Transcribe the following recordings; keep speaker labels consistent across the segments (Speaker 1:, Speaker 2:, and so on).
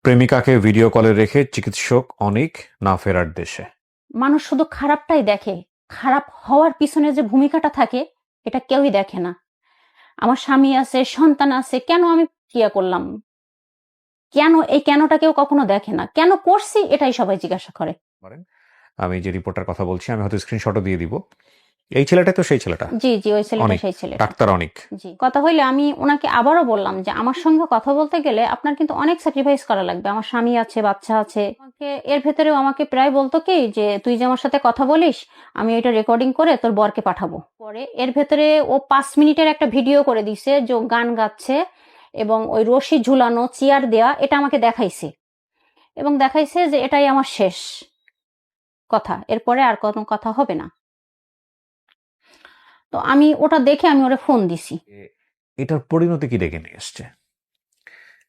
Speaker 1: প্রেমিকাকে ভিডিও কলে রেখে চিকিৎসক অনীক না ফেরার দেশে।
Speaker 2: মানুষ শুধু খারাপটাই দেখে, খারাপ হওয়ার পিছনে যে ভূমিকাটা থাকে এটা কেউই দেখে না। আমার স্বামী আছে, সন্তান আছে, কেন আমি ক্রিয়া করলাম, কেন এই কেনটা কেউ কখনো দেখে না, কেন করছি এটাই সবাই জিজ্ঞাসা করে।
Speaker 1: আমি যে রিপোর্টার কথা বলছি আমি হয়তো স্ক্রিনশটও দিয়ে দিব। এই ছেলেটাই তো সেই ছেলেটা।
Speaker 2: জি জি, ওই ছেলেটা
Speaker 1: অনেক
Speaker 2: সেই ছেলেটা।
Speaker 1: ডাক্তার অনেক।
Speaker 2: জি, কথা হইলে আমি ওনাকে আবারও বললাম যে আমার সঙ্গে কথা বলতে গেলে আপনার কিন্তু অনেক স্যাক্রিফাইস করা লাগবে। আমার স্বামী আছে, বাচ্চা আছে। আমাকে এর ভেতরেও আমাকে প্রায় বলতো কি যে তুই যে আমার সাথে কথা বলিস আমি এটা রেকর্ডিং করে তোর বরকে পাঠাবো। পরে এর ভেতরে ও 5 মিনিটের একটা ভিডিও করে দিছে যে ও গান গাচ্ছে এবং ওই রশি ঝুলানো চেয়ার দেয়া এটা আমাকে দেখাইছে এবং দেখাইছে যে এটাই আমার শেষ কথা, এরপরে আর কোনো কথা হবে না। তো আমি ওটা দেখে আমি ওরে ফোন দিছি।
Speaker 1: এটার পরিণতি কি ডেকে নিয়ে এসছে?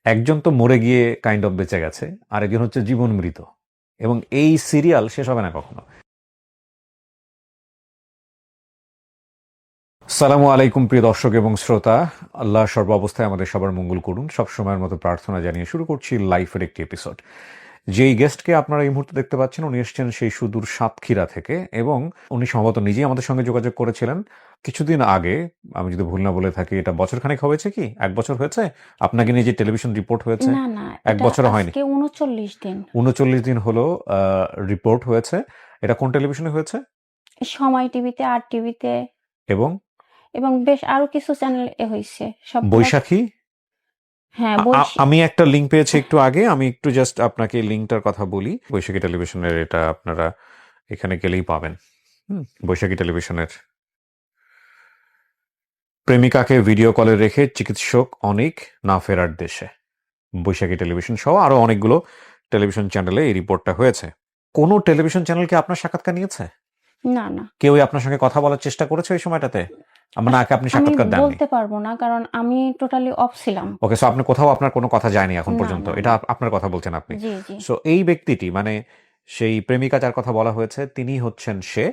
Speaker 1: একজন তো মরে গিয়ে কাইন্ড অফ বেঁচে গেছে, আরেকজন হচ্ছে জীবন মৃত, এবং এই সিরিয়াল শেষ হবে না কখনো। সালামু আলাইকুম প্রিয় দর্শক এবং শ্রোতা, আল্লাহ সর্বাবস্থায় আমাদের সবার মঙ্গল করুন সবসময়ের মতো প্রার্থনা জানিয়ে শুরু করছি লাইফের একটি এপিসোড। যেই গেস্টকে আপনারা এই মুহূর্তে দেখতে পাচ্ছেন উনি এসছেন সেই সুদূর সাতক্ষীরা থেকে, এবং উনি সম্ভবত নিজেই আমাদের সঙ্গে যোগাযোগ করেছিলেন কিছুদিন আগে। আমি যদি ভুল না বলে থাকি এটা বছরখানেক হয়েছে, কি 1 বছর হয়েছে আপনাকে নিয়ে যে টেলিভিশন রিপোর্ট হয়েছে?
Speaker 2: না না,
Speaker 1: 1 বছর হয়নি,
Speaker 2: 39 দিন।
Speaker 1: 39 দিন হলো রিপোর্ট হয়েছে। এটা কোন টেলিভিশনে হয়েছে?
Speaker 2: সময় টিভিতে, আর টিভিতে
Speaker 1: এবং
Speaker 2: এবং বেশ আরো কিছু চ্যানেল হয়েছে সব।
Speaker 1: বৈশাখী।
Speaker 2: হ্যাঁ,
Speaker 1: আমি একটা লিঙ্ক পেয়েছি একটু আগে, আমি একটু জাস্ট আপনাকে লিঙ্কটার কথা বলি। বৈশাখী টেলিভিশনের এটা আপনারা এখানে গেলেই পাবেন। বৈশাখী টেলিভিশনের প্রেমিকাকে ভিডিও কলে রেখে চিকিৎসক অনীক না ফেরার দেশে। বৈশাখী টেলিভিশন সহ আরো অনেকগুলো টেলিভিশন চ্যানেলে এই রিপোর্টটা হয়েছে। কোন টেলিভিশন চ্যানেল কি আপনার সাক্ষাৎকার নিয়েছে?
Speaker 2: না না,
Speaker 1: কেউই আপনার সঙ্গে কথা বলার চেষ্টা করেছে ওই সময়টাতে? নাকি আপনি
Speaker 2: আমি
Speaker 1: সাক্ষাৎকার দেননি?
Speaker 2: বলতে পারবো না কারণ আমি টোটালি অফ ছিলাম।
Speaker 1: ওকে, সো আপনি কোথাও আপনার কোনো কথা যায়নি এখন
Speaker 2: না,
Speaker 1: পর্যন্ত,
Speaker 2: না,
Speaker 1: এটা
Speaker 2: না।
Speaker 1: আপনার কথা বলছেন আপনি।
Speaker 2: জি জি
Speaker 1: সো এই ব্যক্তিটি মানে সেই প্রেমিকা যার কথা বলা হয়েছে তিনি হচ্ছেন সে,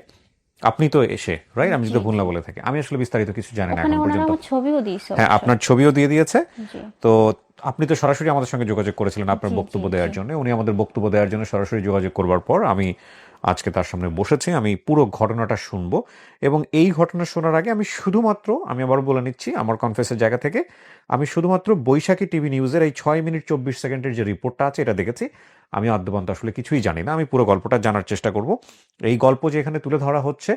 Speaker 1: আপনি তো এসে রাইট, আমি যদি ভুল না বলে থাকি। আমি আসলে বিস্তারিত কিছু জানি না
Speaker 2: ওখানে
Speaker 1: এখন
Speaker 2: ওনারা
Speaker 1: পর্যন্ত।
Speaker 2: আমার ছবিও দিয়েছে
Speaker 1: হ্যাঁ,
Speaker 2: অবশ্য।
Speaker 1: আপনার ছবিও দিয়ে দিয়েছে।
Speaker 2: জি
Speaker 1: তো আপনি তো সরাসরি আমাদের সঙ্গে যোগাযোগ করেছিলেন আপনার
Speaker 2: জি
Speaker 1: বক্তব্য
Speaker 2: জি
Speaker 1: দেওয়ার
Speaker 2: জি
Speaker 1: জন্য। উনি আমাদের বক্তব্য দেওয়ার জন্য সরাসরি যোগাযোগ করবার পর আমি আজকে তার সামনে বসেছি। আমি পুরো ঘটনাটা শুনবো, এবং এই ঘটনা শোনার আগে আমি আবার বলে নিচ্ছি আমার কনফেসের জায়গা থেকে, আমি শুধুমাত্র বৈশাখী টিভি নিউজের এই 6 মিনিট 24 সেকেন্ডের যে রিপোর্টটা আছে এটা দেখেছি। আমি আদ্যপান্ত আসলে কিছুই জানি না। আমি পুরো গল্পটা জানার চেষ্টা করব। এই গল্প যে এখানে তুলে ধরা হচ্ছে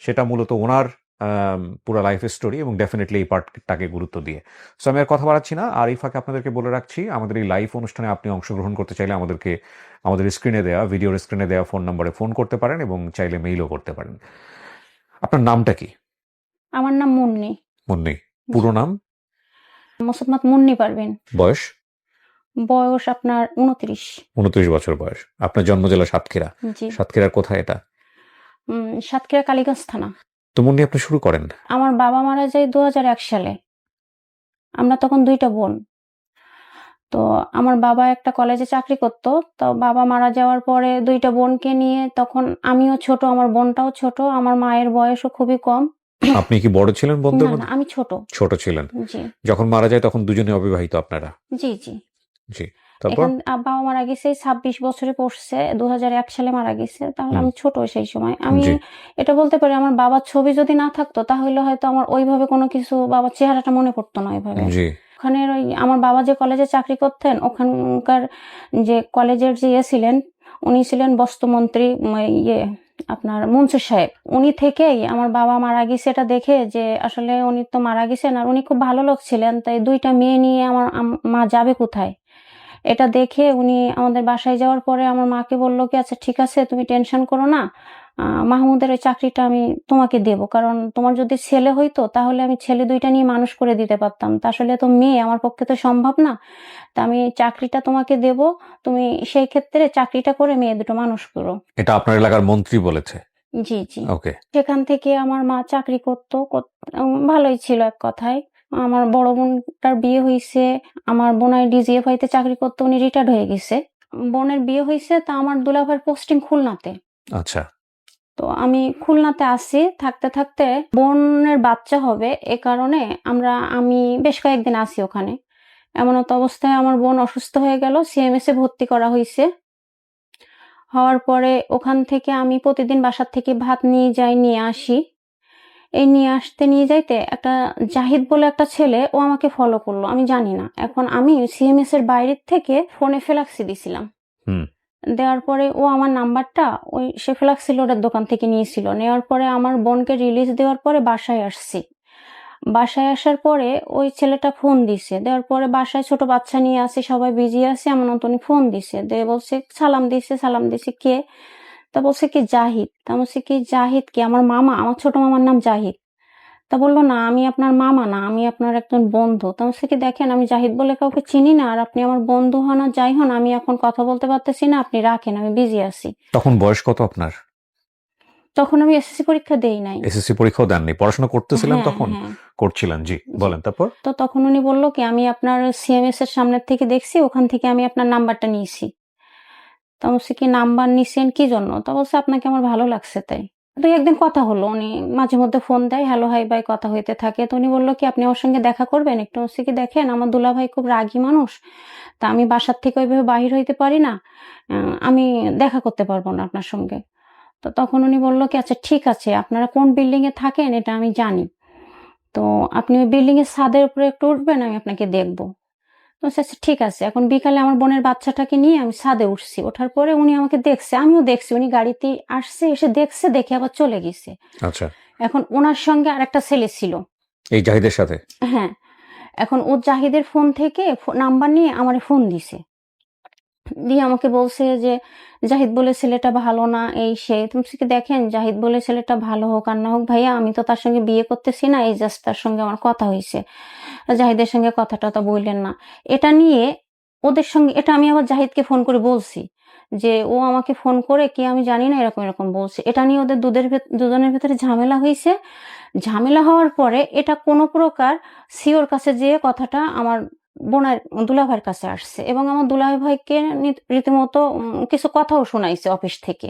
Speaker 1: সেটা মূলত ওনার পুরো লাইফ স্টোরি, এবং ডেফিনেটলি এই পার্টটাকে গুরুত্ব দিয়ে। সো আমি আর কথা বাড়াচ্ছি না। আর এই ফাঁকে আপনাদেরকে বলে রাখছি, আমাদের এই লাইভ অনুষ্ঠানে আপনি অংশগ্রহণ করতে চাইলে আমাদের স্ক্রিনে দেওয়া, ভিডিওর স্ক্রিনে দেওয়া ফোন নম্বরে ফোন করতে পারেন, এবং চাইলে মেইলও করতে পারেন। আপনার নামটা কি?
Speaker 2: আমার নাম মুন্নি।
Speaker 1: মুন্নি। পুরো নাম?
Speaker 2: মোসাম্মদ মুন্নি পারবেন।
Speaker 1: বয়স?
Speaker 2: বয়স আপনার 29।
Speaker 1: 29 বছর বয়স। আপনার জন্ম জেলা সাতক্ষীরা।
Speaker 2: জি,
Speaker 1: সাতক্ষীরার কোথায় এটা?
Speaker 2: সাতক্ষীরা কালীগঞ্জ থানা।
Speaker 1: তো মুন্নি আপনি শুরু করেন।
Speaker 2: আমার বাবা মারা যায় 2001 সালে। আমরা তখন 2টা বোন। তো আমার বাবা একটা কলেজে চাকরি করত। তো বাবা মারা যাওয়ার পরে 2টা বোনকে নিয়ে তখন আমিও ছোট, আমার বোনটাও ছোট, আমার মায়ের বয়সও খুবই কম।
Speaker 1: আপনি কি বড় ছিলেন বোনদের
Speaker 2: না না,
Speaker 1: মধ্যে?
Speaker 2: আমি ছোট।
Speaker 1: ছোট ছিলেন।
Speaker 2: জি
Speaker 1: যখন মারা যায় তখন দুজনে অবিবাহিত আপনারা?
Speaker 2: জি জি।
Speaker 1: জি। তারপর?
Speaker 2: এখন বাবা মারা গেছে 26 বছরে পড়ছে, 2001 সালে মারা গেছে। তাহলে আমি ছোট সেই সময়। আমি
Speaker 1: জি।
Speaker 2: এটা বলতে পারি আমার বাবার ছবি যদি না থাকতো তাহলে হয়তো আমার ওইভাবে কোনো কিছু, বাবার চেহারাটা মনে পড়তো না ওইভাবে।
Speaker 1: জি।
Speaker 2: ওখানের ওই আমার বাবা যে কলেজে চাকরি করতেন ওখানকার যে কলেজের যে ছিলেন উনি ছিলেন বস্ত্রমন্ত্রী, আপনার মনসুর সাহেব। উনি থেকেই আমার বাবা মারা গেছে এটা দেখে যে আসলে উনি তো মারা গেছেন আর উনি খুব ভালো লোক ছিলেন, তাই 2টা মেয়ে নিয়ে আমার মা যাবে কোথায়, এটা দেখে উনি আমাদের বাসায় যাওয়ার পরে আমার মাকে বললো কি আচ্ছা ঠিক আছে তুমি টেনশন করো না, মাহমুদের ওই চাকরিটা আমি তোমাকে দেব, কারণ তোমার যদি ছেলে হইতো তাহলে আমি ছেলে 2টা নিয়ে মানুষ করে দিতে পারতাম, তা আসলে তো মেয়ে আমার পক্ষে তো সম্ভব না, তা আমি চাকরিটা তোমাকে দেব, তুমি সেই ক্ষেত্রে চাকরিটা করে মেয়ে 2টো মানুষ করো।
Speaker 1: এটা আপনার এলাকার মন্ত্রী বলেছে?
Speaker 2: জি জি।
Speaker 1: ওকে।
Speaker 2: সেখান থেকে আমার মা চাকরি করতো, ভালোই ছিল এক কথায়। আমার বড় বোনটার বিয়ে হয়েছে, আমার বোনাই DGFI তে চাকরি করতো, উনি রিটায়ার্ড হয়ে গেছে। বোনের বিয়ে হয়েছে, তা আমার দুলাভাইয়ের পোস্টিং খুলনাতে।
Speaker 1: আচ্ছা।
Speaker 2: তো আমি খুলনাতে আছি, থাকতে থাকতে বোনের বাচ্চা হবে এ কারণে আমি বেশ কয়েকদিন আছি ওখানে। এমনত অবস্থায় আমার বোন অসুস্থ হয়ে গেল, সিএমএস এ ভর্তি করা হইছে। হওয়ার পরে ওখান থেকে আমি প্রতিদিন বাসার থেকে ভাত নিয়ে যাই, নিয়ে আসি। এই নিয়ে যাইতে একটা জাহিদ বলে একটা ছেলে, ও আমাকে ফলো করলো, আমি জানি না। এখন আমি সিএমএস এর বাইরের থেকে ফোনে ফ্ল্যাক্সি দিছিলাম।
Speaker 1: হুম।
Speaker 2: দেওয়ার পরে ও আমার নাম্বারটা সে ফ্ল্যাক্সি লোডের দোকান থেকে নিয়েছিল। নেওয়ার পরে আমার বোনকে রিলিজ দেওয়ার পরে বাসায় আসছি। বাসায় আসার পরে ওই ছেলেটা ফোন দিছে। দেওয়ার পরে বাসায় ছোট বাচ্চা নিয়ে আসি, সবাই বিজি আছে, এমন উনি ফোন দিছে। দিয়ে বলছে সালাম দিছে কে? তা বলছে কি জাহিদ। তা বলছে কি জাহিদ কি? আমার মামা, আমার ছোট মামার নাম জাহিদ। তা বললো না, আমি আপনার মামা না, আমি আপনার একজন বন্ধু। তা বলছে কি দেখেন, আমি জাহিদ বলে কাউকে চিনি না, আর আপনি আমার বন্ধু হন আর যাই হন, আমি এখন কথা বলতে পারতেছি না, আপনি রাখেন, আমি বিজি আছি।
Speaker 1: তখন বয়স কত আপনার?
Speaker 2: তখন আমি এসএসসি পরীক্ষা দেই নাই।
Speaker 1: এসএসসি পরীক্ষাও দেননি, পড়াশোনা করতেছিলেন
Speaker 2: হ্যাঁ,
Speaker 1: তখন?
Speaker 2: হ্যাঁ।
Speaker 1: করছিলেন, জি
Speaker 2: জি।
Speaker 1: বলেন তারপর।
Speaker 2: তো তখন উনি বলল কি আমি আপনার সিএমএস এর সামনের থেকে দেখছি, ওখান থেকে আমি আপনার নাম্বারটা নিয়েছি। তা বলছে কি নাম্বার নিছেন কি জন্য? তা বলছে আপনাকে আমার ভালো লাগছে তাই। ২-১ দিন কথা হলো। উনি মাঝে মধ্যে ফোন দেয়, হ্যালো হাই বাই কথা হইতে থাকে। তো উনি বলল কি আপনি আমার সঙ্গে দেখা করবেন একটু? বলছি কি দেখেন, আমার দুলাভাই খুব রাগী মানুষ। তা আমি বাসার থেকে ওইভাবে বাহির হইতে পারি না। আমি দেখা করতে পারব না আপনার সঙ্গে। তো তখন উনি বলল কি আচ্ছা ঠিক আছে, আপনারা কোন বিল্ডিং এ থাকেন এটা আমি জানি। তো আপনি ওই বিল্ডিং এর ছাদের উপরে একটু উঠবেন, আমি আপনাকে দেখব। তো বলছি, আচ্ছা ঠিক আছে। এখন বিকালে আমার বোনের বাচ্চাটাকে নিয়ে আমি ছাদে উঠছি। ওঠার পরে উনি আমাকে দেখছে, আমিও দেখছি। উনি গাড়িতেই আসছে, এসে দেখছে, দেখে আবার চলে গেছে।
Speaker 1: আচ্ছা,
Speaker 2: এখন উনার সঙ্গে আরেকটা ছেলে ছিল।
Speaker 1: এই জাহিদের সাথে?
Speaker 2: হ্যাঁ, এখন ও জাহিদের ফোন থেকে নাম্বার নিয়ে আমারে ফোন দিছে। দিয়ে আমাকে বলছে যে, "জাহিদ বলে ছেলেটা ভালো না, এই সেই।" তো বলছি কি দেখেন, জাহিদ বলে ছেলেটা ভালো হোক আর না হোক ভাইয়া, আমি তো তার সঙ্গে বিয়ে করতেছি না। এই জাস্ট তার সঙ্গে আমার কথা হইছে। জাহিদের সঙ্গে কথা-টথা বইলেন না। এটা নিয়ে ওদের সঙ্গে, এটা আমি আবার জাহিদকে ফোন করে বলছি যে, "ও আমাকে ফোন করে কি আমি জানি না এরকম বলছে।" এটা নিয়ে ওদের দুজনের ভেতরে ঝামেলা হইছে। ঝামেলা হওয়ার পরে এটা কোনো প্রকার সিওর কাছে যেয়ে কথাটা আমার বোনের দুলাভাইয়ের কাছে আসছে, এবং আমার দুলাভাই ভাইকে রীতিমতো কিছু কথাও শোনাইছে অফিস থেকে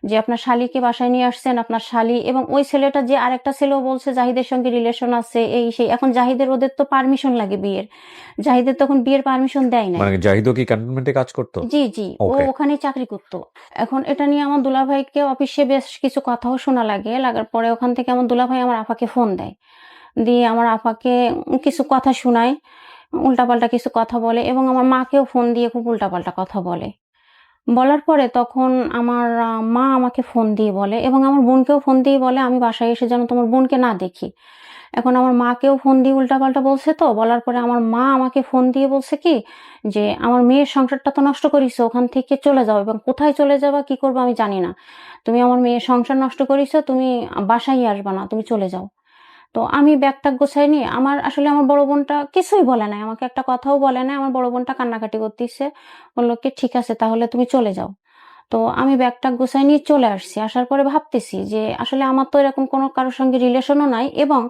Speaker 2: যে আপনার শালীকে বাসায় নিয়ে আসছেন, আপনার শালী এবং ওই ছেলেটা যে আরেকটা ছেলেও বলছে জাহিদের সঙ্গে রিলেশন আছে, এই সেই। এখন জাহিদের ওদের তো পারমিশন লাগে বিয়ের। জাহিদের তখন বিয়ের পারমিশন দেয় নাই।
Speaker 1: মানে জাহিদও কি ক্যান্টনমেন্টে কাজ করতো?
Speaker 2: জি, জি। ও
Speaker 1: ওকে।
Speaker 2: ওখানেই চাকরি করত। এখন এটা নিয়ে আমার দুলাভাইকে অফিসে বেশ কিছু কথাও শোনা লাগে। লাগার পরে ওখান থেকে আমার দুলাভাই আমার আপাকে ফোন দেয়। দিয়ে আমার আপাকে কিছু কথা শুনায়। উল্টাপাল্টা কিছু কথা বলে, এবং আমার মাকেও ফোন দিয়ে খুব উল্টাপাল্টা কথা বলে। বলার পরে তখন আমার মা আমাকে ফোন দিয়ে বলে, এবং আমার বোনকেও ফোন দিয়ে বলে, "আমি বাসায় এসে যেন তোমার বোনকে না দেখি।" এখন আমার মাকেও ফোন দিয়ে উল্টাপাল্টা বলছে তো। বলার পরে আমার মা আমাকে ফোন দিয়ে বলছে কি যে, "আমার মেয়ের সংসারটা তো নষ্ট করিছো, ওখান থেকে চলে যাও, এবং কোথায় চলে যাবা, কি করবা আমি জানি না। তুমি আমার মেয়ের সংসার নষ্ট করিছো, তুমি বাসায় আসবা না, তুমি চলে যাও।" তো আমি ব্যাগ-ট্যাগ গোছায় নিয়ে, আসলে আমার বড় বোনটা কিছুই বলে নাই। আমাকে একটা কথাও বলে নাই। আমার বড় বোনটা কান্নাকাটি করতিছে। বলল কি, "ঠিক আছে তাহলে তুমি চলে যাও।" তো আমি ব্যাগ-ট্যাগ গুছায় নিয়ে চলে আসছি। আসার পরে ভাবতেছি যে আসলে আমার তো এরকম কোনো কারো সঙ্গে রিলেশনও নাই, এবং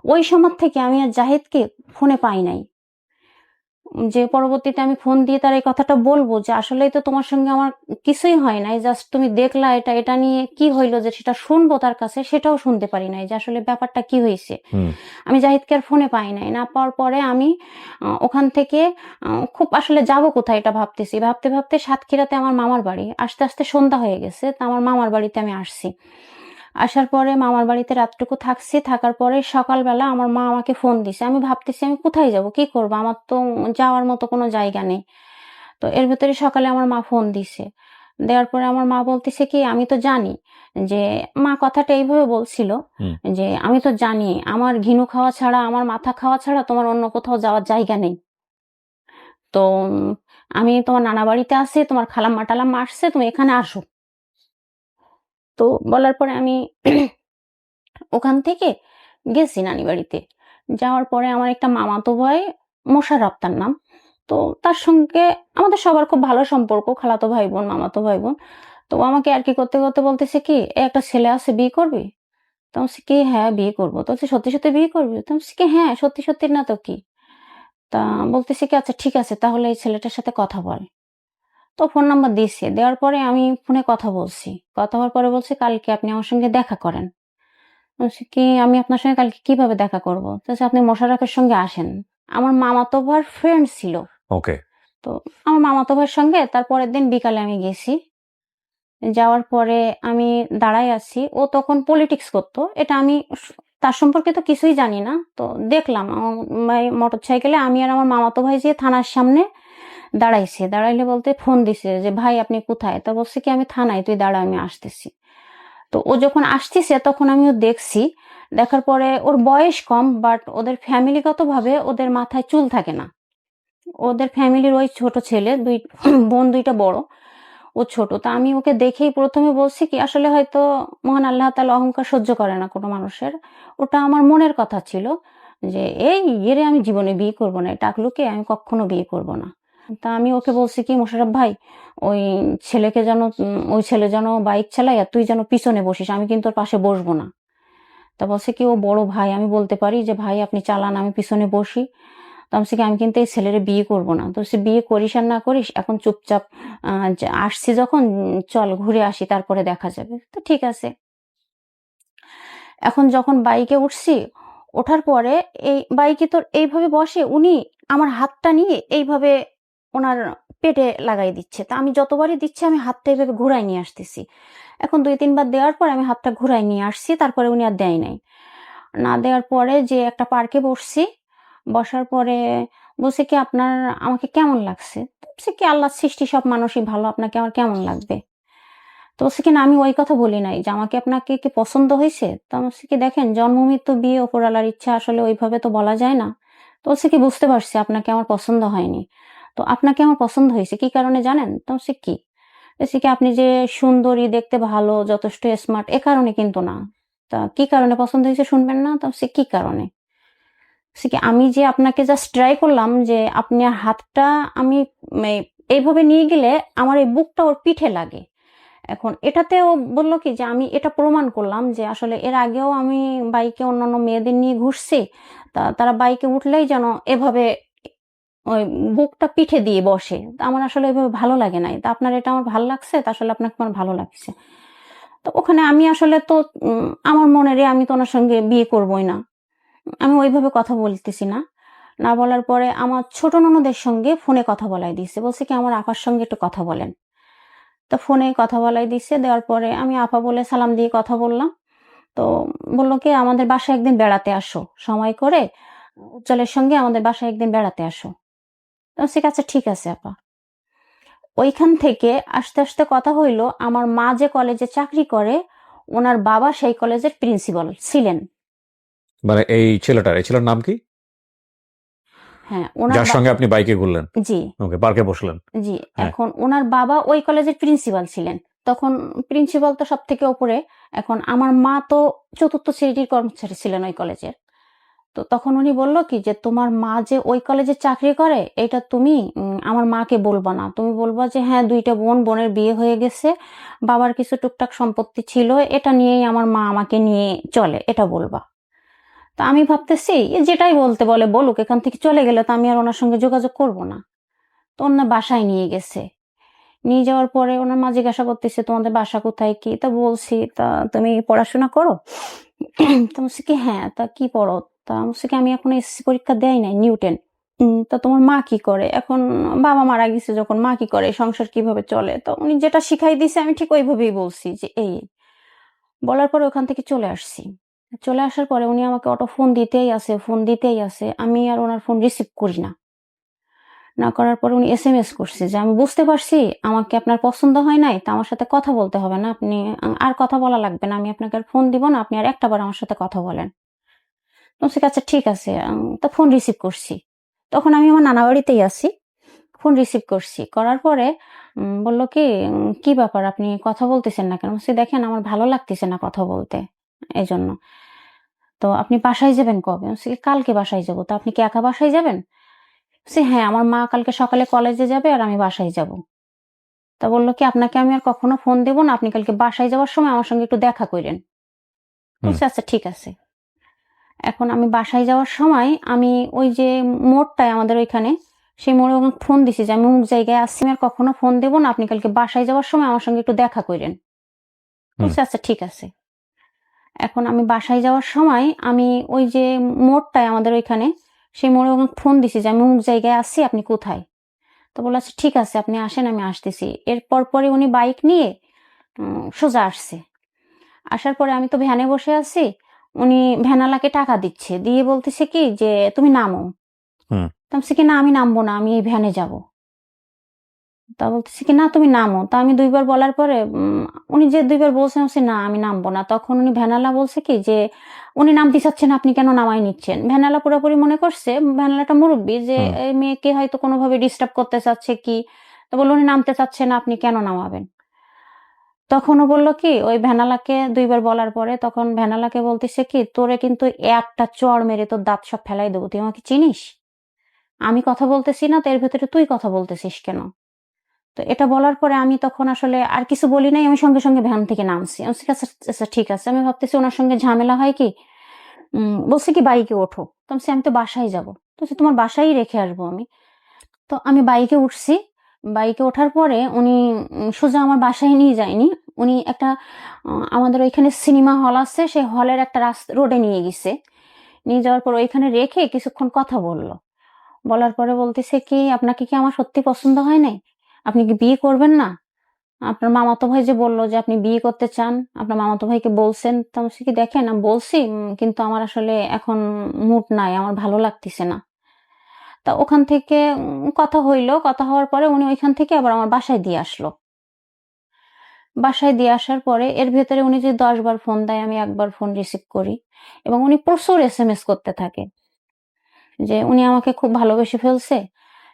Speaker 2: ওই সময় থেকে আমি আর জাহিদকে ফোনে পাই নাই। যে পরবর্তীতে আমি ফোন দিয়ে তার এই কথাটা বলব যে, "আসলেই তো তোমার সঙ্গে আমার কিছুই হয় নাই। জাস্ট তুমি দেখলা এটা নিয়ে কি হইল?" যে সেটা শুনবো তার কাছে, সেটাও শুনতে পারি নাই যে আসলে ব্যাপারটা কি হইছে।
Speaker 1: হুম।
Speaker 2: আমি জাহিদকে আর ফোনে পাই নাই। না পাওয়ার পরে আমি ওখান থেকে খুব আসলে যাবো কোথায় এটা ভাবতেছি। ভাবতে সাতক্ষীরাতে আমার মামার বাড়ি। আসতে সন্ধ্যা হয়ে গেছে। তো আমার মামার বাড়িতে আমি আসছি। আসার পরে মামার বাড়িতে রাতটুকু থাকছি। থাকার পরে সকালবেলা আমার মা আমাকে ফোন দিছে। আমি ভাবতেছি আমি কোথায় যাবো? কি করব? আমার তো যাওয়ার মতো কোনো জায়গা নেই। তো এর ভেতরে সকালে আমার মা ফোন দিছে। দেওয়ার পরে আমার মা বলতেছে কি, "আমি তো জানি যে" মা কথাটা এইভাবে বলছিল
Speaker 1: হুম।
Speaker 2: যে, "আমি তো জানি আমার ঘিনু খাওয়া ছাড়া, আমার মাথা খাওয়া ছাড়া তোমার অন্য কোথাও যাওয়ার জায়গা নেই। তো আমি তোমার নানা বাড়িতে আছি, তোমার খালাম্মা-টালাম্মা আসছে, তুমি এখানে আসো।" তো বলার পরে আমি ওখান থেকে গেছি নানি বাড়িতে। যাওয়ার পরে আমার একটা মামাতো ভাই, মোশাররফ তার নাম। তো তার সঙ্গে আমাদের সবার খুব ভালো সম্পর্ক, খালাতো ভাই-বোন, মামাতো ভাই-বোন। তো ও আমাকে আরকি করতে বলতেছে কি, "এ একটা ছেলে আছে, বিয়ে করবি?" তো আমি বলছি কি, "হ্যাঁ, বিয়ে করব।" তো বলছে, "সত্যি বিয়ে করবি?" তো আমি বলছি কি, "হ্যাঁ, সত্যি না তো কি?" তা বলতেছে কি, "আচ্ছা ঠিক আছে তাহলে এই ছেলেটার সাথে কথা বল।" তো ফোন নাম্বার দিছে। দেওয়ার পরে আমি ফোনে কথা বলছি। কথা হওয়ার পরে বলছে, "কালকে আপনি আমার সঙ্গে দেখা করেন।" বলছি কি, "আমি আপনার সঙ্গে কালকে কিভাবে দেখা করব?" তো বলছে, "আপনি মোশাররফের সঙ্গে আসেন।" আমার মামাতো ভাইয়ের ফ্রেন্ড ছিল।
Speaker 1: ওকে।
Speaker 2: তো আমার মামাতো ভাইয়ের সঙ্গে তার পরের দিন বিকালে আমি গেছি। যাওয়ার পরে আমি দাঁড়ায় আছি। ও তখন পলিটিক্স করতো। এটা আমি তার সম্পর্কে তো কিছুই জানি না। তো দেখলাম মোটরসাইকেলে আমি আর আমার মামাতো ভাই যেয়ে থানার সামনে দাঁড়াইছে। দাঁড়াইলে বলতে ফোন দিছে যে, "ভাই আপনি কোথায়?" তো বলছে কি, "আমি থানায়, তুই দাঁড়া আমি আসতেছি।" তো ও যখন আসতেছে তখন আমিও দেখছি। দেখার পরে ওর বয়স কম, বাট ওদের ফ্যামিলিগতভাবে ওদের মাথায় চুল থাকে না। ওদের ফ্যামিলির ওই ছোট ছেলে, বোন ২ টা বড়। ও ছোট। তো আমি ওকে দেখেই ১ম এ বলছি কি, আসলে হয়তো মহান আল্লাহ তাআলা অহংকার সহ্য করে না কোনো মানুষের। ওটা আমার মনের কথা ছিল যে, "এই এরে আমি জীবনে বিয়ে করব না। এই টাকলুকে আমি কক্ষনো বিয়ে করব না।" তা আমি ওকে বলছি কি, "মোশাররফ ভাই, ওই ওই ছেলে যেন বাইক চালায় আর তুই যেন পিছনে বসিস। আমি কিন্তু ওর পাশে বসবো না।" তা বলছে কি, "ও বড় ভাই, আমি বলতে পারি যে, ভাই আপনি চালান, আমি পিছনে বসি।" তো আমি বলছি কি, "আমি কিন্তু এই ছেলেরে বিয়ে করব না।" তো বলছে, "বিয়ে করিস আর না করিস, এখন চুপচাপ আসছি যখন, চল ঘুরে আসি, তারপরে দেখা যাবে।" তো ঠিক আছে। এখন যখন বাইকে উঠছি, ওঠার পরে এই বাইকে তো এইভাবে বসে উনি আমার হাতটা নিয়ে এইভাবে উনার পেটে লাগাই দিচ্ছে। তা আমি যতবারই দিচ্ছি আমি হাতটা এভাবে ঘুরায় নিয়ে আসতেছি। এখন ২-৩ বার দেওয়ার পর আমি হাতটা ঘুরায় নিয়ে আসছি। তারপরে উনি আর দেয় নাই। না দেওয়ার পরে যে একটা পার্কে বসছি। বসার পরে বলছে কি, "আপনার আমাকে কেমন লাগছে?" তো বলছি কি, "আল্লাহর সৃষ্টি সব মানুষই ভালো। আপনাকে আমার কেমন লাগবে?" তো বলছে কি, "না আমি ওই কথা বলি নাই যে আমাকে আপনাকে কি পছন্দ হইছে?" তো আমি বলছি কি, "দেখেন জন্ম মৃত্যু বিয়ে ওপরওয়ালার ইচ্ছা, আসলে ওইভাবে তো বলা যায় না।" তো বলছে কি, "বুঝতে পারছি আপনাকে আমার পছন্দ হয়নি। তো আপনাকে আমার পছন্দ হইছে কি কারণে জানেন?" তো বলছি কি? বলছে কি, "আপনি যে সুন্দরী, দেখতে ভালো, যথেষ্ট স্মার্ট, এ কারণে কিন্তু না।" তা কি কারণে পছন্দ হইছে শুনবেন না? তো বলছি, "কি কারণে?" বলছে কি, "আমি যে আপনাকে জাস্ট ট্রাই করলাম যে আপনার হাতটা আমি মে এইভাবে নিয়ে গেলে আমার এই বুকটা ওর পিঠে লাগে। এখন এটাতে ও বলল কি যে আমি এটা প্রমাণ করলাম যে আসলে এর আগেও আমি বাইকে অন্যান্য মেয়েদের নিয়ে ঘুরছি। তারা বাইকে উঠলেই যেন এভাবে ওই বুকটা পিঠে দিয়ে বসে। তো আমার আসলে এভাবে ভালো লাগে নাই। তো আপনার এটা আমার ভাল লাগছে, তো আসলে আপনাকে আমার ভালো লাগছে।" তো ওখানে আমি আসলে তো আমার মনেরে আমি তো উনার সঙ্গে বিয়ে করবই না। আমি ওইভাবে কথা বলতেছি না। না বলার পরে আমার ছোট ননদের সঙ্গে ফোনে কথা বলায় দিছে। বলছে কি, "আমার আপার সঙ্গে একটু কথা বলেন।" তো ফোনে কথা বলায় দিছে। দেওয়ার পরে আমি আপা বলে সালাম দিয়ে কথা বললাম। তো বলল কি, "আমাদের বাসায় একদিন বেড়াতে আসো। সময় করে উজ্জ্বলের সঙ্গে আমাদের বাসায় একদিন বেড়াতে আসো।" তো বলছি, "আচ্ছা ঠিক আছে আপা।" ওইখান থেকে আস্তে, আস্তে কথা হইল, আমার মা যে কলেজে চাকরি করে, উনার বাবা সেই কলেজের প্রিন্সিপাল ছিলেন।
Speaker 1: মানে এই ছেলেটার নাম কি?
Speaker 2: হ্যাঁ, উনার
Speaker 1: যার সঙ্গে আপনি বাইকে ঘুরলেন?
Speaker 2: জি।
Speaker 1: ওকে, পার্কে বসলেন।
Speaker 2: জি,
Speaker 1: হ্যাঁ।
Speaker 2: এখন উনার বাবা ওই কলেজের প্রিন্সিপাল ছিলেন। তখন প্রিন্সিপাল তো সবথেকে উপরে। এখন আমার মা তো ৪র্থ শ্রেণীর কর্মচারী ছিলেন ওই কলেজের। তো তখন উনি বলল কি যে, "তোমার মা যে ওই কলেজে চাকরি করে, এটা তুমি আমার মাকে বলবা না। তুমি বলবা যে হ্যাঁ ২ টা বোন, বোনের বিয়ে হয়ে গেছে। বাবার কিছু টুকটাক সম্পত্তি ছিল। এটা নিয়েই আমার মা আমাকে নিয়ে চলে। এটা বলবা।" তো আমি ভাবতেছি যেটাই বলতে বলে বলুক, এখান থেকে চলে গেলে তো আমি আর উনার সঙ্গে যোগাযোগ করব না। তো ওনার বাসায় নিয়ে গেছে। নিয়ে যাওয়ার পরে উনার মা জিজ্ঞাসা করতেছে, "তোমাদের বাসা কোথায় কি?" তা বলছি, "তা তুমি পড়াশোনা করো?" তো বলছে কি, "হ্যাঁ।" "তা কি পড়ো?" তা বলছে কি, "আমি এখনো এসএসসি পরীক্ষা দেই নাই, নিউটেন।" "তা তোমার মা কি করে?" এখন বাবা মারা গেছে যখন মা কি করে? সংসার কিভাবে চলে? তো উনি যেটা শিখাই দিছে আমি ঠিক ওইভাবেই বলছি যে এই। বলার পরে ওখান থেকে চলে আসছি। চলে আসার পরে উনি আমাকে অটো ফোন দিতেই আছে, ফোন দিতেই আছে। আমি আর উনার ফোন রিসিভ করি না। না করার পরে উনি এসএমএস করছে যে, "আমি বুঝতে পারছি আমাকে আপনার পছন্দ হয় নাই। তো আমার সাথে কথা বলতে হবে না। আপনি আর কথা বলা লাগবে না। আমি আপনাকে আর ফোন দিব না। আপনি আর একটাবার আমার সাথে কথা বলেন।" বলছি, "আচ্ছা ঠিক আছে।" তো ফোন রিসিভ করছি। তখন আমি আমার নানা বাড়িতেই আছি। ফোন রিসিভ করছি। করার পরে বলল কি, "কি ব্যাপার আপনি কথা বলতেছেন না কেন?" বলছি, "দেখেন আমার ভালো লাগতেছে না কথা বলতে। এজন্য। তো আপনি বাসায় যাবেন কবে?" বলছি, "কালকে বাসায় যাব।" "তো আপনি কি একা বাসায় যাবেন?" বলছি, "হ্যাঁ, আমার মা কালকে সকালে কলেজে যাবে আর আমি বাসায় যাব।" তা বলল কি, "আপনাকে আমি আর কখনো ফোন দিব না। আপনি কালকে বাসায় যাওয়ার সময় আমার সঙ্গে একটু দেখা কইরেন।"
Speaker 1: হুম।
Speaker 2: বলছি, "আচ্ছা ঠিক আছে।" এখন আমি বাসায় যাওয়ার সময় আমি ওই যে মোড়টায় আমাদের ওইখানে, সেই মোড়ে ওখানে ফোন দিছি যে, "আমি অমুক জায়গায় আছি। আমি আর কখনো ফোন দিব না। আপনি কালকে বাসায় যাওয়ার সময় আমার সঙ্গে একটু দেখা কইরেন।"
Speaker 1: হুম।
Speaker 2: বলছে, "আচ্ছা ঠিক আছে।" এখন আমি বাসায় যাওয়ার সময় আমি ওই যে মোড়টায় আমাদের ওইখানে, সেই মোড়ে ওকে ফোন দিছি যে আমি অমুক জায়গায় আছি, আপনি কোথায়? তো বললো আচ্ছা ঠিক আছে, আপনি আসেন, আমি আসতেছি। এর পরপরই উনি বাইক নিয়ে সোজা আসছে। আসার পরে আমি তো ভ্যানে বসে আছি, উনি ভ্যানওয়ালাকে টাকা দিচ্ছে, দিয়ে বলতেছে কি যে তুমি নামো।
Speaker 1: হুম।
Speaker 2: তো আমি বলছি কি না, আমি নামবো না, আমি এই ভ্যানে যাব। তা বলতেছে কি না তুমি নামো। তা আমি ২ বার বলার পরে উনি যে ২ বার বলছেন, আমি বলছি না আমি নামবো না। তখন উনি ভ্যানওয়ালা বলছে কি যে উনি নামতে চাচ্ছেন, আপনি কেন নামায় নিচ্ছেন? ভ্যানওয়ালা পুরোপুরি মনে করছে ভ্যানওয়ালাটা মুরুব্বি, যে
Speaker 1: হুম।
Speaker 2: এই মেয়েকে হয়তো কোনোভাবে ডিস্টার্ব করতে চাচ্ছে কি। তো বলল উনি নামতে চাচ্ছে না, আপনি কেন নামাবেন? তখন ও বলল কি, ওই ভ্যানওয়ালাকে ২ বার বলার পরে তখন ভ্যানওয়ালাকে বলতেছে কি, তোরে কিন্তু একটা চড় মেরে তোর দাঁত সব ফেলাই দেবো। তুই আমাকে চিনিস? আমি কথা বলতেছি না, তো এর ভেতরে তুই কথা বলতেছিস কেন? তো এটা বলার পরে আমি তখন আসলে আর কিছু বলি নাই। আমি সঙ্গে, সঙ্গে ভ্যান থেকে নামছি। আমি বলছি আচ্ছা, আচ্ছা ঠিক আছে। আমি ভাবতেছি উনার সঙ্গে ঝামেলা হয় কি? বলছে কি বাইকে ওঠো। তো আমি বলছি আমি তো বাসায় যাবো। তো বলছে তোমার বাসায়ই রেখে আসবো আমি। তো আমি বাইকে উঠছি। বাইকে ওঠার পরে উনি সোজা আমার বাসায় নিয়ে যায়নি। উনি একটা আমাদের ওইখানে সিনেমা হল আছে। সেই হলের একটা রোডে নিয়ে গেছে। নিয়ে যাওয়ার পর ওইখানে রেখে কিছুক্ষণ কথা বলল। বলার পরে বলতেছে কি, "আপনাকে কি আমার সত্যি পছন্দ হয় নাই? আপনি কি বিয়ে করবেন না? আপনার মামাতো ভাই যে বলল যে আপনি বিয়ে করতে চান, আপনার মামাতো ভাইকে বলছেন?" তো আমি বলছি কি, "দেখেন আমি বলছি কিন্তু আমার আসলে এখন মুড নাই, আমার ভালো লাগতেছে না।" তা ওখান থেকে কথা হইল। কথা হওয়ার পরে উনি ওইখান থেকে আবার আমার বাসায় দিয়ে আসলো। বাসায় দিয়ে আসার পরে এর ভেতরে উনি যে ১০ বার ফোন দেয়, আমি ১ বার ফোন রিসিভ করি এবং উনি প্রচুর এসএমএস করতে থাকে যে উনি আমাকে খুব ভালোবেসে ফেলছে।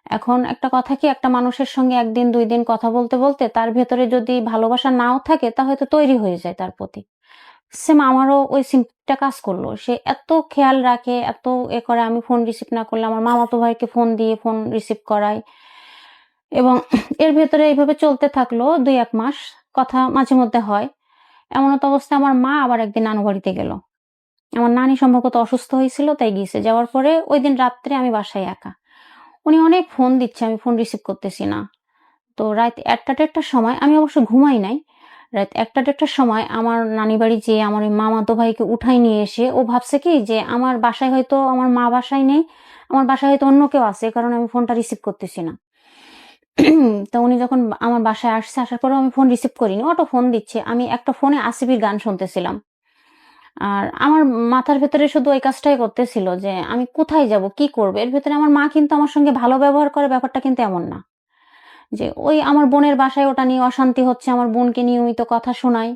Speaker 2: এখন একটা কথা কি, একটা মানুষের সঙ্গে ১ দিন ২ দিন কথা বলতে, বলতে তার ভেতরে যদি ভালোবাসা নাও থাকে তা হয়তো তৈরি হয়ে যায় তার প্রতি। সেম আমারও ওই সিনটা কাজ করলো। সে এত খেয়াল রাখে, এত করে আমি ফোন রিসিভ না করলে আমার মামাতো ভাইকে ফোন দিয়ে ফোন রিসিভ করায় এবং এর ভেতরে এইভাবে চলতে থাকলো ২-১ মাস। কথা মাঝে মধ্যে হয়। এমনত অবস্থায় আমার মা আবার একদিন নানু বাড়িতে গেল। আমার নানি সম্ভবত অসুস্থ হয়েছিল, তাই গিয়েছে। যাওয়ার পরে ঐদিন রাত্রে আমি বাসায় একা। উনি অনেক ফোন দিচ্ছে, আমি ফোন রিসিভ করতেছি না। তো রাত ১টা-১.৫টার সময়, আমি অবশ্য ঘুমাই নাই। রাত ১টা-১.৫টার সময় আমার নানি বাড়ি যেয়ে আমার ওই মামাতো ভাইকে উঠায় নিয়ে এসে ও ভাবছে কি যে আমার বাসায় হয়তো আমার মা বাসায় নেই। আমার বাসায় হয়তো অন্য কেউ আছে। এ কারণে আমি ফোনটা রিসিভ করতেছি না। তো উনি যখন আমার বাসায় আসছে, আসার পরেও আমি ফোন রিসিভ করিনি। অটো ফোন দিচ্ছে। আমি একটা ফোনে আসিফির গান শুনতেছিলাম। আর আমার মাথার ভেতরে শুধু ওই কাজটাই করতেছিল যে আমি কোথায় যাব? কি করব? এর ভেতরে আমার মা কিন্তু আমার সঙ্গে ভালো ব্যবহার করে, ব্যাপারটা কিন্তু এমন না। যে ওই আমার বোনের বাসায় ওটা নিয়ে অশান্তি হচ্ছে, আমার বোনকে নিয়মিত কথা শোনায়।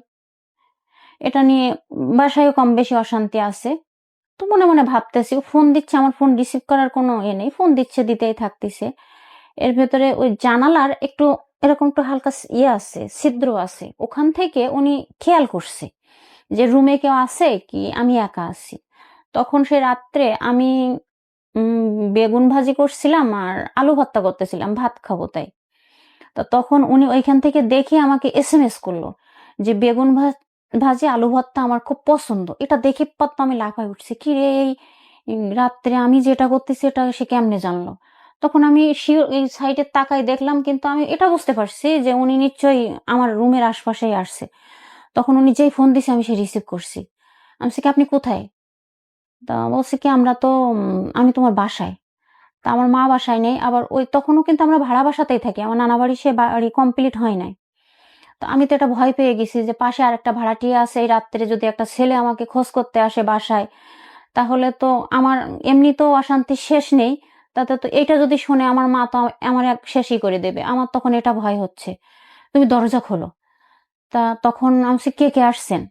Speaker 2: এটা নিয়ে বাসায়ও কম বেশি অশান্তি আছে। তো মনে, মনে ভাবতেছি ও ফোন দিচ্ছে, আমার ফোন রিসিভ করার কোনো নেই। ফোন দিচ্ছে, দিতেই থাকতেছে। এর ভেতরে ওই জানালার একটু এরকম একটু হালকা আছে, ছিদ্র আছে। ওখান থেকে উনি খেয়াল করছে যে রুমে কেউ আছে কি আমি একা আছি। তখন সে রাত্রে আমি বেগুন ভাজি করছিলাম আর আলু ভর্তা করতেছিলাম, ভাত খাবো তাই। তো তখন উনি ওইখান থেকে দেখে আমাকে এসএমএস করলো যে বেগুন ভাজি আলু ভর্তা আমার খুব পছন্দ। এটা দেখে তো আমি লাফায় উঠছি। কিরে এই রাত্রে আমি যেটা করতেছি এটা সে কেমনে জানলো? তখন আমি এই সাইডে তাকায় দেখলাম, কিন্তু আমি এটা বুঝতে পারছি যে উনি নিশ্চয়ই আমার রুমের আশপাশেই আসছে। তখন উনি যেই ফোন দিছে আমি সে রিসিভ করছি। আমি বলছি কি, "আপনি কোথায়?" তা বলছে কি, আমি তোমার বাসায়।" তা আমার মা বাসায় নেই। আবার ওই তখনও কিন্তু আমরা ভাড়া বাসাতেই থাকি। আমার নানা বাড়ি সে বাড়ি কমপ্লিট হয় নাই। তো আমি তো এটা ভয় পেয়ে গেছি যে পাশে আরেকটা ভাড়াটিয়া আছে। এই রাত্রে যদি একটা ছেলে আমাকে খোঁজ করতে আসে বাসায়, তাহলে তো আমার এমনিতেও অশান্তির শেষ নেই। তাতে তো এইটা যদি শুনে আমার মা তো আমার এক শেষই করে দেবে। আমার তখন এটা ভয় হচ্ছে। "তুমি দরজা খোলো।" তা তখন আমি বলছি, "কে, কে আসছেন?"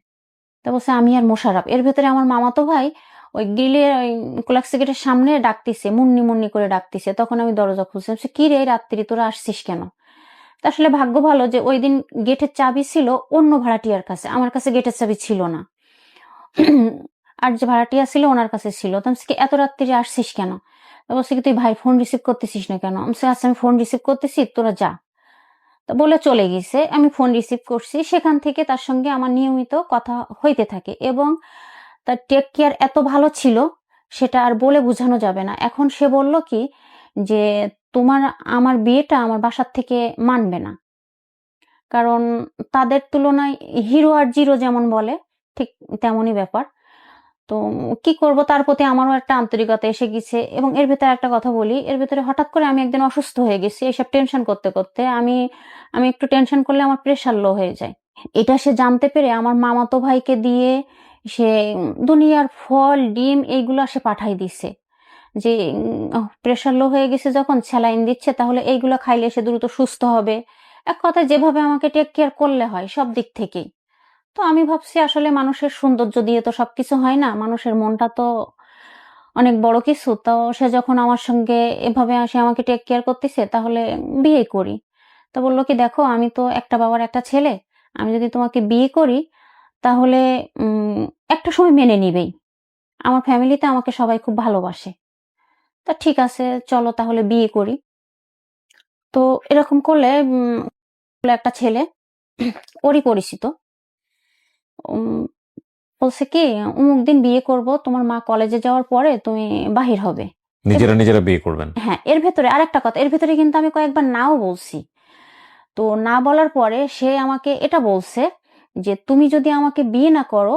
Speaker 2: তা বলছে, "আমি আর মোশাররফ।" এর ভেতরে আমার মামাতো ভাই ওই গ্রিলের ওই কোলাক্স গেটের সামনে ডাকতিছে, মুন্নি, মুন্নি করে ডাকতিছে। তখন আমি দরজা খুলছি। আমি বলছি, "কিরে এই রাত্রি তোরা আসছিস কেন?" তা আসলে ভাগ্য ভালো যে ঐদিন গেটের চাবি ছিল অন্য ভাড়াটিয়ার কাছে। আমার কাছে গেটের চাবি ছিল না। আর যে ভাড়াটিয়া ছিল ওনার কাছে ছিল। তো আমি বলছি, "এত রাত্তিরে আসছিস কেন?" তো বলছে কি, "তুই ভাই ফোন রিসিভ করতেছিস না কেন?" আমি বলছি, "আচ্ছা আমি ফোন রিসিভ করতেছি, তোরা যা।" তো বলে চলে গেছে। আমি ফোন রিসিভ করছি। সেখান থেকে তার সঙ্গে আমার নিয়মিত কথা হইতে থাকে এবং তার টেক কেয়ার এত ভালো ছিল, সেটা আর বলে বোঝানো যাবে না। এখন সে বলল কি যে, "তোমার আমার বিয়েটা আমার বাসার থেকে মানবে না।" কারণ তাদের তুলনায় হিরো আর জিরো যেমন বলে, ঠিক তেমনই ব্যাপার। তো কি করব, তার প্রতি আমারও একটা আন্তরিকতা এসে গেছে। এবং এর ভেতরে একটা কথা বলি, এর ভেতরে হঠাৎ করে আমি একদিন অসুস্থ হয়ে গেছি এইসব টেনশন করতে করতে। আমি আমি একটু টেনশন করলে আমার প্রেশার লো হয়ে যায়। এটা সে জানতে পেরে আমার মামাতো ভাইকে দিয়ে সে দুনিয়ার ফল ডিম এইগুলা সে পাঠাই দিছে, যে প্রেশার লো হয়ে গেছে যখন স্যালাইন দিচ্ছে, তাহলে এইগুলা খাইলে সে দ্রুত সুস্থ হবে। এক কথায় যেভাবে আমাকে টেক কেয়ার করলে হয় সব দিক থেকেই। তো আমি ভাবছি আসলে মানুষের সৌন্দর্য দিয়ে তো সবকিছু হয় না, মানুষের মনটা তো অনেক বড় কিছু। তো সে যখন আমার সঙ্গে এভাবে সে আমাকে টেক কেয়ার করতেছে, তাহলে বিয়ে করি। তো বলল কি, দেখো আমি তো একটা বাবার একটা ছেলে, আমি যদি তোমাকে বিয়ে করি তাহলে উম একটা সময় মেনে নিবেই। আমার ফ্যামিলিতে আমাকে সবাই খুব ভালোবাসে। তা ঠিক আছে, চলো তাহলে বিয়ে করি। তো এরকম করলে একটা ছেলে ওরই পরিচিত উম বলছে কি, অমুক দিন বিয়ে করব, তোমার মা কলেজে যাওয়ার পরে তুমি বাহির হবে।
Speaker 1: নিজেরা নিজেরা বিয়ে করবেন?
Speaker 2: হ্যাঁ, এর ভেতরে আরেকটা কথা, এর ভেতরে কিন্তু আমি কয়েকবার নাও বলছি। তো না বলার পরে সে আমাকে এটা বলছে যে, তুমি যদি আমাকে বিয়ে না করো,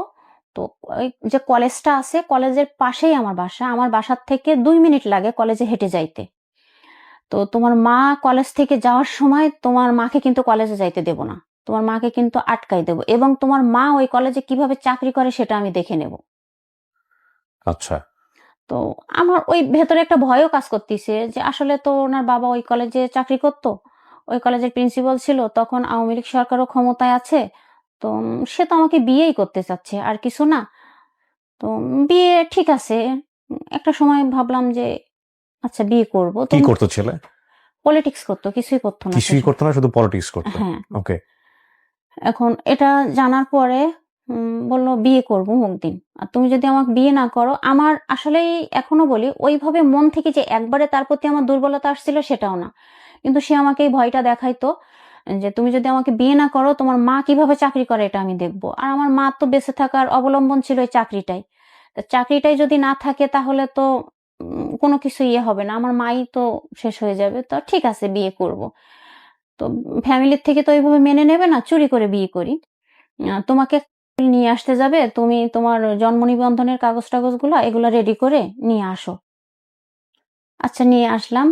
Speaker 2: তো ওই যে কলেজটা আছে, কলেজের পাশেই আমার বাসা। আমার বাসার থেকে ২ মিনিট লাগে কলেজে হেঁটে যাইতে। তো তোমার মা কলেজ থেকে যাওয়ার সময় তোমার মাকে কিন্তু কলেজে যাইতে দেব না। তোমার মাকে কিন্তু আটকাই দেব, এবং তোমার মা ওই কলেজে কিভাবে চাকরি করে সেটা আমি দেখে নেব।
Speaker 1: আচ্ছা।
Speaker 2: তো আমার ওই ভেতরে একটা ভয়ও কাজ করতেছে যে আসলে তো ওনার বাবা ওই কলেজে চাকরি করত। ওই কলেজের প্রিন্সিপাল ছিল। তখন আওয়ামী লীগ সরকারও ক্ষমতায় আছে। তো সে তো আমাকে বিয়েই করতে চাচ্ছে, আর কিছু না। তো বিয়ে ঠিক আছে। একটা সময় ভাবলাম যে আচ্ছা বিয়ে করব। তো
Speaker 1: কি করতো ছেলে?
Speaker 2: পলিটিক্স করত, কিছুই করত না
Speaker 1: কিছুই
Speaker 2: শেষে।
Speaker 1: করতো না, শুধু পলিটিক্স করতো?
Speaker 2: হ্যাঁ।
Speaker 1: ওকে।
Speaker 2: এখন এটা জানার পরে বলল বিয়ে করব অমুকদিন। আর তুমি যদি আমাকে বিয়ে না করো, আমার আসলেই এখনো বলি ওইভাবে মন থেকে যে একবারে তার প্রতি আমার দুর্বলতা আসছিল সেটাও না। কিন্তু সে আমাকে এই ভয়টা দেখাইতো যে তুমি যদি আমাকে বিয়ে না করো, তোমার মা কিভাবে চাকরি করে এটা আমি দেখব। আর আমার মা তো বেঁচে থাকার অবলম্বন ছিল এই চাকরিটাই। তা চাকরিটাই যদি না থাকে তাহলে তো কোনো কিছু ইয়ে হবে না। আমার মাই তো শেষ হয়ে যাবে। তো ঠিক আছে বিয়ে করব। তো ফ্যামিলির থেকে তো ওইভাবে মেনে নেবে না, চুরি করে বিয়ে করি। তোমাকে নিয়ে আসতে যাবে, তুমি তোমার জন্ম নিবন্ধনের কাগজ-টাগজগুলা এগুলা রেডি করে নিয়ে আসো। আচ্ছা নিয়ে আসলাম।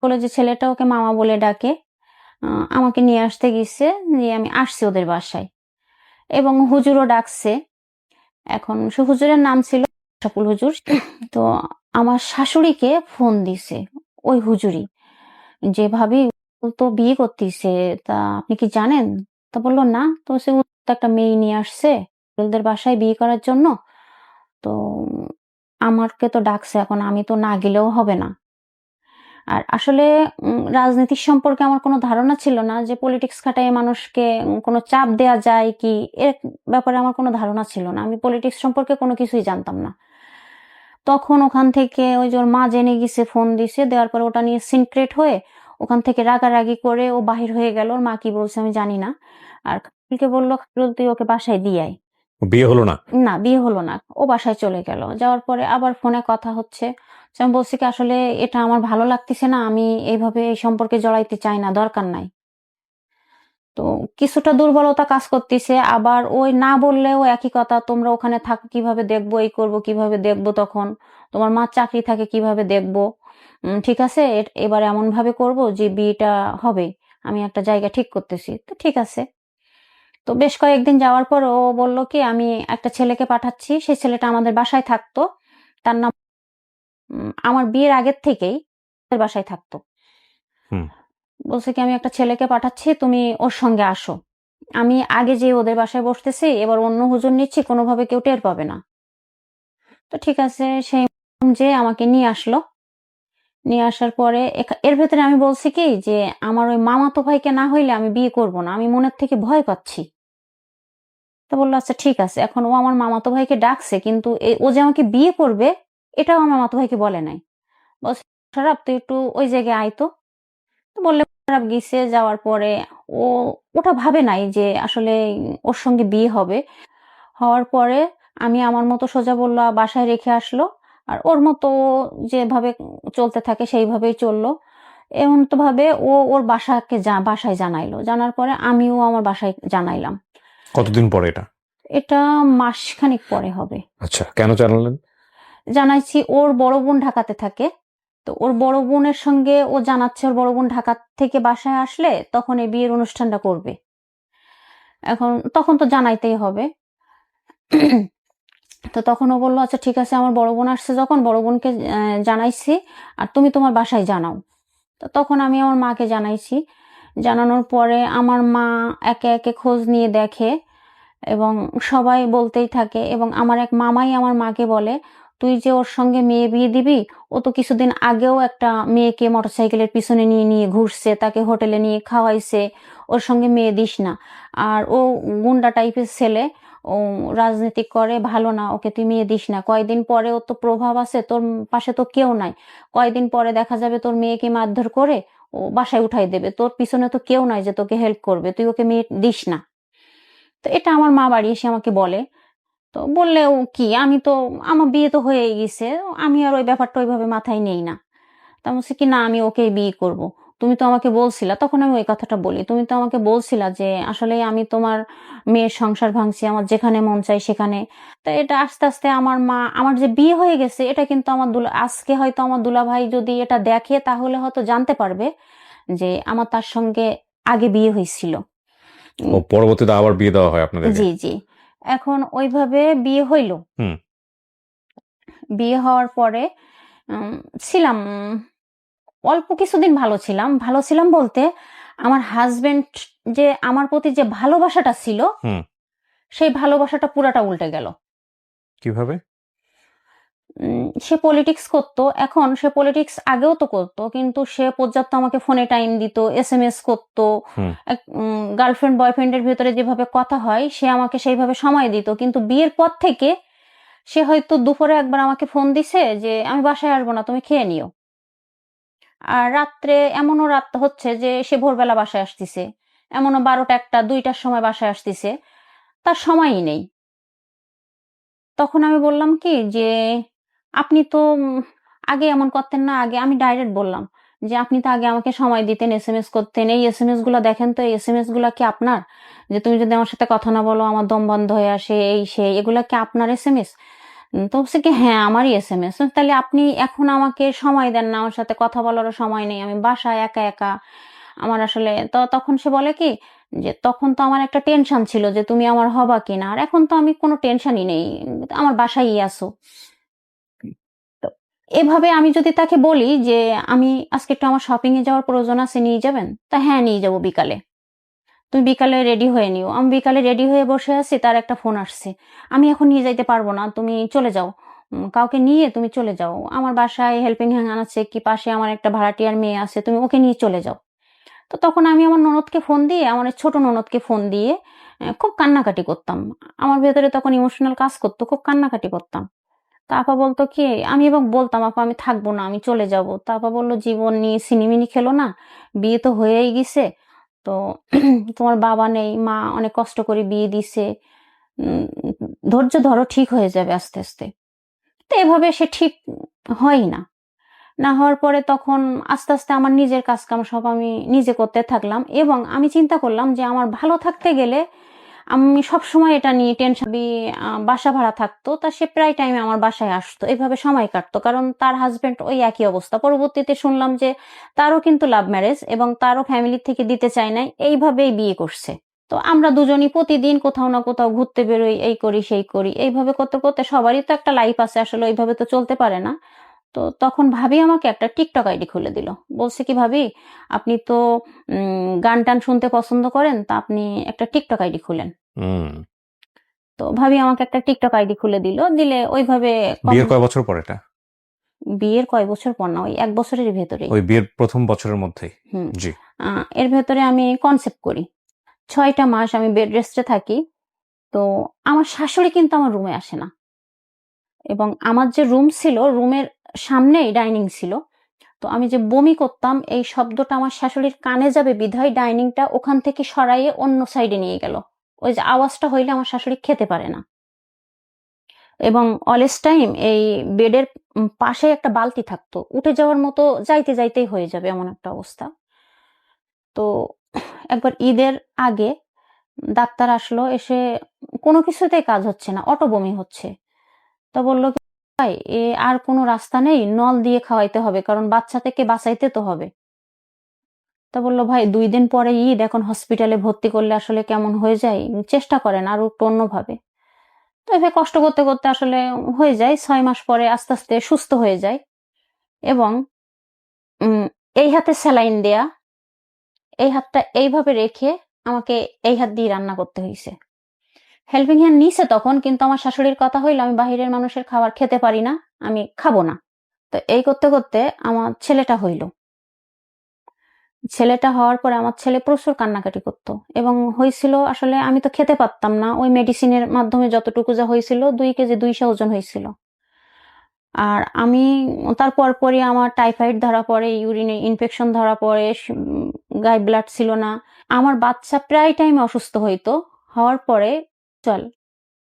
Speaker 2: বলে যে ছেলেটা ওকে মামা বলে ডাকে। আ আমাকে নিয়ে আসতে গেছে। নিয়ে আমি আসছি ওদের বাসায়। এবং হুজুরও ডাকছে। এখন হুজুরের নাম ছিল আশরাফুল হুজুর। তো আমার শাশুড়িকে ফোন দিছে ওই হুজুরই। যে ভাবি ও তো বিয়ে করতিছে, তা আপনি কি জানেন? তা বলল না। তো সে ও তো একটা মেয়ে নিয়ে আসছে ওদের বাসায় বিয়ে করার জন্য। তো আমাকে তো ডাকছে, এখন আমি তো না গেলেও হবে না। আর আসলে রাজনীতির সম্পর্কে আমার কোনো ধারণা ছিল না যে পলিটিক্স খাটাইয়ে মানুষকে কোনো চাপ দেয়া যায় কি, এর ব্যাপারে আমার কোনো ধারণা ছিল না। আমি পলিটিক্স সম্পর্কে কোনো কিছুই জানতাম না। তখন ওখান থেকে ওই যে ওর মা জেনে গেছে, ফোন দিছে। দেওয়ার পরে ওটা নিয়ে সিনক্রেট হয়ে ওখান থেকে রাগারাগি করে ও বাহির হয়ে গেল। ওর মা কি বলছে আমি জানি না। আর খালাকে বলল, "খালু তুই ওকে বাসায় দিয়ে আয়।"
Speaker 1: বিয়ে হলো না?
Speaker 2: না, বিয়ে হলো না। ও বাসায় চলে গেল। যাওয়ার পরে আবার ফোনে কথা হচ্ছে। তো আমি বলছি কি, "আসলে এটা আমার ভালো লাগতেছে না। আমি এইভাবে এই সম্পর্কে জড়াইতে চাই না, দরকার নাই।" তো কিছুটা দুর্বলতা কাজ করতেছে। আবার ওই না বললেও একই কথা, "তোমরা ওখানে থাকো কিভাবে দেখবো, এই করবো কিভাবে দেখবো তখন? তোমার মার চাকরি থাকে কিভাবে দেখবো? ঠিক আছে, এবার এমনভাবে করবো যে বিয়েটা হবে। আমি একটা জায়গা ঠিক করতেছি।" তো ঠিক আছে। তো বেশ কয়েকদিন যাওয়ার পর ও বলল কি, "আমি একটা ছেলেকে পাঠাচ্ছি।" সেই ছেলেটা আমাদের বাসায় থাকতো। তার নাম আমার বিয়ের আগের থেকেই ওদের বাসায় থাকতো।
Speaker 1: হুম।
Speaker 2: বলছে কি, "আমি একটা ছেলেকে পাঠাচ্ছি, তুমি ওর সঙ্গে আসো। আমি আগে যেয়ে ওদের বাসায় বসতেছি, এবার অন্য হুজুর নিচ্ছি, কোনোভাবে কেউ টের পাবে না।" তো ঠিক আছে, সেই যেয়ে আমাকে নিয়ে আসলো। নিয়ে আসার পরে এর ভেতরে আমি বলছি কি যে, "আমার ওই মামাতো ভাইকে না হইলে আমি বিয়ে করব না। আমি মনের থেকে ভয় পাচ্ছি।" তো বলল, "আচ্ছা ঠিক আছে।" এখন ও আমার মামাতো ভাইকে ডাকছে, কিন্তু ও যে আমাকে বিয়ে করবে এটাও আমার মামাতো ভাইকে বলে নাই। বলছে, "শরাফ তুই একটু ওই জায়গায় আয় তো।" তো বললে খারাপ গেছে। যাওয়ার পরে ও ওটা ভাবে নাই যে আসলে ওর সঙ্গে বিয়ে হবে। হওয়ার পরে আমি আমার মতো সোজা বলল বাসায় রেখে আসলো। আর ওর মতো ও যেভাবে চলতে থাকে সেইভাবেই চললো। এমন তো ভাবে ও ওর বাসায় জানাইলো। জানার পরে আমিও আমার বাসায় জানাইলাম।
Speaker 1: কতদিন পরে এটা?
Speaker 2: এটা মাসখানেক পরে হবে।
Speaker 1: আচ্ছা, কেন জানালেন?
Speaker 2: জানাইছি, ওর বড় বোন ঢাকাতে থাকে। তো ওর বড় বোনের সঙ্গে ও জানাচ্ছে ওর বড় বোন ঢাকা থেকে বাসায় আসলে তখন এই বিয়ের অনুষ্ঠানটা করবে। এখন তখন তো জানাইতেই হবে। তো তখন ও বলল, আচ্ছা ঠিক আছে, আমার বড় বোন আসছে যখন বড় বোনকে জানাইছি, আর তুমি তোমার বাসায় জানাও। তো তখন আমি আমার মাকে জানাইছি। জানানোর পরে আমার মা একে একে খোঁজ নিয়ে দেখে এবং সবাই বলতেই থাকে, এবং আমার এক মামাই আমার মাকে বলে, তুই যে ওর সঙ্গে মেয়ে বিয়ে দিবি, ও তো কিছুদিন আগেও একটা মেয়েকে মোটরসাইকেলের পিছনে নিয়ে নিয়ে ঘুরছে, তাকে হোটেলে নিয়ে খাওয়াইছে, ওর সঙ্গে মেয়ে দিস না। আর ও গুন্ডা টাইপের ছেলে, ও রাজনীতি করে, ভালো না, ওকে তুই মেয়ে দিস না। কয়দিন পরে ওর তো প্রভাব আছে, তোর পাশে তো কেউ নাই, কয়দিন পরে দেখা যাবে তোর মেয়েকে মারধর করে ও বাসায় উঠাই দেবে, তোর পিছনে তো কেউ নাই যে তোকে হেল্প করবে, তুই ওকে মেয়ে দিস না। তো এটা আমার মা বাড়ি এসে আমাকে বলে। তো বললেও কি, আমি তো, আমার বিয়ে তো হয়েই গেছে, আমি আর ওই ব্যাপারটা ওইভাবে মাথায় নেই না। তা আমি বলছি কি, না আমি ওকেই বিয়ে করব। তুমি তো আমাকে বলছিলা, তখন আমি ওই কথাটা বলি, তুমি তো আমাকে বলছিলা যে আসলে আমি তোমার মেয়ের সংসার ভাঙছি, আমার যেখানে মন চাই সেখানে। তা এটা আস্তে আস্তে আমার মা, আমার যে বিয়ে হয়ে গেছে এটা কিন্তু আমার আজকে হয়তো আমার দুলাভাই যদি এটা দেখে তাহলে হয়তো জানতে পারবে যে আমার তার সঙ্গে আগে বিয়ে হয়েছিল।
Speaker 1: ও পরবর্তীতে আবার বিয়ে দেওয়া হয় আপনাদেরকে?
Speaker 2: জি জি। এখন ওইভাবে বিয়ে হইল।
Speaker 1: হুম।
Speaker 2: বিয়ে হওয়ার পরে উম, ছিলাম, অল্প কিছুদিন ভালো ছিলাম। ভালো ছিলাম বলতে, আমার হাজবেন্ড যে আমার প্রতি যে ভালোবাসাটা ছিল,
Speaker 1: হুম।
Speaker 2: সেই ভালোবাসাটা পুরাটা উল্টে গেল।
Speaker 1: কিভাবে?
Speaker 2: সে পলিটিক্স করতো, এখন সে পলিটিক্স আগেও তো করতো, কিন্তু সে পর্যাপ্ত আমাকে ফোনে টাইম দিত, এসএমএস করতো।
Speaker 1: হুম।
Speaker 2: গার্লফ্রেন্ড বয়ফ্রেন্ডের ভিতরে যেভাবে কথা হয় সে আমাকে সেইভাবে সময় দিত, কিন্তু বিয়ের পর থেকে সে হয়তো দুপুরে একবার আমাকে ফোন দিছে যে আমি বাসায় আসবো না, তুমি খেয়ে নিও। আর রাত্রে এমনও রাত হচ্ছে যে সে ভোরবেলা বাসায় আসতেছে, এমনও 12টা 1টা 2টার সময় বাসায় আসতেছে, তার সময়ই নেই। তখন আমি বললাম কি যে, আপনি তো আগে এমন করতেন না। আগে আমি ডাইরেক্ট বললাম যে, আপনি তো আগে আমাকে সময় দিতেন, এসএমএস করতেন, এই এসএমএস গুলা দেখেন তো, এই এসএমএস গুলা কি আপনার? যে তুমি যদি আমার সাথে কথা না বলো আমার দম বন্ধ হয়ে আসে, এই সেই, এগুলা কি আপনার এসএমএস? তো বলছে কি, হ্যাঁ আমারই এসএমএস। তাহলে আপনি এখন আমাকে সময় দেন না, আমার সাথে কথা বলারও সময় নেই, আমি বাসায় একা একা, আমার আসলে। তো তখন সে বলে কি যে, তখন তো আমার একটা টেনশন ছিল যে তুমি আমার হবা কিনা, আর এখন তো আমি কোনো টেনশনই নেই, আমার বাসায় আসো। তো এভাবে আমি যদি তাকে বলি যে আমি আজকে একটু আমার শপিং এ যাওয়ার প্রয়োজন আছে, নিয়ে যাবেন? তা হ্যাঁ নিয়ে যাবো বিকালে, তুমি বিকালে রেডি হয়ে নিও। আমি বিকালে রেডি হয়ে বসে আছি, তার একটা ফোন আসছে, আমি এখন নিয়ে যাইতে পারবো না, তুমি চলে যাও, কাউকে নিয়ে তুমি চলে যাও, আমার বাসায় হেল্পিং হ্যান্ড আছে, কি পাশে আমার একটা ভাড়াটিয়ার মেয়ে আছে, তুমি ওকে নিয়ে চলে যাও। তো তখন আমি আমার ননদকে ফোন দিয়ে, আমার ছোট ননদকে ফোন দিয়ে খুব কান্নাকাটি করতাম। আমার ভেতরে তখন ইমোশনাল কাজ করতো, খুব কান্নাকাটি করতাম। তা আপা বলতো কি, আমি এবং বলতাম আপা আমি থাকবো না, আমি চলে যাব। তা আপা বললো, জীবন নিয়ে সিনিমিনি খেলো না, বিয়ে তো হয়েই গেছে। তো তোমার বাবা নেই, মা অনেক কষ্ট করে বিয়ে দিছে, উম, ধৈর্য ধরো, ঠিক হয়ে যাবে আস্তে আস্তে। তো এভাবে সে ঠিক হয় না। না হওয়ার পরে তখন আস্তে আস্তে আমার নিজের কাজকাম সব আমি নিজে করতে থাকলাম, এবং আমি চিন্তা করলাম যে আমার ভালো থাকতে গেলে আমি সবসময় এটা নিয়ে টেনশন। বাসা ভাড়া থাকতো, তা সে প্রায় টাইমে আমার বাসায় আসতো, এভাবে সময় কাটতো, কারণ তার হাজবেন্ড ওই একই অবস্থা। পরবর্তীতে শুনলাম যে তারও কিন্তু লাভ ম্যারেজ, এবং তারও ফ্যামিলি থেকে দিতে চায় নাই, এইভাবেই বিয়ে করছে। তো আমরা দুজনই প্রতিদিন কোথাও না কোথাও ঘুরতে বেরোই, এই করি সেই করি, এইভাবে করতে করতে সবারই তো একটা লাইফ আছে, আসলে ওইভাবে তো চলতে পারে না। তো তখন ভাবি আমাকে একটা টিকটক আইডি খুলে দিল। বলছে কি, ভাবি আপনি তো গান টান শুনতে পছন্দ করেন, তা আপনি একটা টিকটক আইডি খুলেন।
Speaker 1: হুম।
Speaker 2: তো ভাবি আমাকে একটা টিকটক আইডি খুলে দিল, দিলে ওইভাবে
Speaker 1: বিয়ের কয় বছর পর এটা?
Speaker 2: বিয়ের কয় বছর পর না, ওই 1 বছরের ভেতরেই।
Speaker 1: ওই বিয়ের প্রথম বছরের মধ্যেই?
Speaker 2: হুম।
Speaker 1: জি।
Speaker 2: এর ভেতরে আমি কনসেপ্ট করি, 6টা মাস আমি বেড রেস্টে থাকি। তো আমার শাশুড়ি কিন্তু আমার রুমে আসে না, এবং আমার যে রুম ছিল, রুমের সামনেই ডাইনিং ছিল। তো আমি যে বমি করতাম, এই শব্দটা আমার শাশুড়ির কানে যাবে বিধায় ডাইনিংটা ওখান থেকে সরাইয়ে অন্য সাইডে নিয়ে গেল। ওই যে আওয়াজটা হইলে আমার শাশুড়ি খেতে পারে না। এবং অলওয়েজ টাইম এই বেডের পাশে একটা বালতি থাকতো, উঠে যাওয়ার মতো যাইতে যাইতেই হয়ে যাবে এমন একটা অবস্থা। তো একবার ঈদের আগে ডাক্তার আসলো, এসে কোনো কিছুতেই কাজ হচ্ছে না, অটো বমি হচ্ছে। তো বললো কি, ভাই আর কোনো রাস্তা নেই, নল দিয়ে খাওয়াইতে হবে, কারণ বাচ্চা থেকে বাঁচাইতে তো হবে। তা বললো, ভাই 2 দিন পরে ঈদ, এখন হসপিটালে ভর্তি করলে আসলে কেমন হয়ে যায়, চেষ্টা করেন আরো একটু অন্যভাবে। তো এভাবে কষ্ট করতে করতে আসলে হয়ে যায়, 6 মাস পরে আস্তে আস্তে সুস্থ হয়ে যায়। এবং এই হাতে স্যালাইন দেয়া, এই হাতটা এইভাবে রেখে আমাকে এই হাত দিয়ে রান্না করতে হয়েছে। হেল্পিং হ্যান্ড নিছে তখন, কিন্তু আমার শাশুড়ির কথা হইলো আমি বাহিরের মানুষের খাবার খেতে পারি না, আমি খাবো না। তো এই করতে করতে আমার ছেলেটা হইল। ছেলেটা হওয়ার পরে আমার ছেলে প্রচুর কান্নাকাটি করতো, এবং হয়েছিল আসলে আমি তো খেতে পারতাম না, ওই মেডিসিনের মাধ্যমে যতটুকু যা হয়েছিল, 2 কেজি 200 ওজন হয়েছিল। আর আমি তারপর পরে আমার টাইফয়েড ধরা পড়ে, ইউরিনে ইনফেকশন ধরা পড়ে, গায়ে ব্লাড ছিল না। আমার বাচ্চা প্রায় টাইমে অসুস্থ হইতো। হওয়ার পরে চল,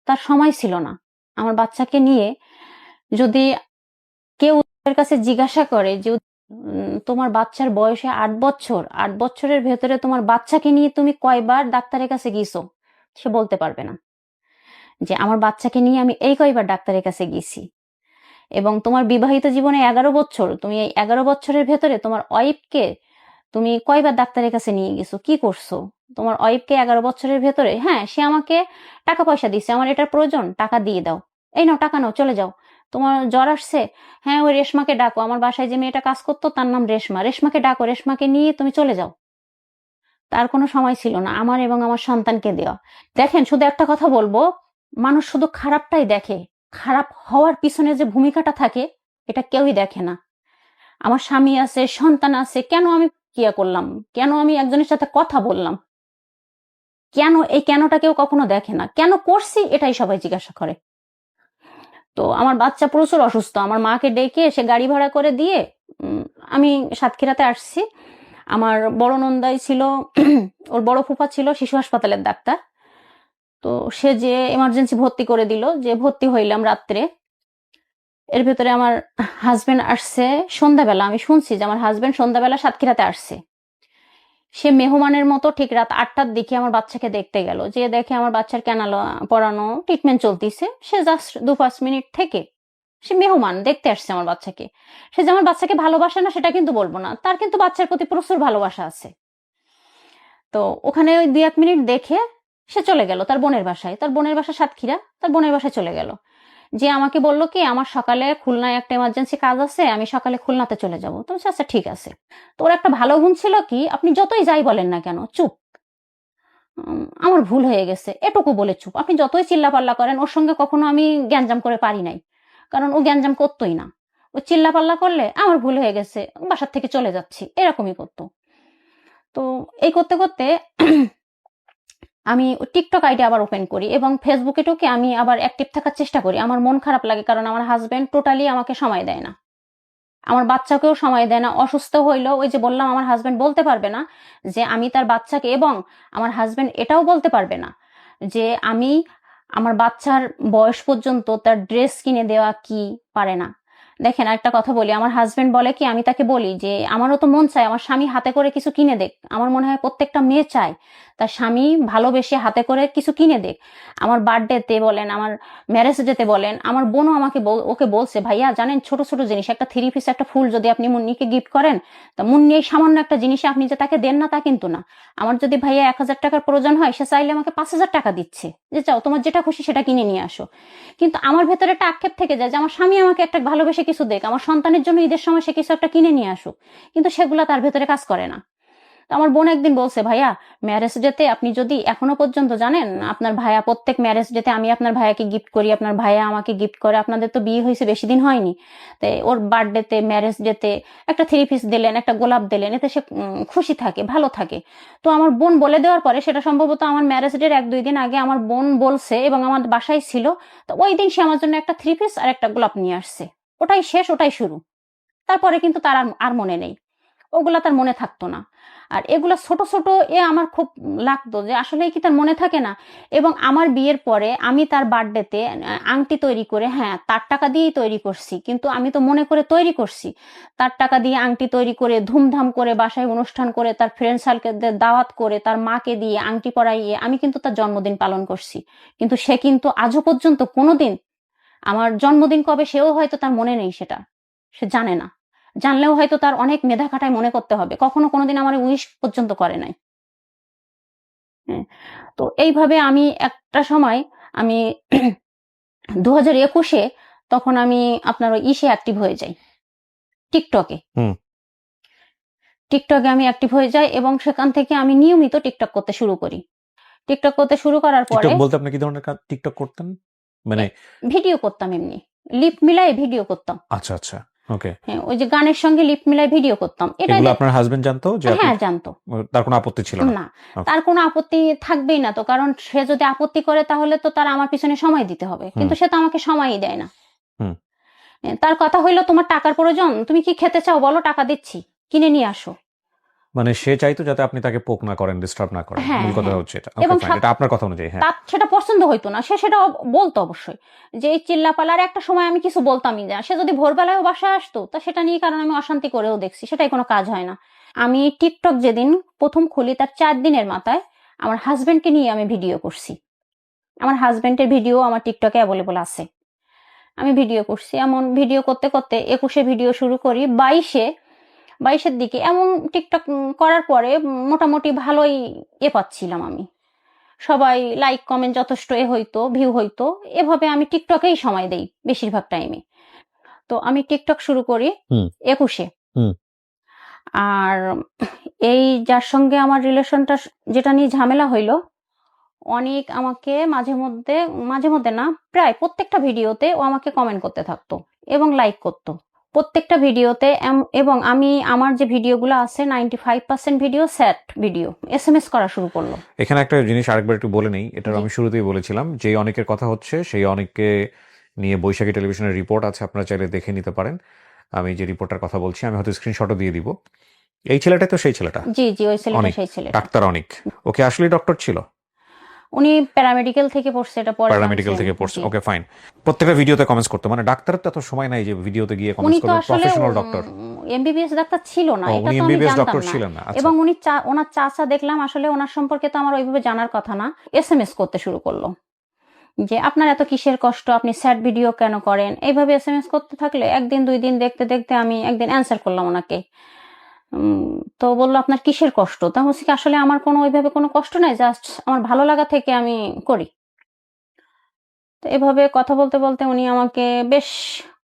Speaker 2: তার সময় ছিল না। আমার বাচ্চাকে নিয়ে যদি কেউ তার কাছে জিজ্ঞাসা করে যে তোমার বাচ্চার বয়সে 8 বছর, 8 বছরের ভেতরে তোমার বাচ্চাকে নিয়ে তুমি কয়বার ডাক্তারের কাছে গিয়েছো, সে বলতে পারবে না যে আমার বাচ্চাকে নিয়ে আমি এই কয়বার ডাক্তারের কাছে গেছি। এবং তোমার বিবাহিত জীবনে 11 বছর, তুমি এই 11 বছরের ভেতরে তোমার ওয়াইফকে তুমি কয়বার ডাক্তারের কাছে নিয়ে গেছো, কি করছো? তোমার ওয়াইফকে 11 বছরের ভেতরে, হ্যাঁ সে আমাকে টাকা পয়সা দিচ্ছে, আমার এটার প্রয়োজন, টাকা দিয়ে দাও, এই নাও টাকা নাও, চলে যাও। তোমার জ্বর আসছে, হ্যাঁ ওই রেশমাকে ডাকো, আমার বাসায় যে মেয়েটা কাজ করতো তার নাম রেশমা, রেশমাকে ডাকো, রেশমাকে নিয়ে তুমি চলে যাও। তার কোনো সময় ছিল না আমার এবং আমার সন্তানকে দেওয়া। দেখেন, শুধু একটা কথা বলবো, মানুষ শুধু খারাপটাই দেখে, খারাপ হওয়ার পিছনে যে ভূমিকাটা থাকে এটা কেউই দেখে না। আমার স্বামী আছে, সন্তান আছে, কেন আমি কিয়া করলাম, কেন আমি একজনের সাথে কথা বললাম, কেন, এই কেনটা কেউ কখনো দেখে না। কেন করছি এটাই সবাই জিজ্ঞাসা করে। তো আমার বাচ্চা প্রচুর অসুস্থ, আমার মাকে ডেকে সে গাড়ি ভাড়া করে দিয়ে আমি সাতক্ষীরাতে আসছি। আমার বড় নন্দাই ছিল, ওর বড় ফুফা ছিল শিশু হাসপাতালের ডাক্তার। তো সে যে এমার্জেন্সি ভর্তি করে দিল, যে ভর্তি হইলাম রাত্রে। এর ভেতরে আমার হাজবেন্ড আসছে সন্ধ্যাবেলা, আমি শুনছি যে আমার হাজবেন্ড সন্ধ্যাবেলা সাতক্ষীরাতে আসছে। সে মেহমানের মতো ঠিক রাত 8টার দিকে আমার বাচ্চাকে দেখতে গেল, যে দেখে আমার বাচ্চার ক্যানাল পরানো, ট্রিটমেন্ট চলতেছে। সে জাস্ট 2-5 মিনিট থেকে সে মেহমান দেখতে আসছে আমার বাচ্চাকে। সে যে আমার বাচ্চাকে ভালোবাসে না সেটা কিন্তু বলবো না, তার কিন্তু বাচ্চার প্রতি প্রচুর ভালোবাসা আছে। তো ওখানে ওই 2-1 মিনিট দেখে সে চলে গেল তার বোনের বাসায়, তার বোনের বাসা সাতক্ষীরা, তার বোনের বাসায় চলে গেল। যে আমাকে বললো কি, আমার সকালে খুলনায় একটা এমার্জেন্সি কাজ আছে, আমি সকালে খুলনাতে চলে যাবো। তো আচ্ছা ঠিক আছে। তো ওর একটা ভালো গুণ ছিল কি, আপনি যতই যাই বলেন না কেন, চুপ। আমার ভুল হয়ে গেছে এটুকু বলে চুপ। আপনি যতই চিল্লাপাল্লা করেন, ওর সঙ্গে কখনো আমি গ্যাঞ্জাম করে পারি নাই, কারণ ও গ্যাঞ্জাম করতোই না। ও চিল্লাপাল্লা করলে আমার ভুল হয়ে গেছে, বাসার থেকে চলে যাচ্ছি, এরকমই করতো। তো এই করতে করতে আমি টিকটক আইডি আবার ওপেন করি, এবং ফেসবুকে ঢুকে আমি আবার অ্যাক্টিভ থাকার চেষ্টা করি। আমার মন খারাপ লাগে, কারণ আমার হাজবেন্ড টোটালি আমাকে সময় দেয় না, আমার বাচ্চাকেও সময় দেয় না। অসুস্থ হইলেও ওই যে বললাম, আমার হাজবেন্ড বলতে পারবে না যে আমি তার বাচ্চাকে, এবং আমার হাজবেন্ড এটাও বলতে পারবে না যে আমি আমার বাচ্চার বয়স পর্যন্ত তার ড্রেস কিনে দেওয়া, কি পারে না। দেখেন একটা কথা বলি, আমার হাজবেন্ড বলে কি, আমি তাকে বলি যে আমারও তো মন চায় আমার স্বামী হাতে করে কিছু কিনে দেখ। আমার মনে হয় প্রত্যেকটা মেয়ে চায় তার স্বামী ভালোবেসে হাতে করে কিছু কিনে দেখ। আমার বার্থডেতে বলেন, আমার ম্যারেজ ডেতে বলেন, আমার বোনও আমাকে ওকে বলছে, ভাইয়া জানেন ছোট ছোট জিনিস, একটা 3 পিস একটা ফুল যদি আপনি মুন্নিকে গিফট করেন, তা মুন্নি এই সামান্য একটা জিনিসে আপনি যে তাকে দেন না তা কিন্তু না। আমার যদি ভাইয়া 1000 টাকার প্রয়োজন হয়, সে চাইলে আমাকে 5000 টাকা দিচ্ছে, যে চাও তোমার যেটা খুশি সেটা কিনে নিয়ে আসো। কিন্তু আমার ভেতরে একটা আক্ষেপ থেকে যায় যে আমার স্বামী আমাকে একটা ভালোবেসে কিছু দেখ, আমার সন্তানের জন্য ঈদের সময় সে কিছু একটা কিনে নিয়ে আসুক, কিন্তু সেগুলা তার ভেতরে কাজ করে না। তো আমার বোন একদিন বলছে, ভাইয়া ম্যারেজ ডেতে আপনি যদি এখনো পর্যন্ত জানেন, আপনার ভাইয়া প্রত্যেক ম্যারেজ ডেতে আমি আপনার ভাইয়াকে গিফট করি, আপনার ভাইয়া আমাকে গিফট করে, আপনাদের তো বিয়ে হয়েছে বেশি দিন হয়নি, তাই ওর বার্থডেতে ম্যারেজ ডেতে একটা 3 পিস দিলেন, একটা গোলাপ দিলেন, এতে সে খুশি থাকে, ভালো থাকে। তো আমার বোন বলে দেওয়ার পরে, সেটা সম্ভবত আমার ম্যারেজ ডের 1-2 দিন আগে আমার বোন বলছে, এবং আমার বাসায় ছিল। তো ওই দিন সে আমার জন্য একটা 3 পিস আর একটা গোলাপ নিয়ে আসছে। ওটাই শেষ, ওটাই শুরু। তারপরে কিন্তু তার আর মনে নেই। ওগুলা তার মনে থাকতো না। আর এগুলো ছোট ছোট আমার খুব লাগতো যে আসলে কি তার মনে থাকে না। এবং আমার বিয়ের পরে আমি তার বার্থডেতে আংটি তৈরি করে, হ্যাঁ তার টাকা দিয়েই তৈরি করছি, কিন্তু আমি তো মনে করে তৈরি করছি। তার টাকা দিয়ে আংটি তৈরি করে ধুমধাম করে বাসায় অনুষ্ঠান করে তার ফ্রেন্ড সার্কেলদের দাওয়াত করে তার মাকে দিয়ে আংটি পরাইয়ে আমি কিন্তু তার জন্মদিন পালন করছি। কিন্তু সে কিন্তু আজও পর্যন্ত কোনোদিন আমার জন্মদিন কবে সেও হয়তো তার মনে নেই, সেটা সে জানে না। জানলেও হয়তো তার অনেক মেধা খাটায় মনে করতে হবে, কখনো কোনোদিন আমার উইশ পর্যন্ত করে নাই। হ্যাঁ, তো এইভাবে আমি একটা সময় আমি 2021-এ তখন আমি আপনার ওই ইসে অ্যাক্টিভ হয়ে যাই, টিকটকে।
Speaker 1: হুম।
Speaker 2: টিকটকে আমি অ্যাক্টিভ হয়ে যাই এবং সেখান থেকে আমি নিয়মিত টিকটক করতে শুরু করি। টিকটক করতে শুরু করার পরে
Speaker 1: টিকটক বলতে আপনি কি ধরনের টিকটক করতেন? মানে
Speaker 2: ভিডিও করতাম, এমনি লিপ মিলাই ভিডিও করতাম।
Speaker 1: আচ্ছা আচ্ছা, ওকে।
Speaker 2: হ্যাঁ, ওই যে গানের সঙ্গে লিপ মিলাই ভিডিও করতাম। এটাই
Speaker 1: এগুলো আপনার হাজবেন্ড জানতো যে আপনি?
Speaker 2: হ্যাঁ, জানতো।
Speaker 1: তার কোনো আপত্তি ছিল না?
Speaker 2: না,
Speaker 1: ওকে।
Speaker 2: তার কোনো আপত্তি থাকবেই না তো, কারণ সে যদি আপত্তি করে তাহলে তো তার আমার পিছনে সময় দিতে হবে, কিন্তু সে তো আমাকে সময়ই দেয় না।
Speaker 1: হুম।
Speaker 2: তার কথা হইলো, তোমার টাকার প্রয়োজন, তুমি কি খেতে চাও বলো, টাকা দিচ্ছি, কিনে নিয়ে আসো।
Speaker 1: মানে সে চাইতো যাতে আপনি তাকে পোক না করেন, ডিস্টার্ব না করেন।
Speaker 2: হ্যাঁ,
Speaker 1: মূল কথা
Speaker 2: হ্যাঁ।
Speaker 1: হচ্ছে এটা।
Speaker 2: এবং
Speaker 1: ওকে ফাইন, এটা আপনার কথা অনুযায়ী। হ্যাঁ।
Speaker 2: তার সেটা পছন্দ হইতো না, সে সেটা বলতো অবশ্যই, যে এই চিল্লাপালার একটা সময় আমি কিছু বলতামই না। সে যদি ভোরবেলায়ও বাসায় আসতো তা সেটা নিয়ে, কারণ আমি অশান্তি করেও দেখছি, সেটাই কোনো কাজ হয় না। আমি টিকটক যেদিন প্রথম খুলি তার 4 দিনের মাথায় আমার হাজবেন্ডকে নিয়ে আমি ভিডিও করছি। আমার হাজবেন্ডের ভিডিও আমার টিকটকে অ্যাভেলেবল আছে। আমি ভিডিও করছি, এমন ভিডিও করতে করতে 21-এ ভিডিও শুরু করি, 22-এর দিকে এমন টিকটক করার পরে মোটামুটি ভালোই পাচ্ছিলাম আমি। সবাই লাইক কমেন্ট যথেষ্ট হইতো, ভিউ হইতো। এভাবে আমি টিকটকেই সময় দেই বেশিরভাগ টাইমে। তো আমি টিকটক শুরু করি 21-এ। আর এই যার সঙ্গে আমার রিলেশনটা যেটা নিয়ে ঝামেলা হইলো, অনেক আমাকে মাঝে মধ্যে না, প্রায় প্রত্যেকটা ভিডিওতে ও আমাকে কমেন্ট করতে থাকতো এবং লাইক করতো প্রত্যেকটা ভিডিওতে। এবং আমার যে ভিডিওগুলো আছে 95% ভিডিও স্যাড ভিডিও, SMS করা শুরু করলো।
Speaker 1: এখানে একটা জিনিস আরেকবার একটু বলে নেই, এটা
Speaker 2: জি।
Speaker 1: আমি শুরুতেই বলেছিলাম যে অনেকের কথা হচ্ছে, সেই অনেককে নিয়ে বৈশাখী টেলিভিশনের রিপোর্ট আছে, আপনারা চাইলে দেখে নিতে পারেন। আমি যে রিপোর্টটার কথা বলছি, আমি হয়তো স্ক্রিনশটও দিয়ে দিব। এই ছেলেটাই তো সেই ছেলেটা?
Speaker 2: জি, জি, ওই ছেলেটা
Speaker 1: অনেক,
Speaker 2: সেই ছেলেটা।
Speaker 1: ডাক্তার অনেক। ওকে আসলেই ডক্টর ছিল?
Speaker 2: উনি প্যারামেডিক্যাল থেকে পড়ছে, এটা পরে
Speaker 1: প্যারামেডিক্যাল
Speaker 2: জানছি
Speaker 1: থেকে
Speaker 2: আমি।
Speaker 1: পড়ছে,
Speaker 2: জি।
Speaker 1: Okay fine. প্রত্যেকটা ভিডিওতে কমেন্টস করতো? মানে ডাক্তারের তো এত সময় নাই যে ভিডিওতে গিয়ে
Speaker 2: উনি
Speaker 1: কমেন্টস
Speaker 2: তো
Speaker 1: করবে,
Speaker 2: আসলে
Speaker 1: প্রফেশনাল ডক্টর।
Speaker 2: MBBS ডাক্তার ছিল না,
Speaker 1: ও,
Speaker 2: এটা
Speaker 1: উনি
Speaker 2: তো আমি
Speaker 1: এমবিবিএস
Speaker 2: জানতাম
Speaker 1: ডক্টর
Speaker 2: না।
Speaker 1: ছিলেন না? আচ্ছা।
Speaker 2: এবং ওনার চাচা দেখলাম, আসলে ওনার সম্পর্কে তো আমার ওইভাবে জানার কথা না, SMS করতে শুরু করলো যে আপনার এত কিসের কষ্ট, আপনি স্যাড ভিডিও কেন করেন। এইভাবে SMS করতে থাকলে একদিন 2 দিন দেখতে দেখতে আমি একদিন অ্যান্সার করলাম ওনাকে। তো বললো আপনার কিসের কষ্ট? তা হচ্ছে কি, আসলে আমার কোনো ওইভাবে কোনো কষ্ট নাই, জাস্ট আমার ভালো লাগা থেকে আমি করি। তো এভাবে কথা বলতে বলতে উনি আমাকে বেশ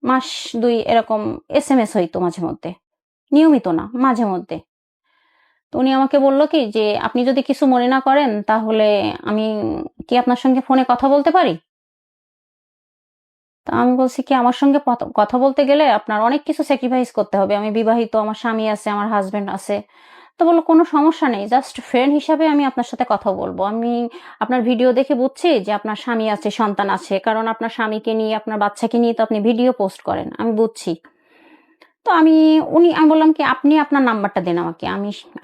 Speaker 2: মাস 2 এরকম SMS হইতো মাঝে মধ্যে, নিয়মিত না, মাঝে মধ্যে। তো উনি আমাকে বলল কি যে, আপনি যদি কিছু মনে না করেন তাহলে আমি কি আপনার সঙ্গে ফোনে কথা বলতে পারি? তো আমি বলছি কি, আমার সঙ্গে কথা বলতে গেলে আপনার অনেক কিছু স্যাক্রিফাইস করতে হবে। আমি বিবাহিত, আমার স্বামী আছে, আমার হাজবেন্ড আছে। তো বলল কোনো সমস্যা নেই, জাস্ট ফ্রেন্ড হিসাবে আমি আপনার সাথে কথা বলবো। আমি আপনার ভিডিও দেখে বুঝছি যে আপনার স্বামী আছে, সন্তান আছে, কারণ আপনার স্বামীকে নিয়ে, আপনার বাচ্চাকে নিয়ে তো আপনি ভিডিও পোস্ট করেন, আমি বুঝছি। তো আমি বললাম কি, আপনি আপনার নাম্বারটা দেন আমাকে,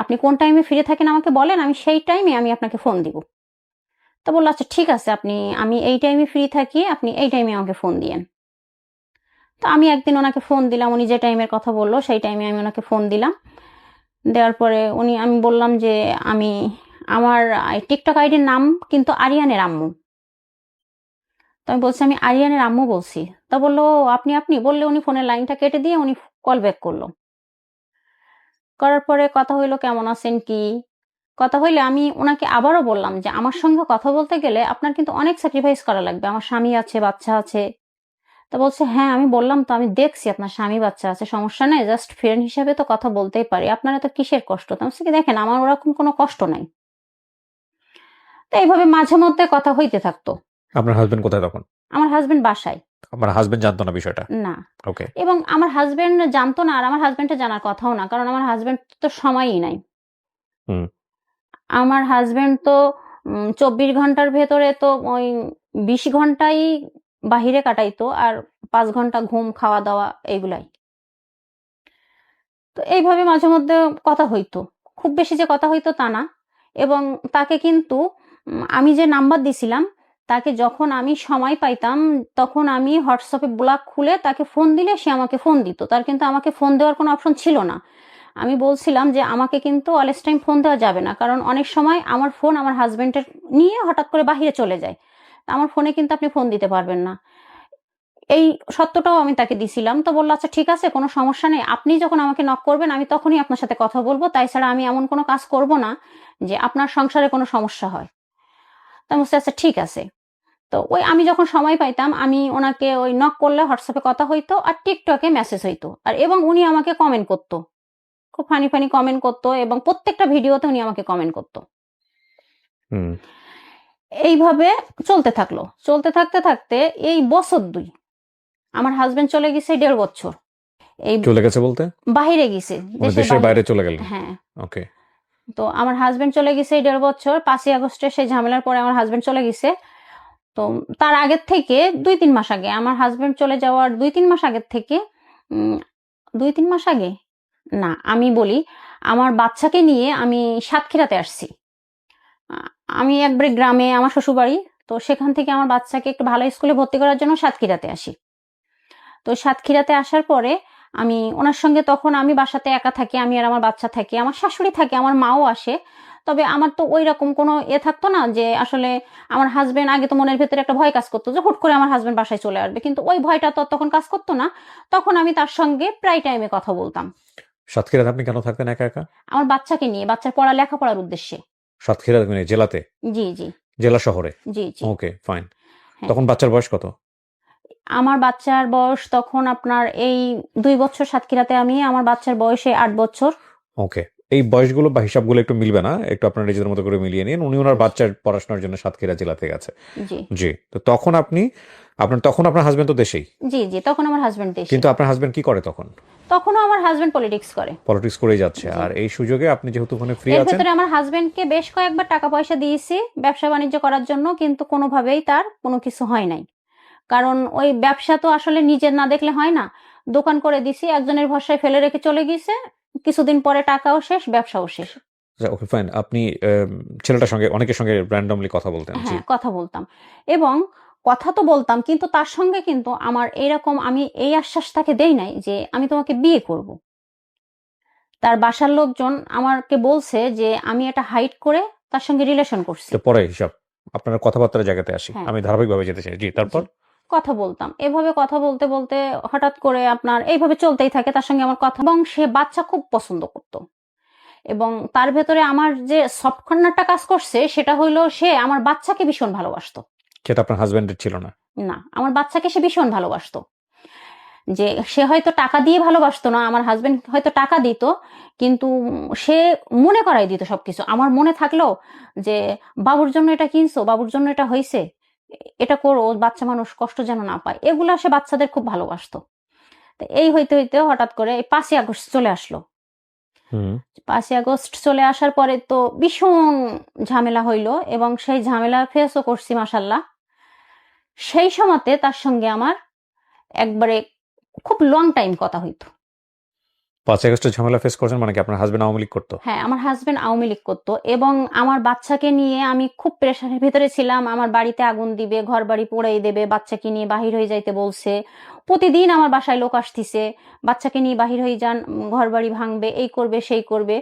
Speaker 2: আপনি কোন টাইমে ফ্রি থাকেন আমাকে বলেন, আমি সেই টাইমে আমি আপনাকে ফোন দিব। তো বললো আচ্ছা ঠিক আছে, আমি এই টাইমে ফ্রি থাকি, আপনি এই টাইমে আমাকে ফোন দিয়েন। তো আমি একদিন ওনাকে ফোন দিলাম, উনি যে টাইমের কথা বললো সেই টাইমে আমি ওনাকে ফোন দিলাম। দেওয়ার পরে আমি বললাম যে আমার টিকটক আইডির নাম কিন্তু আরিয়ানের আম্মু। তো আমি বলছি আমি আরিয়ানের আম্মু বলছি। তা বললো আপনি বললে উনি ফোনের লাইনটা কেটে দিয়ে উনি কল ব্যাক করলো। করার পরে কথা হইলো কেমন আছেন কি, কথা হইলে আমি ওনাকে আবারও বললাম যে আমার সঙ্গে কথা বলতে গেলে আপনার কিন্তু অনেক স্যাক্রিফাইস করা লাগবে, আমার স্বামী আছে, বাচ্চা আছে। তা বলছে হ্যাঁ, আমি বললাম তো, আমি দেখছি আপনার স্বামী বাচ্চা আছে, সমস্যা নাই, জাস্ট ফ্রেন্ড হিসাবে তো কথা বলতেই পারি, আপনার এত কিসের কষ্ট? তো আমি বলছি কি, দেখেন আমার ওরকম কোনো কষ্ট নাই। তো এইভাবে মাঝে মধ্যে কথা হইতে থাকতো।
Speaker 1: আপনার হাজবেন্ড কোথায় তখন?
Speaker 2: আমার হাজবেন্ড বাসায়।
Speaker 1: আমার হাজবেন্ড জানতো না বিষয়টা?
Speaker 2: না।
Speaker 1: ওকে।
Speaker 2: এবং আমার হাজবেন্ড জানতো না, আর আমার হাজবেন্ডের জানার কথাও না, কারণ আমার হাজবেন্ড তো সময়ই নাই।
Speaker 1: হুম।
Speaker 2: আমার হাজবেন্ড তো 24 ঘন্টার ভেতরে তো ওই 20 ঘন্টাই বাহিরে কাটাইতো, আর 5 ঘন্টা ঘুম, খাওয়া দাওয়া, এইগুলাই। তো এইভাবে মাঝে মধ্যে কথা হইতো, খুব বেশি যে কথা হইতো তা না। এবং তাকে কিন্তু আমি যে নাম্বার দিছিলাম, তাকে যখন আমি সময় পাইতাম তখন আমি হোয়াটসঅ্যাপে ব্লক খুলে তাকে ফোন দিলে সে আমাকে ফোন দিত। তার কিন্তু আমাকে ফোন দেওয়ার কোনো অপশন ছিল না। আমি বলছিলাম যে আমাকে কিন্তু অলস টাইম ফোন দেওয়া যাবে না, কারণ অনেক সময় আমার ফোন আমার হাজবেন্ডের নিয়ে হঠাৎ করে বাহিরে চলে যায়, আমার ফোনে কিন্তু আপনি ফোন দিতে পারবেন না। এই সত্যটাও আমি তাকে দিছিলাম। তো বলল, আচ্ছা ঠিক আছে, কোনো সমস্যা নেই। আপনি যখন আমাকে নক করবেন আমি তখনই আপনার সাথে কথা বলব। তাই ছাড়া আমি এমন কোনো কাজ করব না যে আপনার সংসারে কোনো সমস্যা হয়। তো আমি বলছি, আচ্ছা ঠিক আছে। তো ওই আমি যখন সময় পাইতাম আমি ওনাকে ওই নক করলে হোয়াটসঅ্যাপে কথা হইতো আর টিকটকে মেসেজ হইতো। আর এবং উনি আমাকে কমেন্ট করত। খুব ফানি কমেন্ট করত এবং প্রত্যেকটা ভিডিওতে উনি আমাকে কমেন্ট করত।
Speaker 1: হুম।
Speaker 2: এইভাবে চলতে থাকলো। চলতে থাকতে এই বছর ২ আমার হাসব্যান্ড চলে গেছে ১.৫ বছর। এই
Speaker 1: চলে গেছে বলতে?
Speaker 2: বাহিরে গেছে,
Speaker 1: মানে
Speaker 2: দেশের
Speaker 1: দেশের বাইরে চলে গেলেন?
Speaker 2: হ্যাঁ।
Speaker 1: ওকে।
Speaker 2: তো আমার হাসব্যান্ড চলে গেছে ১.৫ বছর। ৫ই আগস্টের সেই ঝামেলার পরে আমার হাসব্যান্ড চলে গেছে। তো তার আগের থেকে ২-৩ মাস আগে, আমার হাসব্যান্ড চলে যাওয়ার ২-৩ মাস আগের থেকে ২-৩ মাস আগে? না, আমি বলি, আমার বাচ্চাকে নিয়ে আমি সাতক্ষীরাতে আসছি। আ আমি একবারে গ্রামে আমার শ্বশুরবাড়ি। তো সেখান থেকে আমার বাচ্চাকে একটু ভালো স্কুলে ভর্তি করার জন্য সাতক্ষীরাতে আসি। তো সাতক্ষীরাতে আসার পরে আমি ওনার সঙ্গে তখন আমি বাসাতে একা থাকি, আমি আর আমার বাচ্চা থাকি। আমার শাশুড়ি থাকে, আমার মাও আসে। তবে আমার তো ঐরকম কোনো থাকতো না যে আসলে আমার হাসব্যান্ড, আগে তো মনের ভেতরে একটা ভয় কাজ করতো যে হুট করে আমার হাসব্যান্ড বাসায় চলে আসবে। কিন্তু ওই ভয়টা তো তখন কাজ করতো না। তখন আমি তার সঙ্গে প্রায় টাইমে কথা বলতাম।
Speaker 1: সাতক্ষীরাতে আপনি কেন থাকতেন একা একা?
Speaker 2: আমার বাচ্চাকে নিয়ে, বাচ্চার লেখাপড়ার উদ্দেশ্যে।
Speaker 1: সাতক্ষীরা মানে জেলাতে?
Speaker 2: জি, জি,
Speaker 1: জেলা শহরে?
Speaker 2: জি, জি।
Speaker 1: ওকে, ফাইন।
Speaker 2: হ্যাঁ।
Speaker 1: তখন বাচ্চার বয়স কত?
Speaker 2: আমার বাচ্চার বয়স তখন আপনার এই ২ বছর সাতক্ষীরাতে আমি, আমার বাচ্চার বয়স ৮ বছর।
Speaker 1: ওকে। এই বয়সগুলো বা হিসাবগুলো একটু মিলবে না। একটু আপনার নিজেদের মতো করে মিলিয়ে নিন। উনি উনার বাচ্চার পড়াশোনার জন্য সাতক্ষীরা জেলাতে গেছে।
Speaker 2: জি,
Speaker 1: জি। তো তখন আপনার হাসব্যান্ড তো দেশেই।
Speaker 2: জি, জি। তখন আমার হাসব্যান্ড দেশে।
Speaker 1: কিন্তু আপনার হাসব্যান্ড কি করে তখন?
Speaker 2: তখনও আমার হাসব্যান্ড পলিটিক্স করে।
Speaker 1: পলিটিক্স করেই যাচ্ছে।
Speaker 2: জি।
Speaker 1: আর এই সুযোগে আপনি যেহেতু ওখানে ফ্রি
Speaker 2: এর
Speaker 1: আছেন।
Speaker 2: ভেতরে আমার হাসব্যান্ডকে বেশ কয়েকবার টাকা পয়সা দিয়েছি ব্যবসা বাণিজ্য করার জন্য, কিন্তু কোনোভাবেই তার কোনো কিছু হয় নাই। কারণ ওই ব্যবসা তো আসলে নিজের না দেখলে হয় না। দোকান করে দিছি, একজনের ভরসায় ফেলে রেখে চলে গিয়েছে। কিছুদিন পরে টাকাও শেষ, ব্যবসাও শেষ।
Speaker 1: ওকে, ফাইন। আপনি ছেলেটার সঙ্গে অনেকের সঙ্গে র্যান্ডমলি কথা বলতেন। জি।
Speaker 2: হ্যাঁ, কথা বলতাম। এবং কথা তো বলতাম, কিন্তু তার সঙ্গে কিন্তু আমার এইরকম, আমি এই আশ্বাস তাকে দেই নাই যে আমি তোমাকে বিয়ে করব। তার বাসার লোকজন আমাকে বলছে যে আমি এটা হাইড করে তার সঙ্গে রিলেশন করছি।
Speaker 1: তো পরে হিসাব। আপনার কথাবার্তার জায়গাতে আসি।
Speaker 2: হ্যাঁ,
Speaker 1: আমি ধারাবাহিকভাবে যেতে চাই। জি, তারপর?
Speaker 2: জি। কথা বলতাম। এভাবে কথা বলতে হঠাৎ করে আপনার এইভাবে চলতেই থাকে তার সঙ্গে আমার কথা, এবং সে বাচ্চা খুব পছন্দ করত। এবং তার ভেতরে আমার যে সফট কর্নারটা কাজ করছে সেটা হইলো সে আমার বাচ্চাকে ভীষণ ভালোবাসতো।
Speaker 1: সেটা আপনার হাসব্যান্ডের ছিল না?
Speaker 2: না, আমার বাচ্চাকে সে ভীষণ ভালোবাসতো। যে সে হয়তো টাকা দিয়ে ভালোবাসতো না, আমার হাসব্যান্ড হয়তো টাকা দিত, কিন্তু সে মনে করাই দিত সবকিছু। আমার মনে থাকলেও যে বাবুর জন্য এটা কিনছো, বাবুর জন্য এটা হইছে, এটা করো, বাচ্চা মানুষ কষ্ট যেন না পায়। এগুলা সে বাচ্চাদের খুব ভালোবাসতো। তো এই হইতে হঠাৎ করে এই ৫ই আগস্ট চলে আসলো।
Speaker 1: হুম।
Speaker 2: ৫ই আগস্ট চলে আসার পরে তো ভীষণ ঝামেলা হইলো এবং সেই ঝামেলা ফেসও করছি মাশাআল্লাহ। সেই সময়তে তার সঙ্গে আমার একবারে খুব লং টাইম কথা হইতো।
Speaker 1: ৫ই আগস্টের ঝামেলা ফেস করছেন মানে কি আপনার হাসব্যান্ড আওয়ামী লীগ করতো?
Speaker 2: হ্যাঁ, আমার হাসব্যান্ড আওয়ামী লীগ করতো এবং আমার বাচ্চাকে নিয়ে আমি খুব প্রেশারের ভেতরে ছিলাম। আমার বাড়িতে আগুন দিবে, ঘরবাড়ি পুড়াই দেবে, বাচ্চাকে নিয়ে বাহির হয়ে যাইতে বলছে। প্রতিদিন আমার বাসায় লোক আসতিছে, বাচ্চাকে নিয়ে বাহির হয়ে যান, ঘরবাড়ি ভাঙবে, এই করবে, সেই করবে।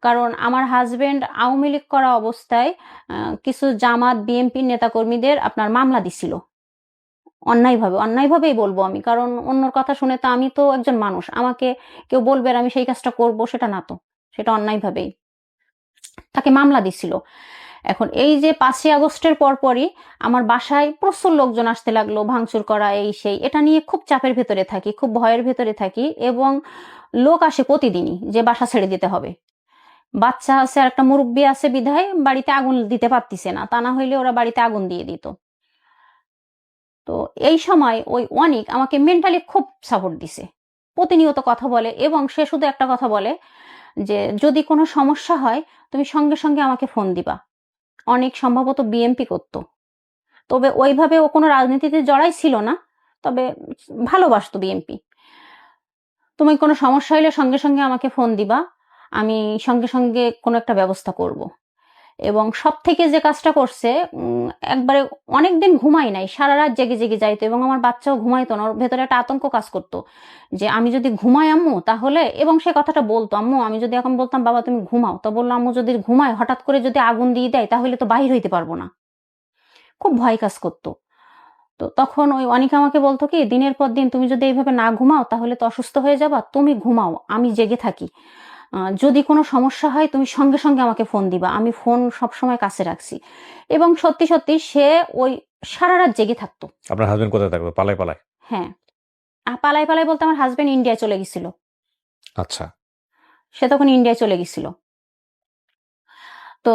Speaker 2: কারণ আমার হাসব্যান্ড আওয়ামী লীগ করা অবস্থায় কিছু জামাত, বিএনপির নেতাকর্মীদের আপনার মামলা দিছিল। অন্যায়ভাবেই বলবো আমি। কারণ অন্যর কথা শুনে তো আমি তো একজন মানুষ। আমাকে কেউ বলবে আর আমি সেই কাজটা করব, সেটা না তো। সেটা অন্যায়ভাবেই। তাকে মামলা দিছিল। এখন এই যে ৫ই আগস্টের পরপরই আমার বাসায় প্রচুর লোকজন আসতে লাগলো, ভাঙচুর করা, এই সেই। এটা নিয়ে খুব চাপের ভেতরে থাকি, খুব ভয়ের ভেতরে থাকি এবং লোক আসে প্রতিদিনই যে বাসা ছেড়ে দিতে হবে। বাচ্চা আছে আর একটা মুরুব্বি আছে বিধায় বাড়িতে আগুন দিতে পারতিছে না। তা না হইলে ওরা বাড়িতে আগুন দিয়ে দিত। তো এই সময় ওই অনিক আমাকে মেন্টালি খুব সাপোর্ট দিছে। প্রতিনিয়ত কথা বলে এবং সে শুধু একটা কথা বলে যে, "যদি কোনো সমস্যা হয় তুমি সঙ্গে আমাকে ফোন দিবা।" অনিক সম্ভবত বিএমপি করত। তবে ওইভাবে ও কোনো রাজনীতিতে জড়াই ছিল না। তবে ভালোবাসতো বিএমপি। তুমি কোনো সমস্যা হলে সঙ্গে সঙ্গে আমাকে ফোন দিবা, আমি সঙ্গে সঙ্গে কোনো একটা ব্যবস্থা করব। এবং সব থেকে যে কাজটা করছে, একবারে অনেকদিন ঘুমাই নাই, সারা রাত জেগে জেগে যাইতো এবং আমার বাচ্চাও ঘুমাইতো না, ওর ভেতরে একটা আতঙ্ক কাজ করতো যে আমি যদি ঘুমাই আম্মু তাহলে, এবং সে কথাটা বলতো, আম্মু আমি যদি এখন বলতাম বাবা তুমি ঘুমাও, তো বললো আম্মু যদি ঘুমায় হঠাৎ করে যদি আগুন দিয়ে দেয় তাহলে তো বাহির হইতে পারবো না, খুব ভয় কাজ করতো। তো তখন ওই অনিকা আমাকে বলতো কি, দিনের পর দিন তুমি যদি এইভাবে না ঘুমাও তাহলে তো অসুস্থ হয়ে যাবা, তুমি ঘুমাও, আমি জেগে থাকি, যদি কোনো সমস্যা হয় তুমি সঙ্গে সঙ্গে আমাকে ফোন দিবা, আমি ফোন সবসময় কাছে রাখছি। এবং সত্যি সত্যি সে ওই সারা রাত জেগে থাকতো।
Speaker 1: আপনার হাজবেন্ড কোথায় থাকবে? পালায় পালায়?
Speaker 2: হ্যাঁ, পালাই পালাই বলতে আমার হাজবেন্ড ইন্ডিয়ায় চলে গেছিল,
Speaker 1: আচ্ছা।
Speaker 2: সে তখন ইন্ডিয়ায় চলে গেছিল। তো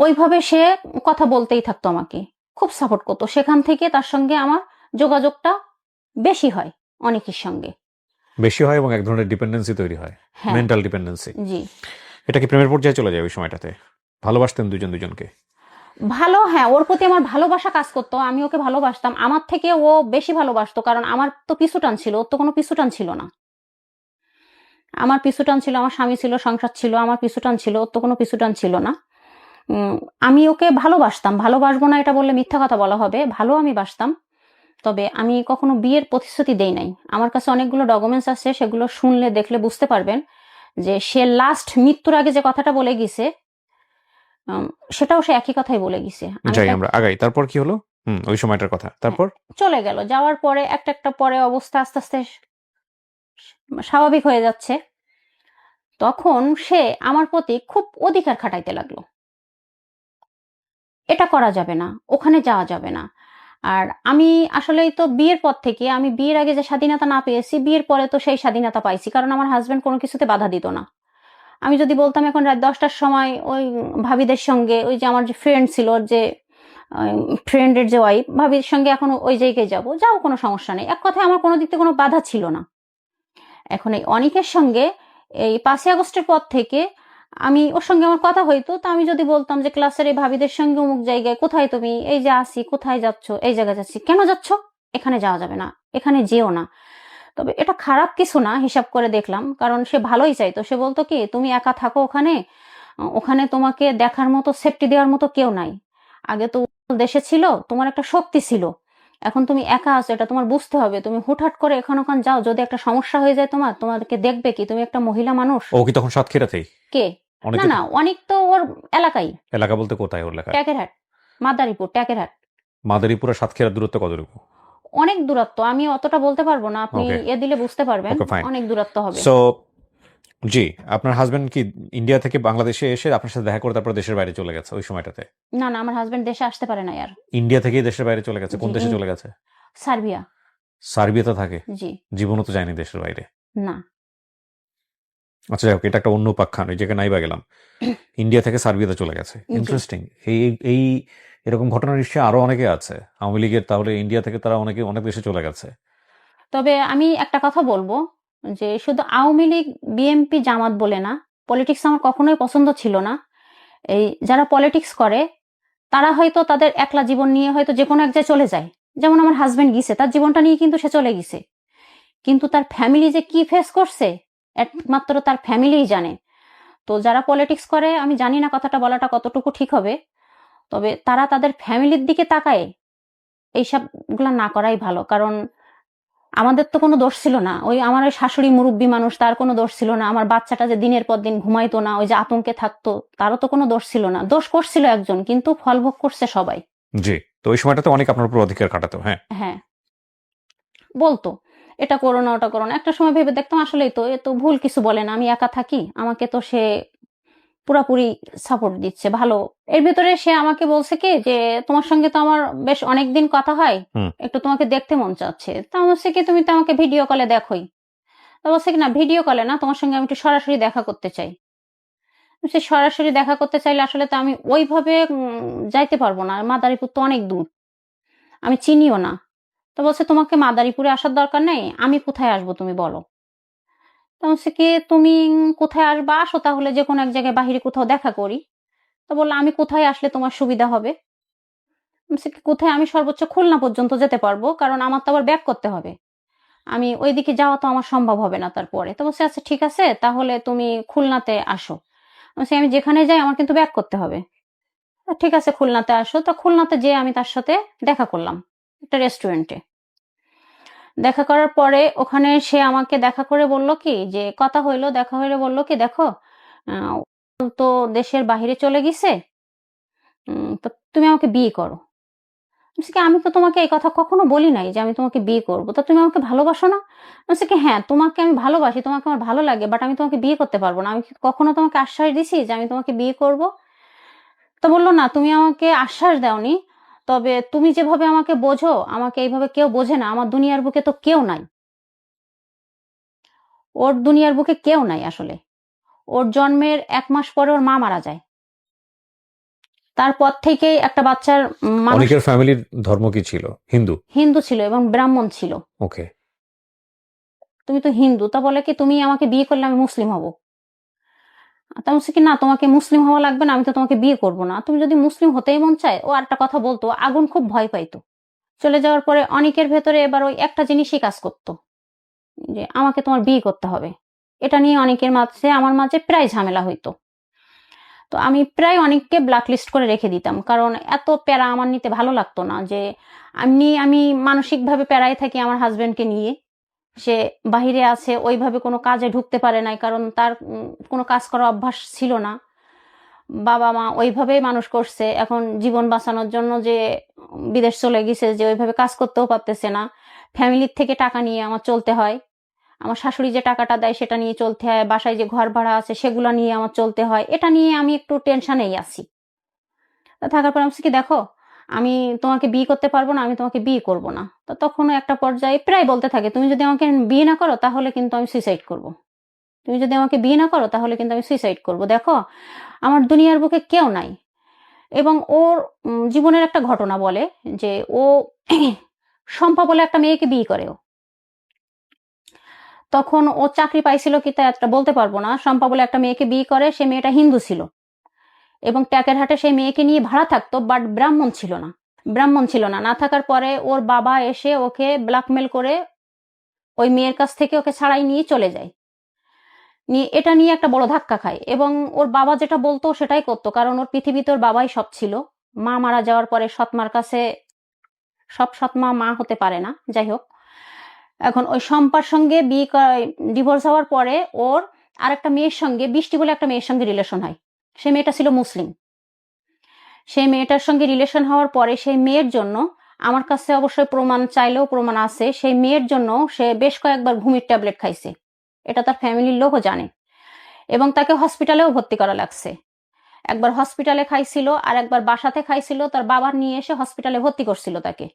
Speaker 2: ওইভাবে সে কথা বলতেই থাকতো, আমাকে খুব সাপোর্ট করতো। সেখান থেকে তার সঙ্গে আমার যোগাযোগটা বেশি হয় অনেকের সঙ্গে।
Speaker 1: বেশি হয় এবং এক ধরনের ডিপেন্ডেন্সি তৈরি হয়,
Speaker 2: হ্যাঁ,
Speaker 1: মেন্টাল ডিপেন্ডেন্সি।
Speaker 2: জি।
Speaker 1: এটা কি প্রেমের পর্যায়ে চলে যায় ওই সময়টাতে? ভালোবাসতেন দুজন দুজনকে?
Speaker 2: ভালো, হ্যাঁ, ওর প্রতি আমার ভালোবাসা কাজ করতো, আমি ওকে ভালোবাসতাম, আমার থেকে ও বেশি ভালোবাসতো, কারণ আমার তো পিছুটান ছিল, ওর তো কোনো পিছুটান ছিল না। আমার পিছুটান ছিল, আমার স্বামী ছিল, সংসার ছিল, আমার পিছুটান ছিল, ওর তো কোনো পিছুটান ছিল না। আমি ওকে ভালোবাসতাম, ভালোবাসবো না এটা বললে মিথ্যা কথা বলা হবে, ভালো আমি বাসতাম। তবে আমি কখনো বিয়ের প্রতিশ্রুতি দেই নাই। আমার কাছে অনেকগুলো ডকুমেন্টস আছে, সেগুলো শুনলে দেখলে বুঝতে পারবেন যে সে লাস্ট মৃত্যুর আগে যে কথাটা বলে গেছে, সেটাও সে একই কথাই বলে গেছে।
Speaker 1: যাই আমরা আগাই, তারপর কি হলো? ওই সময়টার কথা, তারপর?
Speaker 2: চলে গেল, যাওয়ার পরে একটা একটা পরে অবস্থা আস্তে আস্তে স্বাভাবিক হয়ে যাচ্ছে। তখন সে আমার প্রতি খুব অধিকার খাটাইতে লাগলো, এটা করা যাবে না, ওখানে যাওয়া যাবে না। আর আমি আসলেই তো বিয়ের পর থেকে, আমি বিয়ের আগে যে স্বাধীনতা না পেয়েছি, বিয়ের পরে তো সেই স্বাধীনতা পাইছি, কারণ আমার হাজবেন্ড কোনো কিছুতে বাধা দিত না। আমি যদি বলতাম এখন রাত 10টার সময় ওই ভাবিদের সঙ্গে, ওই যে আমার যে ফ্রেন্ড ছিল, যে ফ্রেন্ডের যে ওয়াইফ, ভাবির সঙ্গে এখন ওই জায়গায় যাবো, যাও, কোনো সমস্যা নেই, এক কথায় আমার কোনো দিক থেকে কোনো বাধা ছিল না। এখন এই অনিকের সঙ্গে এই 5ই আগস্টের পর থেকে আমি ওর সঙ্গে আমার কথা হইতো, তো আমি যদি বলতাম যে ক্লাসের এই ভাবিদের সঙ্গে অমুক জায়গায়, কোথায় তুমি, এই যে আসি, কোথায় যাচ্ছ, এই জায়গায় যাচ্ছি, কেন যাচ্ছ, এখানে যাওয়া যাবে না, এখানে যেও না। তবে এটা খারাপ কিছু না হিসাব করে দেখলাম, কারণ সে ভালোই চাইতো। সে বলতো কি, তুমি একা থাকো ওখানে, ওখানে তোমাকে দেখার মতো, সেফটি দেওয়ার মতো কেউ নাই। আগে তো দেশে ছিল, তোমার একটা শক্তি ছিল, এখন তুমি একা আছো, এটা তোমার বুঝতে হবে। তুমি হুটহাট করে এখান ওখান যাও, যদি একটা সমস্যা হয়ে যায় তোমাদেরকে দেখবে কি, তুমি একটা মহিলা মানুষ।
Speaker 1: ও কি তখন সাতক্ষীরাতেই?
Speaker 2: কে? না না, অনেক তো ওর এলাকায়।
Speaker 1: এলাকা বলতে কোথায় ওর লেখা?
Speaker 2: ট্যাকেরহাট, মাদারীপুর, ট্যাকেরহাট।
Speaker 1: মাদারীপুর আর সাতক্ষীরার দূরত্ব কতটুকু?
Speaker 2: অনেক দূরত্ব, আমি অতটা বলতে পারবো না, আপনি এ দিলে বুঝতে পারবেন, অনেক দূরত্ব হবে।
Speaker 1: সো জি, আপনার হাজবেন্ড কি ইন্ডিয়া থেকে বাংলাদেশে এসে আপনার সাথে দেখা করে তারপর দেশের বাইরে চলে গেছে ওই সময়টাতে?
Speaker 2: না না, আমার হাজবেন্ড দেশে আসতে পারে না আর।
Speaker 1: ইন্ডিয়া থেকেই দেশের বাইরে চলে গেছে? কোন
Speaker 2: জি,
Speaker 1: দেশে চলে গেছে?
Speaker 2: সার্বিয়া।
Speaker 1: সার্বিয়াতে থাকে?
Speaker 2: জি।
Speaker 1: জীবনও তো যায়নি দেশের বাইরে।
Speaker 2: না।
Speaker 1: আচ্ছা যাই হোক, এটা একটা অন্য উপাখ্যান, ওই জায়গায় নাই বা গেলাম। ইন্ডিয়া থেকে সার্বিয়াতে চলে গেছে, ইন্টারেস্টিং। এই এই এরকম ঘটনা নিশ্চয়ই আরো অনেকে আছে আওয়ামী লীগের, তাহলে ইন্ডিয়া থেকে তারা অনেকে অনেক দেশে চলে গেছে।
Speaker 2: তবে আমি একটা কথা বলবো, যে শুধু আওয়ামী লীগ, বিএনপি, জামাত বলে না, পলিটিক্স আমার কখনোই পছন্দ ছিল না। এই যারা পলিটিক্স করে তারা হয়তো তাদের একলা জীবন নিয়ে হয়তো যে কোনো এক জায়গায় চলে যায়, যেমন আমার হাজবেন্ড গিয়েছে, তার জীবনটা নিয়ে কিন্তু সে চলে গেছে, কিন্তু তার ফ্যামিলি যে কি ফেস করছে একমাত্র তার ফ্যামিলিই জানে। তো যারা পলিটিক্স করে, আমি জানি না কথাটা বলাটা কতটুকু ঠিক হবে, তবে তারা তাদের ফ্যামিলির দিকে তাকায় এইসবগুলা না করাই ভালো। কারণ আমাদের তো কোনো দোষ ছিল না, ওই আমার ওই শাশুড়ি মুরব্বী মানুষ, তার কোনো দোষ ছিল না। আমার বাচ্চাটা যে দিনের পর দিন ঘুমাইতো না, ওই যে আতঙ্কে থাকতো, তারও তো কোনো দোষ ছিল না। দোষ করছিল একজন, কিন্তু ফল ভোগ করছে সবাই।
Speaker 1: জি, তো ওই সময়টাতে অনেক আপনার উপর অধিকার খাটাতো। হ্যাঁ
Speaker 2: হ্যাঁ, বলতো এটা করো না, ওটা করো না। একটা সময় ভেবে দেখতাম আসলেই তো, এ তো ভুল কিছু বলে না, আমি একা থাকি, আমাকে তো সে পুরাপুরি সাপোর্ট দিচ্ছে, ভালো। এর ভিতরে সে আমাকে বলছে কি, যে তোমার সঙ্গে তো আমার বেশ অনেকদিন কথা হয়, একটু তোমাকে দেখতে মন চাচ্ছে। তা বলছে কি, তুমি তো আমাকে ভিডিও কলে দেখোই। তা বলছে কি, না ভিডিও কলে না, তোমার সঙ্গে আমি একটু সরাসরি দেখা করতে চাই। সে সরাসরি দেখা করতে চাইলে আসলে তো আমি ওইভাবে যাইতে পারবো না, মাদারীপুর তো অনেক দূর, আমি চিনিও না। তো বলছে তোমাকে মাদারীপুরে আসার দরকার নেই, আমি কোথায় আসবো তুমি বলো। তো বলছে কি, তুমি কোথায় আসবা, আসো তাহলে যে কোনো এক জায়গায় বাহিরে কোথাও দেখা করি। তো বললো, আমি কোথায় আসলে তোমার সুবিধা হবে। বলছে কি, কোথায়, আমি সর্বোচ্চ খুলনা পর্যন্ত যেতে পারবো, কারণ আমার তো আবার ব্যাক করতে হবে। আমি ওইদিকে যাওয়া তো আমার সম্ভব হবে না। তারপরে তো বলছে আচ্ছা ঠিক আছে, তাহলে তুমি খুলনাতে আসো। বলছি আমি যেখানে যাই আমার কিন্তু ব্যাক করতে হবে। ঠিক আছে খুলনাতে আসো। তো খুলনাতে যেয়ে আমি তার সাথে দেখা করলাম একটা রেস্টুরেন্টে। দেখা করার পরে ওখানে সে আমাকে দেখা করে বলল কি যে কথা হইলো, দেখা হইলে বলল কি দেখো তো দেশের বাহিরে চলে গেছে, তো তুমি আমাকে বিয়ে করো। বলছি কি আমি তো তোমাকে এই কথা কখনো বলি নাই যে আমি তোমাকে বিয়ে করব, তো তুমি আমাকে ভালোবাসো না? বলছে কি হ্যাঁ তোমাকে আমি ভালোবাসি, তোমাকে আমার ভালো লাগে, বাট আমি তোমাকে বিয়ে করতে পারবো না। আমি কি কখনো তোমাকে আশ্বাস দিছি যে আমি তোমাকে বিয়ে করব? তো বললো না তুমি আমাকে আশ্বাস দাওনি, তবে তুমি যেভাবে আমাকে বোঝো আমাকে এইভাবে কেউ বোঝে না, আমার দুনিয়ার বুকে তো কেউ নাই। ওর দুনিয়ার বুকে কেউ নাই আসলে। ওর জন্মের ১ মাস পরে ওর মা মারা যায়। তারপর থেকেই একটা বাচ্চার মানুষ
Speaker 1: অনেকের ফ্যামিলির ধর্ম কি ছিল? হিন্দু?
Speaker 2: হিন্দু ছিল এবং ব্রাহ্মণ ছিল।
Speaker 1: ওকে।
Speaker 2: তুমি তো হিন্দু, তা বলে কি তুমি আমাকে বিয়ে করলে আমি মুসলিম হব? তা বলছে কি না তোমাকে মুসলিম হওয়া লাগবে না, আমি তো তোমাকে বিয়ে করব না। তুমি যদি মুসলিম হতেই মন চায়, ও আরেকটা কথা বলতো, আগুন খুব ভয় পাইতো। চলে যাওয়ার পরে অনেকের ভেতরে এবার ওই একটা জিনিসই কাজ করতো যে আমাকে তোমার বিয়ে করতে হবে। এটা নিয়ে অনেকের মাঝে আমার মাঝে প্রায় ঝামেলা হইতো। তো আমি প্রায় অনেককে ব্ল্যাকলিস্ট করে রেখে দিতাম, কারণ এত প্যারা আমার নিতে ভালো লাগতো না। যে আমি মানসিকভাবে প্যারায় থাকি আমার হাজবেন্ডকে নিয়ে। সে বাহিরে আছে, ওইভাবে কোনো কাজে ঢুকতে পারে নাই, কারণ তার কোনো কাজ করার অভ্যাস ছিল না। বাবা মা ওইভাবেই মানুষ করছে, এখন জীবন বাঁচানোর জন্য যে বিদেশ চলে গেছে, যে ওইভাবে কাজ করতেও পারতেছে না। ফ্যামিলির থেকে টাকা নিয়ে আমার চলতে হয়। আমার শাশুড়ি যে টাকাটা দেয় সেটা নিয়ে চলতে হয়, বাসায় যে ঘর ভাড়া আছে সেগুলো নিয়ে আমার চলতে হয়। এটা নিয়ে আমি একটু টেনশনেই আছি। থাকার পর আমি বলছি কি দেখো আমি তোমাকে বিয়ে করতে পারবো না, আমি তোমাকে বিয়ে করব না। তো তখনও একটা পর্যায়ে প্রায় বলতে থাকে তুমি যদি আমাকে বিয়ে না করো তাহলে কিন্তু আমি সুইসাইড করব। তুমি যদি আমাকে বিয়ে না করো তাহলে কিন্তু আমি সুইসাইড করব। দেখো আমার দুনিয়ার বুকে কেউ নাই। এবং ওর জীবনের একটা ঘটনা বলে যে ও শম্পা বলে একটা মেয়েকে বিয়ে করে। ও তখন ও চাকরি পাইছিল কি তা একটা বলতে পারবো না। শম্পা বলে একটা মেয়েকে বিয়ে করে, সে মেয়েটা হিন্দু ছিল এবং ট্যাকেরহাটে সেই মেয়েকে নিয়ে ভাড়া থাকতো, বাট ব্রাহ্মণ ছিল না। ব্রাহ্মণ ছিল না, না থাকার পরে ওর বাবা এসে ওকে ব্ল্যাকমেল করে ওই মেয়ের কাছ থেকে ওকে ছাড়াই নিয়ে চলে যায়। নিয়ে এটা নিয়ে একটা বড় ধাক্কা খায় এবং ওর বাবা যেটা বলতো সেটাই করতো, কারণ ওর পৃথিবীতে ওর বাবাই সব ছিল। মা মারা যাওয়ার পরে সৎমার কাছে সব সৎমা মা হতে পারে না, যাই হোক। এখন ওই শম্পার সঙ্গে ডিভোর্স হওয়ার পরে ওর আরেকটা মেয়ের সঙ্গে, বৃষ্টি বলে একটা মেয়ের সঙ্গে রিলেশন হয়। সে মেয়েটা ছিল মুসলিম। সেই মেয়েটার সঙ্গে রিলেশন হওয়ার পরে সেই মেয়ের জন্য আমার কাছে অবশ্যই প্রমাণ চাইলেও প্রমাণ আছে, সেই মেয়ের জন্য সে বেশ কয়েকবার ঘুমের ট্যাবলেট খাইছে। এটা তার ফ্যামিলির লোকও জানে এবং তাকে হসপিটালেও ভর্তি করা লাগছে। একবার হসপিটালে খাইছিল আর একবার বাসাতে খাইছিল, তার বাবা নিয়ে এসে হসপিটালে ভর্তি করছিল তাকে।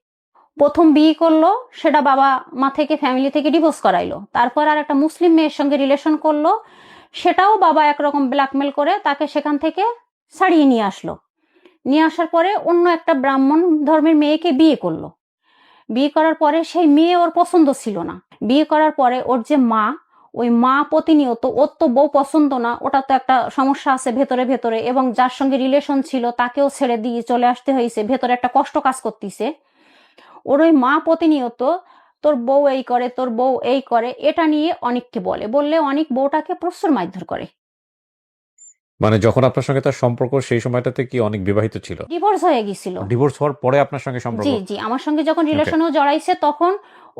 Speaker 2: প্রথম বিয়ে করলো, সেটা বাবা মা থেকে ফ্যামিলি থেকে ডিভোর্স করাইলো। তারপর আর একটা মুসলিম মেয়ের সঙ্গে রিলেশন করলো, সেটাও বাবা একরকম ব্ল্যাকমেল করে তাকে সেখান থেকে ছাড়িয়ে নিয়ে আসলো। নিয়ে আসার পরে অন্য একটা ব্রাহ্মণ ধর্মের মেয়েকে বিয়ে করলো। বিয়ে করার পরে সেই মেয়ে ওর পছন্দ ছিল না। বিয়ে করার পরে ওর যে মা, ওই মা প্রতিনিয়ত, ওর তো বউ পছন্দ না, ওটা তো একটা সমস্যা আছে ভেতরে ভেতরে, এবং যার সঙ্গে রিলেশন ছিল তাকেও ছেড়ে দিয়ে চলে আসতে হয়েছে, ভেতরে একটা কষ্ট কাজ করতেছে। ওর ওই মা প্রতিনিয়ত তোর বউ এই করে, তোর বউ এই করে, এটা নিয়ে অনেককে বললে অনেক বউটাকে প্রচুর মারধর করে।
Speaker 1: মানে যখন আপনার সঙ্গে তার সম্পর্ক সেই সময়টাতে কি অনেক বিবাহিত ছিল?
Speaker 2: ডিভোর্স হয়ে গেছিল।
Speaker 1: ডিভোর্স হওয়ার পরে আপনার সঙ্গে সম্পর্ক?
Speaker 2: জি জি, আমার সঙ্গে যখন
Speaker 1: ওকে।
Speaker 2: রিলেশনেও জড়াইছে তখন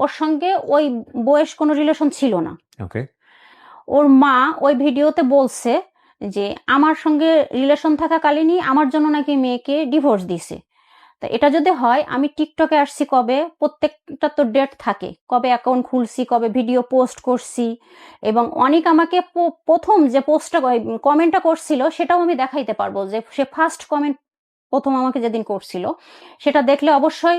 Speaker 2: ওর সঙ্গে ওই বয়স কোনো রিলেশন ছিল না।
Speaker 1: ওকে।
Speaker 2: ওর মা ওই ভিডিওতে বলছে যে আমার সঙ্গে রিলেশন থাকাকালীনই আমার জন্য নাকি মেয়েকে ডিভোর্স দিছে। তা এটা যদি হয়, আমি টিকটকে আসছি কবে, প্রত্যেকটা তো ডেট থাকে, কবে অ্যাকাউন্ট খুলছি, কবে ভিডিও পোস্ট করছি, এবং অনেক আমাকে প্রথম যে পোস্টটা কমেন্টটা করছিল সেটাও আমি দেখাইতে পারবো, যে সে ফার্স্ট কমেন্ট প্রথম আমাকে যেদিন করছিল সেটা দেখলে অবশ্যই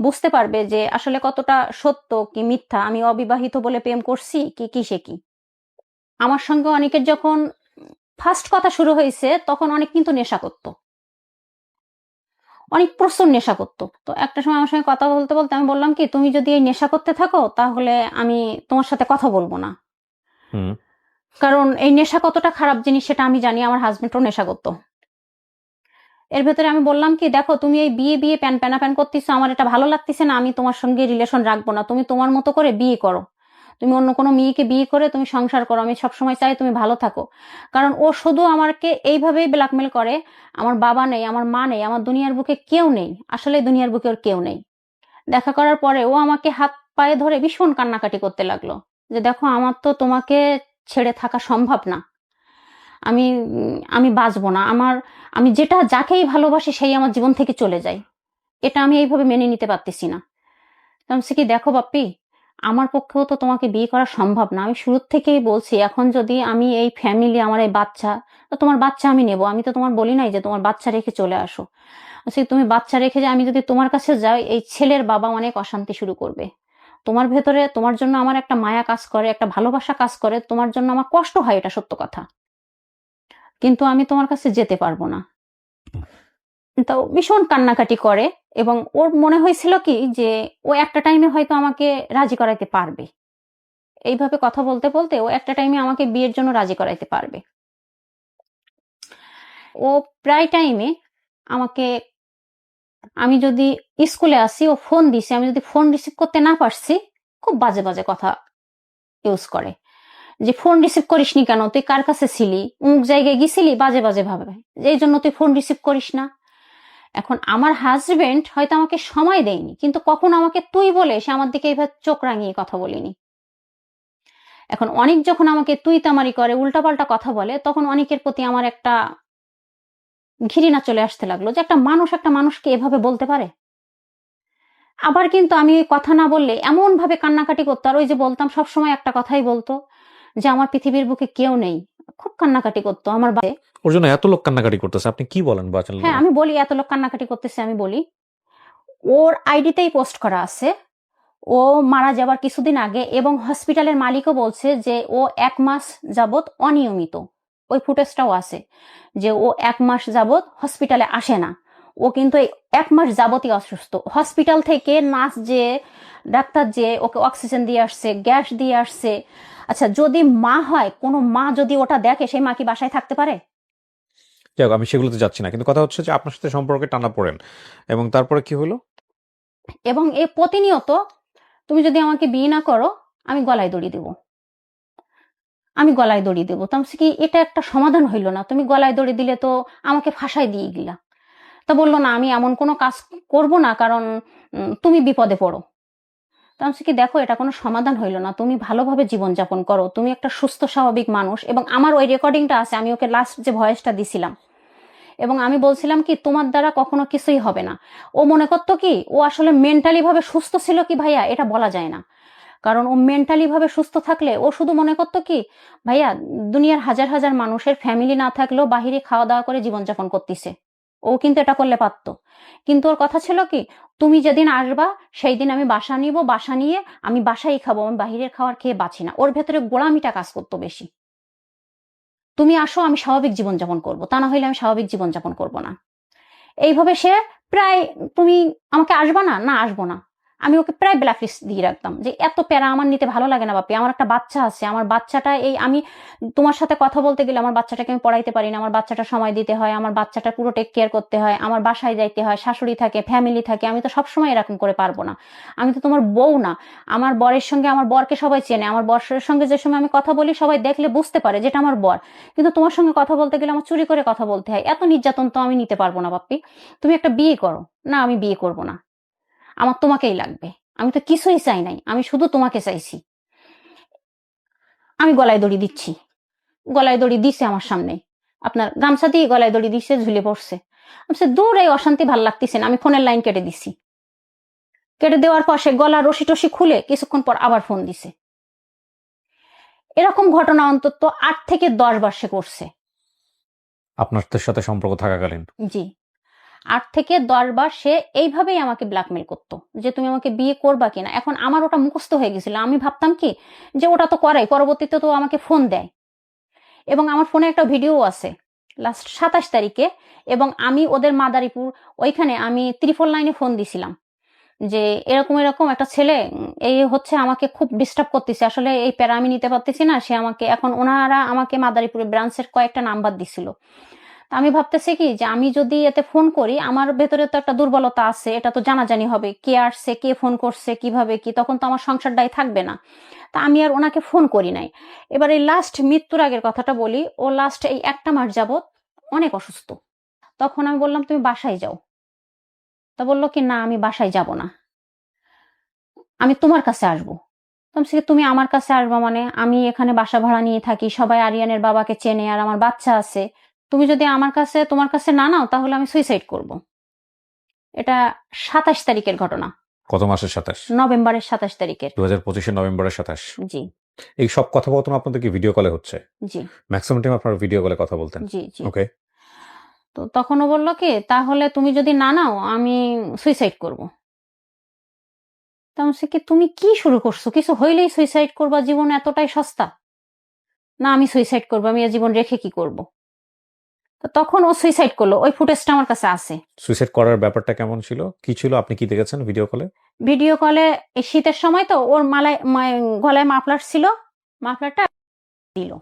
Speaker 2: বুঝতে পারবে যে আসলে কতটা সত্য কি মিথ্যা, আমি অবিবাহিত বলে প্রেম করছি কি কিসে কি। আমার সঙ্গে অনেকের যখন ফার্স্ট কথা শুরু হয়েছে তখন অনেক কিন্তু নেশা করতো, অনেক প্রচুর নেশা করতো। তো একটা সময় আমার সঙ্গে কথা বলতে বলতে আমি বললাম কি তুমি যদি এই নেশা করতে থাকো তাহলে আমি তোমার সাথে কথা বলবো না। কারণ এই নেশা কতটা খারাপ জিনিস সেটা আমি জানি, আমার হাজবেন্ডও নেশা করতো। এর ভেতরে আমি বললাম কি দেখো তুমি এই বিয়ে বিয়ে প্যান করতেছো, আমার এটা ভালো লাগতেছে না, আমি তোমার সঙ্গে রিলেশন রাখবো না, তুমি তোমার মতো করে বিয়ে করো। তুমি অন্য কোনো মেয়েকে বিয়ে করে তুমি সংসার করো, আমি সবসময় চাই তুমি ভালো থাকো। কারণ ও শুধু আমাকে এইভাবেই ব্ল্যাকমেল করে। আমার বাবা নেই, আমার মা নেই, আমার দুনিয়ার বুকে কেউ নেই, আসলে দুনিয়ার বুকে ওর কেউ নেই। দেখা করার পরে ও আমাকে হাত পায়ে ধরে ভীষণ কান্নাকাটি করতে লাগলো যে দেখো আমার তো তোমাকে ছেড়ে থাকা সম্ভব না, আমি বাঁচবো না, আমি যাকেই ভালোবাসি সেই আমার জীবন থেকে চলে যায়, এটা আমি এইভাবে মেনে নিতে পারতেছি না। আমি বলছি কি দেখো বাপ্পি, আমার পক্ষেও তো তোমাকে বিয়ে করা সম্ভব না, আমি শুরুর থেকেই বলছি এখন যদি আমি এই ফ্যামিলি আমার এই বাচ্চা, তো তোমার বাচ্চা আমি নেব, আমি তো তোমার বলি নাই যে তোমার বাচ্চা রেখে চলে আসো। বলছি তুমি বাচ্চা রেখে যে আমি যদি তোমার কাছে যাই, এই ছেলের বাবা অনেক অশান্তি শুরু করবে, তোমার ভেতরে তোমার জন্য আমার একটা মায়া কাজ করে, একটা ভালোবাসা কাজ করে, তোমার জন্য আমার কষ্ট হয়, এটা সত্য কথা, কিন্তু আমি তোমার কাছে যেতে পারবো না। তো ভীষণ কান্নাকাটি করে এবং ওর মনে হয়েছিল কি যে ও একটা টাইমে হয়তো আমাকে রাজি করাইতে পারবে, এইভাবে কথা বলতে বলতে ও একটা টাইমে আমাকে বিয়ের জন্য রাজি করাইতে পারবে। ও প্রায় টাইমে আমাকে, আমি যদি স্কুলে আসি ও ফোন দিছে, আমি যদি ফোন রিসিভ করতে না পারছি, খুব বাজে বাজে কথা ইউজ করে যে ফোন রিসিভ করিসনি কেন, তুই কার কাছে ছিলি, অমুক জায়গায় গেছিলি, বাজে বাজে ভাবে যে এই জন্য তুই ফোন রিসিভ করিস না। এখন আমার হাজবেন্ড হয়তো আমাকে সময় দেয়নি, কিন্তু কখন আমাকে তুই বলে সে আমার দিকে এইভাবে চোখ রাঙিয়ে কথা বলিনি। এখন অনেক যখন আমাকে তুই তামারি করে, উল্টাপাল্টা কথা বলে, তখন অনেকের প্রতি আমার একটা ঘৃণা চলে আসতে লাগলো যে একটা মানুষকে এভাবে বলতে পারে। আবার কিন্তু আমি এই কথা না বললে এমন ভাবে কান্নাকাটি করতো, আর ওই যে বলতাম সবসময় একটা কথাই বলতো যে আমার পৃথিবীর বুকে কেউ নেই, খুব কান্নাকাটি করতো আমার বাড়ি।
Speaker 1: ওর জন্য এত লোক কান্নাকাটি করতেছে, আপনি কি বলেন বাচাল?
Speaker 2: হ্যাঁ আমি বলি এত লোক কান্নাকাটি করতেছে, আমি বলি ওর আইডিতেই পোস্ট করা আছে ও মারা যাবার কিছুদিন আগে, এবং হসপিটালের মালিকও বলছে যে ও 1 মাস যাবত অনিয়মিত, ওই ফুটেজটাও আছে যে ও 1 মাস যাবত হসপিটালে আসে না, ও কিন্তু এই 1 মাস যাবতই অসুস্থ। হসপিটাল থেকে নার্স যে, ডাক্তার যে ওকে অক্সিজেন দিয়ে আসছে, গ্যাস দিয়ে আসছে। আচ্ছা যদি মা হয়, কোনো মা যদি ওটা দেখে, সেই মা কি বাসায় থাকতে পারে?
Speaker 1: যাক, আমি সেগুলোতে যাচ্ছি না, কিন্তু কথা হচ্ছে যে আপনার সাথে সম্পর্কে টানা পড়েন, এবং তারপরে কি হলো?
Speaker 2: এবং এ প্রতিনিয়ত তুমি যদি আমাকে বিয়ে না করো, আমি গলায় দড়ি দেব, আমি গলায় দড়ি দেবো। তো আমি বলছি কি এটা একটা সমাধান হইল না, তুমি গলায় দড়ি দিলে তো আমাকে ফাঁসাই দিয়ে গেলা। তা বললো না আমি এমন কোনো কাজ করব না, কারণ তুমি বিপদে পড়ো। তো আমি বলছি কি দেখো এটা কোনো সমাধান হইল না, তুমি ভালোভাবে জীবনযাপন করো, তুমি একটা সুস্থ স্বাভাবিক মানুষ। এবং আমার ওই রেকর্ডিংটা আছে, আমি ওকে লাস্ট যে ভয়েসটা দিছিলাম, এবং আমি বলছিলাম কি তোমার দ্বারা কখনো কিছুই হবে না। ও মনে করতো কি ও আসলে মেন্টালি ভাবে সুস্থ ছিল কি ভাইয়া, এটা বলা যায় না, কারণ ও মেন্টালি ভাবে সুস্থ থাকলে ও শুধু মনে করতো কি ভাইয়া দুনিয়ার হাজার হাজার মানুষের ফ্যামিলি না থাকলেও বাহিরে খাওয়া দাওয়া করে জীবনযাপন করতেছে, ও কিন্তু এটা করলে পারতো। কিন্তু ওর কথা ছিল কি তুমি যেদিন আসবা সেই দিন আমি বাসা নিব, বাসা নিয়ে আমি বাসায় খাবো, আমি বাহিরের খাবার খেয়ে বাঁচি না। ওর ভেতরে গোলামিটা কাজ করতো বেশি, তুমি আসো আমি স্বাভাবিক জীবনযাপন করবো, তা না হইলে আমি স্বাভাবিক জীবনযাপন করবো না। এইভাবে সে প্রায়, তুমি আমাকে আসবা না, না আসবো না, আমি ওকে প্রায় ব্ল্যাকলিস্ট দিয়ে রাখতাম যে এত প্যারা আমার নিতে ভালো লাগে না বাপি, আমার একটা বাচ্চা আছে, আমার বাচ্চাটা এই আমি তোমার সাথে কথা বলতে গেলে আমার বাচ্চাটাকে আমি পড়াইতে পারি না, আমার বাচ্চাটা সময় দিতে হয়, আমার বাচ্চাটা পুরো টেক কেয়ার করতে হয়, আমার বাসায় যাইতে হয়, শাশুড়ি থাকে, ফ্যামিলি থাকে, আমি তো সবসময় এরকম করে পারবো না, আমি তো তোমার বউ না। আমার বরের সঙ্গে, আমার বরকে সবাই চেনে, আমার বরের সঙ্গে যে সময় আমি কথা বলি সবাই দেখলে বুঝতে পারে যেটা আমার বর, কিন্তু তোমার সঙ্গে কথা বলতে গেলে আমার চুরি করে কথা বলতে হয়, এত নির্যাতন তো আমি নিতে পারবো না বাপ্পি, তুমি একটা বিয়ে করো। না আমি বিয়ে করব না, আমার তোমাকেই লাগবে, আমি তো কিছুই চাই নাই, আমি শুধু তোমাকে চাইছি। আমি গলায় দড়ি দিচ্ছি, গলায় দড়ি দিছে আমার সামনে, আপনার গামছা দিয়ে গলায় দড়ি দিছে, ঝুলে পড়ছে। আমি দূর এই অশান্তি ভাল লাগতেছে না, আমি ফোনের লাইন কেটে দিছি। কেটে দেওয়ার পর সে গলা রশি টসি খুলে কিছুক্ষণ পর আবার ফোন দিছে। এরকম ঘটনা অন্তত 8 থেকে 10 বার সে করছে।
Speaker 1: আপনার সাথে সম্পর্ক থাকাকালীন?
Speaker 2: জি, 8 থেকে 10 বার সে এইভাবেই আমাকে ব্ল্যাকমেল করতো যে তুমি আমাকে বিয়ে করবা কিনা। এখন আমার ওটা মুখস্থ হয়ে গেছিল, আমি ভাবতাম কি যে ওটা তো করাই, পরবর্তীতে তো আমাকে ফোন দেয়। এবং আমার ফোনে একটা ভিডিও আছে লাস্ট 27 তারিখে, এবং আমি ওদের মাদারীপুর ওইখানে আমি 999 ফোন দিছিলাম যে এরকম এরকম একটা ছেলে এই হচ্ছে আমাকে খুব ডিস্টার্ব করতেছে, আসলে এই প্যারা আমি নিতে পারতেছি না, সে আমাকে, এখন ওনারা আমাকে মাদারীপুরের ব্রাঞ্চের কয়েকটা নাম্বার দিছিল। তা আমি ভাবতেছি কি যে আমি যদি এতে ফোন করি, আমার ভেতরে তো একটা দুর্বলতা আছে, এটা তো জানাজানি হবে, কে আসছে, কে ফোন করছে, কিভাবে কি, তখন তো আমার সংসারটাই থাকবে না। তা আমি আর ওনাকে ফোন করি নাই। এবার এই লাস্ট মৃত্যুর আগের কথাটা বলি, ও লাস্ট এই 1টা মাস যাবত অনেক অসুস্থ। তখন আমি বললাম তুমি বাসায় যাও। তা বললো কি না আমি বাসায় যাব না, আমি তোমার কাছে আসবো। তো আমি বলছি, তুমি আমার কাছে আসবা মানে? আমি এখানে বাসা ভাড়া নিয়ে থাকি, সবাই আরিয়ানের বাবাকে চেনে, আর আমার বাচ্চা আছে। তুমি যদি আমার কাছে তোমার কাছে না নাও তাহলে আমি সুইসাইড করব। এটা 27 তারিখের ঘটনা,
Speaker 1: কত মাসের 27?
Speaker 2: নভেম্বরের 27 তারিখের।
Speaker 1: 2025 নভেম্বরের 27।
Speaker 2: জি
Speaker 1: এই সব কথোপকথন আপনাদের কি ভিডিও কলে হচ্ছে?
Speaker 2: জি
Speaker 1: ম্যাক্সিমাম টাইম আপনারা ভিডিও কলে কথা বলতেন?
Speaker 2: জি জি।
Speaker 1: ওকে।
Speaker 2: তো তখন ও বললো কি তাহলে তুমি যদি না নাও আমি সুইসাইড করব। তা আমি বলছি কি তুমি কি শুরু করছো, কিছু হইলেই সুইসাইড করবা, জীবন এতটাই সস্তা? না আমি সুইসাইড করবো, আমি জীবন রেখে কি করব। তো তখন ও সুইসাইড করলো, ওই ফুটেজটা আমার কাছে আছে।
Speaker 1: সুইসাইড করার ব্যাপারটা কেমন ছিল, কি ছিল, আপনি কি দেখেছেন ভিডিও কলে?
Speaker 2: ভিডিও কলে এই শীতের সময় তো ওর গলায় মাফলার ছিল, মাফলারটা দিল।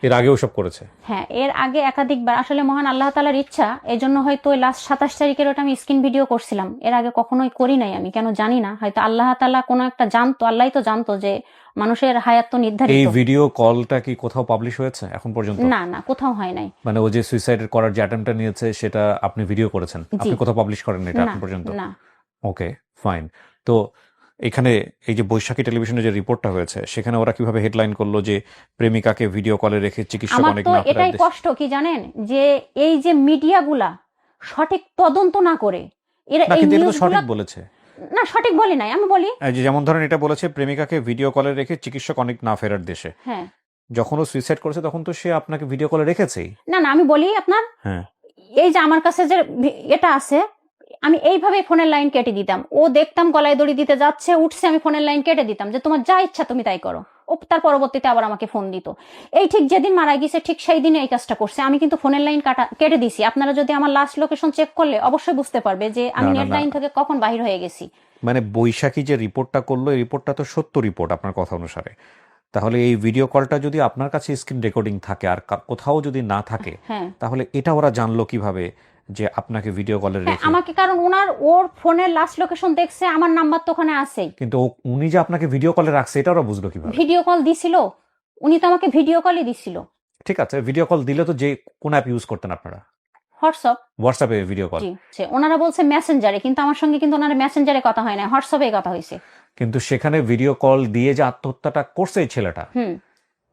Speaker 1: এর আগেও সব করেছে?
Speaker 2: হ্যাঁ, এর আগে একাধিকবার। আসলে মহান আল্লাহ তাআলার ইচ্ছা, এজন্য হয়তো ওই লাস্ট 27 তারিখের ওটা আমি স্ক্রিন ভিডিও করছিলাম। এর আগে কখনোই করি নাই, আমি কেন জানি না, হয়তো আল্লাহ তাআলা কোনো একটা জানতো, আল্লাহই তো জানতো যে মানুষের হায়াত তো
Speaker 1: এই
Speaker 2: নির্ধারিত।
Speaker 1: ভিডিও কলটা কি কোথাও পাবলিশ হয়েছে এখন পর্যন্ত?
Speaker 2: না না, কোথাও হয় নাই।
Speaker 1: মানে ও যে সুইসাইড করার যে অ্যাটেম্পটা নিয়েছে সেটা আপনি ভিডিও করেছেন, আপনি কোথাও পাবলিশ করেন এটা
Speaker 2: না
Speaker 1: এখন পর্যন্ত?
Speaker 2: না।
Speaker 1: ওকে, ফাইন। তো এখানে এই যে বৈশাখী টেলিভিশনে যে রিপোর্টটা হয়েছে সেখানে ওরা কিভাবে হেডলাইন করলো যে প্রেমিকাকে ভিডিও কলে রেখে চিকিৎসক
Speaker 2: আমার
Speaker 1: অনেক
Speaker 2: তো
Speaker 1: না ফেরার
Speaker 2: এটাই
Speaker 1: দেশে।
Speaker 2: কষ্ট কি জানেন, যে এই যে মিডিয়াগুলা সঠিক তদন্ত না করে এরা
Speaker 1: না
Speaker 2: এই
Speaker 1: কিন্তু এটা তো
Speaker 2: নিউজগুলা।
Speaker 1: সঠিক বলেছে।
Speaker 2: না সঠিক বলি নাই, আমি বলি।
Speaker 1: এই যে যেমন ধরেন এটা বলেছে প্রেমিকাকে ভিডিও কলে রেখে চিকিৎসক অনেক না ফেরার দেশে।
Speaker 2: হ্যাঁ।
Speaker 1: যখন ও সুইসাইড করেছে তখন তো সে আপনাকে ভিডিও কলে রেখেছেই।
Speaker 2: না না, আমি বলি আপনার,
Speaker 1: হ্যাঁ।
Speaker 2: এই যে আমার কাছে যে এটা আছে, আমি এইভাবে ফোনের লাইন কেটে দিতাম। ও দেখতাম গলায় দড়ি দিতে যাচ্ছে, উঠছে, আমি ফোনের লাইন কেটে দিতাম যে তোমার যা ইচ্ছা তুমি তাই করো। ও তার পরবর্তীতে আবার আমাকে ফোন দিত। এই ঠিক যেদিন মারা গেছে ঠিক সেই দিনে এই কাজটা করছে। আমি কিন্তু ফোনের লাইন কেটে দিছি। আপনারা যদি আমার লাস্ট লোকেশন চেক করলে অবশ্যই বুঝতে পারবে যে আমি
Speaker 1: না, না,
Speaker 2: নেট
Speaker 1: না।
Speaker 2: লাইন থেকে কখন বাহির হয়ে গেছি।
Speaker 1: মানে বৈশাখী যে রিপোর্টটা করলো এই রিপোর্টটা তো সত্য রিপোর্ট আপনার কথা অনুসারে। তাহলে এই ভিডিও কলটা যদি আপনার কাছে স্ক্রিন রেকর্ডিং থাকে আর কোথাও যদি না থাকে,
Speaker 2: হ্যাঁ
Speaker 1: তাহলে এটা ওরা জানলো কিভাবে যে আপনাকে ভিডিও কলে
Speaker 2: হ্যাঁ,
Speaker 1: রেখে?
Speaker 2: আমাকে, কারণ ওর ফোনের লাস্ট লোকেশন দেখছে, আমার নাম্বার তো ওখানে আছেই।
Speaker 1: কিন্তু উনি যে আপনাকে ভিডিও কলে রাখছে এটা ওরা বুঝলো কিভাবে?
Speaker 2: ভিডিও কল দিছিল, উনি তো আমাকে ভিডিও কলই দিছিল।
Speaker 1: ঠিক আছে, ভিডিও কল দিলে তো যে কোন অ্যাপ ইউজ করতেন আপনারা?
Speaker 2: হোয়াটসঅ্যাপ।
Speaker 1: হোয়াটসঅ্যাপে ভিডিও কল?
Speaker 2: জি, ওনারা বলছে মেসেঞ্জারে, কিন্তু আমার সঙ্গে কিন্তু ওনারা মেসেঞ্জারে কথা হয় না, হোয়াটসঅ্যাপে কথা হয়েছে।
Speaker 1: কিন্তু সেখানে ভিডিও কল দিয়ে যে আত্মহত্যাটা করছে এই ছেলেটা,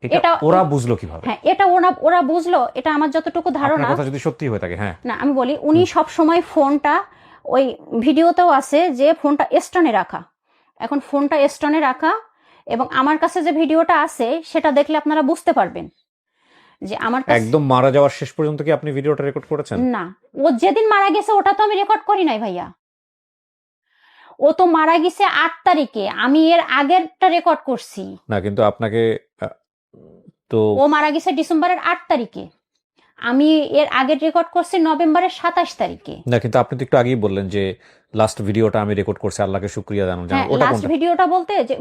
Speaker 1: এটা
Speaker 2: এটা
Speaker 1: ওরা বুঝলো কিভাবে?
Speaker 2: হ্যাঁ, এটা ওরা বুঝলো, এটা আমার যতটুকু ধারণা।
Speaker 1: আপনার কথা যদি সত্যি হয়ে থাকে, হ্যাঁ।
Speaker 2: না আমি বলি, উনি সব সময় ফোনটা, ওই ভিডিওতেও আছে যে ফোনটা স্টনে রাখা। এখন ফোনটা স্টনে রাখা, এবং আমার কাছে যে ভিডিওটা আছে সেটা দেখলে আপনারা বুঝতে পারবেন যে আমার কাছে।
Speaker 1: একদম মারা যাওয়ার শেষ পর্যন্ত কি আপনি ভিডিওটা রেকর্ড করেছেন?
Speaker 2: না, ও যেদিন মারা গেছে ওটা তো আমি রেকর্ড করি নাই ভাইয়া। ও তো মারা গেছে 8 তারিখে, আমি এর আগেরটা রেকর্ড করছি।
Speaker 1: না কিন্তু আপনাকে তো
Speaker 2: ও মারা গেছে ডিসেম্বরের 8 তারিখে, আমি এর আগের রেকর্ড করছি নভেম্বরের 27 তারিখে।
Speaker 1: না কিন্তু আপনি তো একটু আগেই বললেন যে লাস্ট ভিডিওটা আমি রেকর্ড করছি, আল্লাহকে শুকরিয়া জানানো।
Speaker 2: হ্যাঁ,
Speaker 1: ওটা
Speaker 2: লাস্ট
Speaker 1: কোনটা?
Speaker 2: ভিডিওটা বলতে যে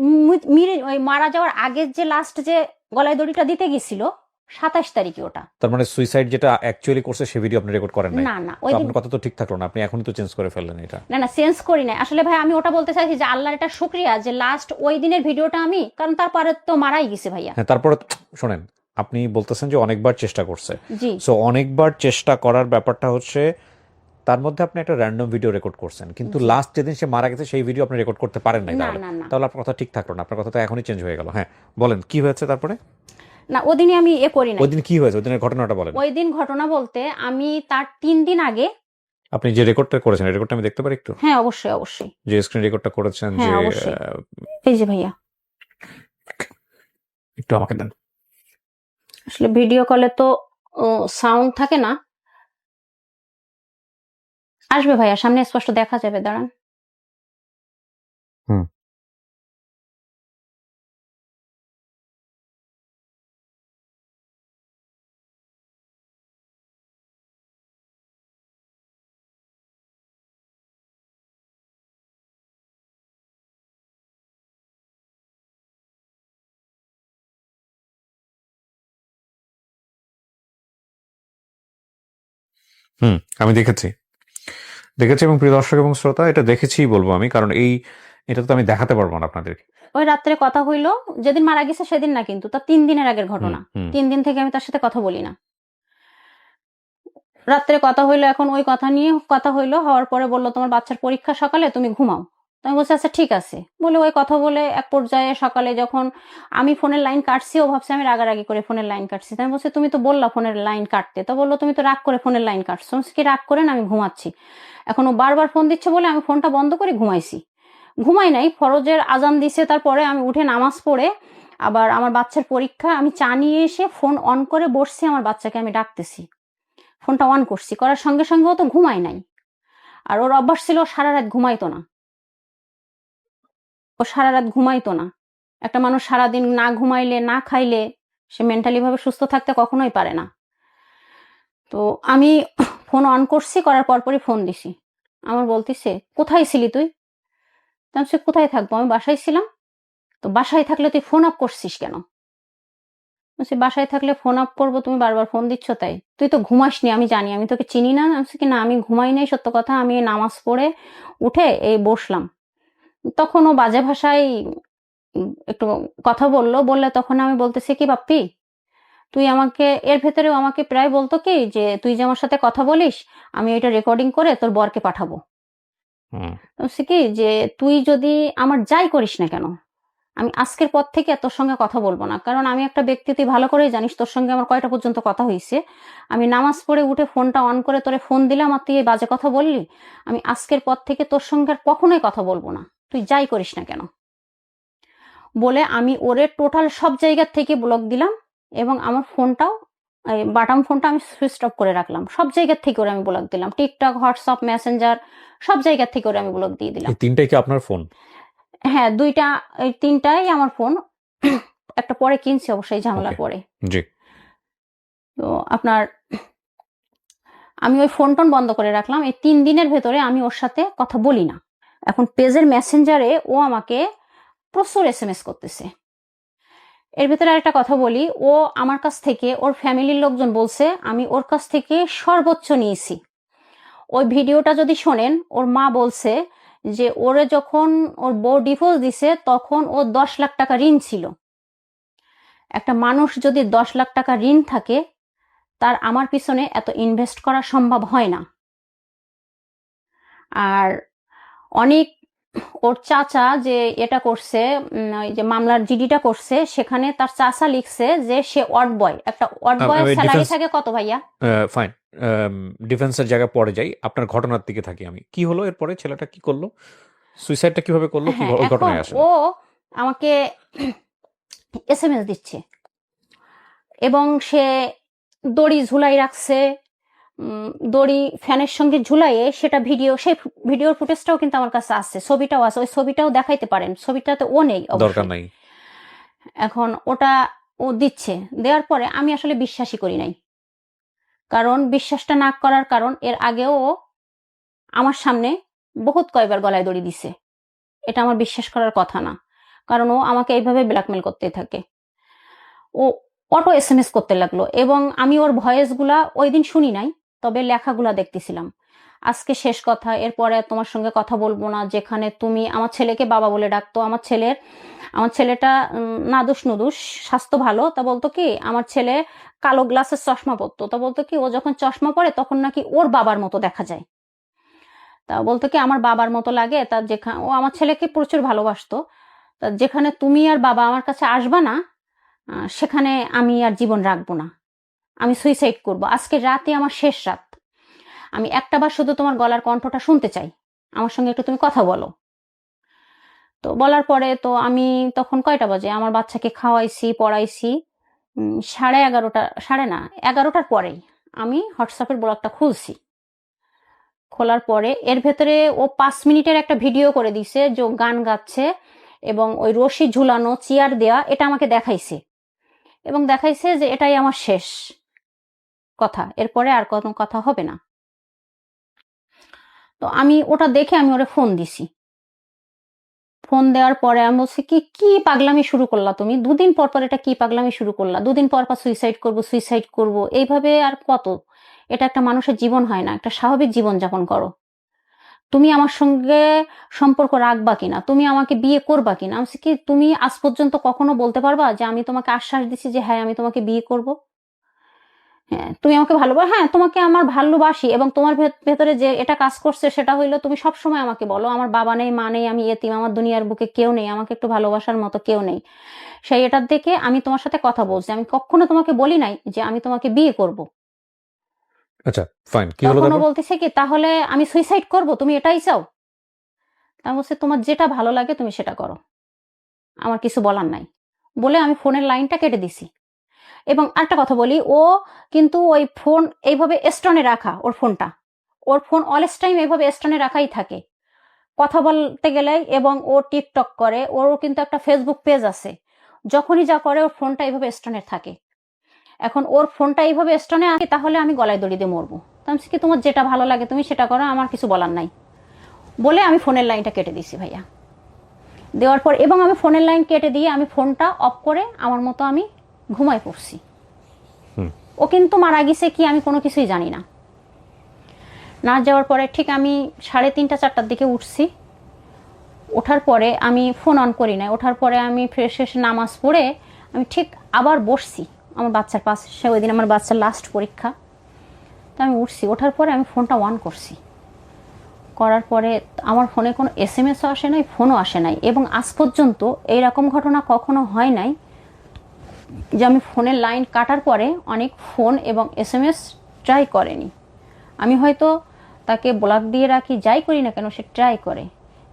Speaker 2: ওই মারা যাওয়ার আগের যে লাস্ট যে গলায় দড়িটা দিতে গেছিল 27 তারিখে ওটা।
Speaker 1: তার মানে সুইসাইড যেটা অ্যাকচুয়ালি করছে সে ভিডিও আপনি রেকর্ড করেন নাই?
Speaker 2: না না,
Speaker 1: তো
Speaker 2: ওই দিন
Speaker 1: আপনার কথা তো ঠিক থাকলো না, আপনি এখনই তো চেঞ্জ করে ফেললেন এটা।
Speaker 2: না না, চেঞ্জ করি নাই আসলে ভাই। আমি ওটা বলতে চাইছি যে আল্লাহর এটা শুকরিয়া যে লাস্ট ওই দিনের ভিডিওটা আমি, কারণ তারপরে তো মারাই গেছে ভাইয়া।
Speaker 1: হ্যাঁ, তারপরে শোনেন, আপনি বলতেছেন যে অনেকবার চেষ্টা করছে।
Speaker 2: জি।
Speaker 1: সো অনেকবার চেষ্টা করার ব্যাপারটা হচ্ছে তার মধ্যে আপনি একটা র্যান্ডম ভিডিও রেকর্ড করছেন, কিন্তু লাস্ট যেদিন সে মারা গেছে সেই ভিডিও আপনি রেকর্ড করতে পারেন নাই।
Speaker 2: না
Speaker 1: তাহলে
Speaker 2: না না
Speaker 1: তাহলে আপনার কথা ঠিক থাকলো না, আপনার কথা তো এখনই চেঞ্জ হয়ে গেল। হ্যাঁ বলেন কি হয়েছে তারপরে?
Speaker 2: না, ওদিনই আমি করি নাই।
Speaker 1: ওই দিন কি হয়েছে, ওই দিনের ঘটনাটা বলেন।
Speaker 2: ওই দিন ঘটনা বলতে আমি তার 3 দিন আগে।
Speaker 1: আপনি যে রেকর্ডটা করেছেন রেকর্ডটা আমি দেখতে পারি একটু?
Speaker 2: হ্যাঁ অবশ্যই অবশ্যই।
Speaker 1: যে স্ক্রিন রেকর্ডটা করেছেন যে
Speaker 2: হ্যাঁ অবশ্যই, এই যে ভাইয়া।
Speaker 1: একটু আমাকে দেন।
Speaker 2: আসলে ভিডিও কলে তো সাউন্ড থাকে না। আসবে ভাইয়া, সামনে স্পষ্ট দেখা যাবে, দাঁড়ান।
Speaker 1: হুম। আমি দেখেছি এবং প্রিয় দর্শক এবং শ্রোতা, এটা দেখেছি বলবো আমি, কারণ এটা তো আমি দেখাতে পারবো না আপনাদেরকে।
Speaker 2: ওই রাত্রে কথা হইলো, যেদিন মারা গেছে সেদিন না, কিন্তু তার 3 দিনের আগের ঘটনা। 3 দিন থেকে আমি তার সাথে কথা বলি না। রাত্রে কথা হইলো, এখন ওই কথা নিয়ে কথা হইলো, হওয়ার পরে বললো তোমার বাচ্চার পরীক্ষা সকালে, তুমি ঘুমাও। তো আমি বলছি আচ্ছা ঠিক আছে বলে ওই কথা বলে এক পর্যায়ে সকালে যখন আমি ফোনের লাইন কাটছি, ও ভাবছে আমি রাগারাগি করে ফোনের লাইন কাটছি। তাই আমি বলছি তুমি তো বললা ফোনের লাইন কাটতে, তো বললো তুমি তো রাগ করে ফোনের লাইন কাটছো। আমি বলছি, কি রাগ করে না, আমি ঘুমাচ্ছি। এখন ও বারবার ফোন দিচ্ছে বলে আমি ফোনটা বন্ধ করে ঘুমাইছি। ঘুমাই নাই, ফরজের আজান দিছে, তারপরে আমি উঠে নামাজ পড়ে আবার আমার বাচ্চার পরীক্ষা, আমি চা নিয়ে এসে ফোন অন করে বসছি, আমার বাচ্চাকে আমি ডাকতেছি। ফোনটা অন করছি, করার সঙ্গে সঙ্গে ও তো ঘুমায় নাই। আর ওর অভ্যাস ছিল সারা রাত ঘুমাইতো না। ও সারা রাত ঘুমাইতো না। একটা মানুষ সারাদিন না ঘুমাইলে, না খাইলে, সে মেন্টালি ভাবে সুস্থ থাকতে কখনোই পারে না। তো আমি ফোন অন করছি, করার পরপরই ফোন দিছি। আমার বলতেছে কোথায় ছিলি তুই? তো আমি বলছি, কোথায় থাকবো, আমি বাসায় ছিলাম। তো বাসায় থাকলে তুই ফোন অফ করছিস কেন? বলছি বাসায় থাকলে ফোন অফ করবো, তুমি বারবার ফোন দিচ্ছ তাই। তুই তো ঘুমাসনি, আমি জানি, আমি তোকে চিনি না। আমি বলছি কি না, আমি ঘুমাই নাই, সত্য কথা, আমি নামাজ পড়ে উঠে এই বসলাম। তখন ও বাজে ভাষায় একটু কথা বললে তখন আমি বলতেছি কি বাপ্পি, তুই আমাকে, এর ভেতরেও আমাকে প্রায় বলতো কি যে তুই যে আমার সাথে কথা বলিস, আমি এটা রেকর্ডিং করে তোর বরকে পাঠাবো। বলছি কি যে তুই যদি আমার যাই করিস না কেন, আমি আজকের পর থেকে তোর সঙ্গে কথা বলবো না। কারণ আমি একটা ব্যক্তি, তুই ভালো করেই জানিস তোর সঙ্গে আমার কয়টা পর্যন্ত কথা হয়েছে। আমি নামাজ পড়ে উঠে ফোনটা অন করে তোরে ফোন দিলাম, আর তুই এই বাজে কথা বললি। আমি আজকের পর থেকে তোর সঙ্গে আর কখনোই কথা বলবো না, তুই যাই করিস না কেন। বলে আমি ওরে টোটাল সব জায়গার থেকে ব্লক দিলাম, এবং আমার ফোনটাও, বাটাম ফোনটা আমি সুইচ অফ করে রাখলাম। সব জায়গার থেকে ওরে আমি ব্লক দিলাম, টিকটক, হোয়াটসঅ্যাপ, মেসেঞ্জার, সব জায়গার থেকে ওরে আমি ব্লক দিয়ে দিলাম।
Speaker 1: এই 3টাই কি আপনার ফোন?
Speaker 2: হ্যাঁ, 2টা, এই 3টাই আমার ফোন। একটা পরে কিনছি অবশ্যই ঝামেলার
Speaker 1: ওকে,
Speaker 2: পরে।
Speaker 1: জি।
Speaker 2: তো আপনার, আমি ওই ফোন টোন বন্ধ করে রাখলাম। এই 3 দিনের ভেতরে আমি ওর সাথে কথা বলি না। এখন পেজের মেসেঞ্জারে ও আমাকে প্রচুর এসএমএস করতেছে। এর ভেতরে আরেকটা কথা বলি, ও আমার কাছ থেকে, ওর ফ্যামিলির লোকজন বলছে আমি ওর কাছ থেকে সর্বোচ্চ নিয়েছি। ওই ভিডিওটা যদি শোনেন, ওর মা বলছে যে ওরে যখন ওর বউ ডিভোর্স দিছে তখন ও 10 লাখ টাকা ঋণ ছিল। একটা মানুষ যদি 10 লাখ টাকা ঋণ থাকে, তার আমার পিছনে এত ইনভেস্ট করা সম্ভব হয় না। আর অনেক, ওর চাচা যে এটা করছে, ওই যে মামলার জিডিটা করছে, সেখানে তার চাচা লিখছে যে সে ওয়ার্ড বয়, একটা ওয়ার্ড বয়ের স্যালারি থাকে কত ভাইয়া?
Speaker 1: ফাইন, ডিফেন্সের জায়গায় পরে যাই, আপনার ঘটনার দিকে থাকি আমি। কি হলো এরপরে? ছেলেটা কি করলো? সুইসাইডটা কিভাবে করলো? কি
Speaker 2: হ্যাঁ,
Speaker 1: ওই
Speaker 2: এখন
Speaker 1: ঘটনায় আসেন।
Speaker 2: ও আমাকে এসএমএস দিচ্ছে, এবং সে দড়ি ঝুলাই রাখছে। দড়ি ফ্যানের সঙ্গে ঝুলাইয়ে সেটা ভিডিও, সেই ভিডিওর ফুটেজটাও কিন্তু আমার কাছে আছে, ছবিটাও আছে, ওই ছবিটাও দেখাইতে পারেন, ছবিটাতে ও নেই
Speaker 1: দরকার
Speaker 2: অবশ্যই।
Speaker 1: নাই।
Speaker 2: এখন ওটা ও দিচ্ছে, দেওয়ার পরে আমি আসলে বিশ্বাসই করি নাই। কারণ বিশ্বাসটা না করার কারণ, এর আগেও ও আমার সামনে বহুত কয়বার গলায় দড়ি দিছে। এটা আমার বিশ্বাস করার কথা না, কারণ ও আমাকে এইভাবে ব্ল্যাকমেল করতে থাকে। ও অটো এসএমএস করতে লাগলো, এবং আমি ওর ভয়েসগুলা ওই দিন শুনি নাই, তবে লেখাগুলা দেখতেছিলাম। আজকে শেষ কথা, এরপরে তোমার সঙ্গে কথা বলবো না। যেখানে তুমি আমার ছেলেকে বাবা বলে ডাকতো, আমার ছেলেটা নাদুস নুদুস, স্বাস্থ্য ভালো, তা বলতো কি আমার ছেলে কালো গ্লাসের চশমা পরতো, তা বলতো কি ও যখন চশমা পরে তখন নাকি ওর বাবার মতো দেখা যায়। তা বলতো কি আমার বাবার মতো লাগে। তা যেখানে ও আমার ছেলেকে প্রচুর ভালোবাসতো, তা যেখানে তুমি আর বাবা আমার কাছে আসবা না, সেখানে আমি আর জীবন রাখবো না, আমি সুইসাইড করব। আজকে রাতে আমার শেষ রাত, আমি একটা বার শুধু তোমার গলার কণ্ঠটা শুনতে চাই, আমার সঙ্গে একটু তুমি কথা বলো। তো বলার পরে তো আমি তখন কয়টা বাজে, আমার বাচ্চাকে খাওয়াইছি, পড়াইছি, 11:30, সাড়ে না 11টার পরেই আমি হোয়াটসঅ্যাপের ব্লগটা খুলছি। খোলার পরে এর ভেতরে ও 5 মিনিটের একটা ভিডিও করে দিছে, যে গান গাচ্ছে এবং ওই রশি ঝুলানো, চেয়ার দেয়া, এটা আমাকে দেখাইছে, এবং দেখাইছে যে এটাই আমার শেষ কথা, এরপরে আর কোনো কথা হবে না। তো আমি ওটা দেখে আমি ওরে ফোন দিছি। ফোন দেওয়ার পরে আমি বলছি কি কি পাগলামি শুরু করলা তুমি? 2 দিন পর পর এটা কি পাগলামি শুরু করলা? 2 দিন পর পর সুইসাইড করব, এইভাবে আর কত? এটা একটা মানুষের জীবন হয় না, একটা স্বাভাবিক জীবন যাপন করো। তুমি আমার সঙ্গে সম্পর্ক রাখবা কিনা, তুমি আমাকে বিয়ে করবা কিনা, আমি বলছি কি তুমি আজ পর্যন্ত কখনো বলতে পারবা যে আমি তোমাকে আশ্বাস দিচ্ছি যে হ্যাঁ আমি তোমাকে বিয়ে করব? হ্যাঁ তুমি আমাকে ভালোবাসো, হ্যাঁ তোমাকে আমার ভালোবাসি, এবং তোমার ভেতরে যে এটা কাজ করছে সেটা হইলো তুমি সবসময় আমাকে বলো আমার বাবা নেই, মা নেই, আমি এতিম, আমার দুনিয়ার বুকে কেউ নেই, আমাকে একটু ভালোবাসার মতো কেউ নেই। সেই এটার দেখে আমি তোমার সাথে কথা বলছি, আমি কখনো তোমাকে বলি নাই যে আমি তোমাকে বিয়ে করব।
Speaker 1: আচ্ছা, ফাইন, কি হলো
Speaker 2: তখনও
Speaker 1: তারপর?
Speaker 2: বলতেছে কি তাহলে আমি সুইসাইড করব, তুমি এটাই চাও? আমি বলছি তোমার যেটা ভালো লাগে তুমি সেটা করো, আমার কিছু বলার নাই, বলে আমি ফোনের লাইনটা কেটে দিছি। এবং আরেকটা কথা বলি, ও কিন্তু ওই ফোন এইভাবে স্টোনে রাখা, ওর ফোন অলস টাইম এইভাবে স্টোনে রাখাই থাকে কথা বলতে গেলে, এবং ও টিকটক করে, ওরও কিন্তু একটা ফেসবুক পেজ আছে। যখনই যা করে ওর ফোনটা এইভাবে স্টোনে থাকে। এখন ওর ফোনটা এইভাবে স্টোনে আছে, তাহলে আমি গলায় দড়ি দিয়ে মরবো। তাই কি তোমার যেটা ভালো লাগে তুমি সেটা করো, আমার কিছু বলার নাই, বলে আমি ফোনের লাইনটা কেটে দিছি ভাইয়া। দেওয়ার পর এবং আমি ফোনের লাইন কেটে দিয়ে আমি ফোনটা অফ করে আমার মতো আমি ঘুমায় পড়ছি। ও কিন্তু মারা গেছে কি আমি কোনো কিছুই জানি না। না যাওয়ার পরে ঠিক আমি 3:30 4টার দিকে উঠছি। ওঠার পরে আমি ফোন অন করি না, ওঠার পরে আমি ফ্রেশ এসে নামাজ পড়ে আমি ঠিক আবার বসছি আমার বাচ্চার পাশে, ওই দিন আমার বাচ্চার লাস্ট পরীক্ষা। তো আমি উঠছি, ওঠার পরে আমি ফোনটা অন করছি, করার পরে আমার ফোনে কোনো এসএমএসও আসে নাই, ফোনও আসে নাই, এবং আজ পর্যন্ত এইরকম ঘটনা কখনো হয় নাই যে আমি ফোনের লাইন কাটার পরে অনেক ফোন এবং এসএমএস ট্রাই করেনি। আমি হয়তো তাকে ব্লক দিয়ে রাখি, যাই করি না কেন সে ট্রাই করে,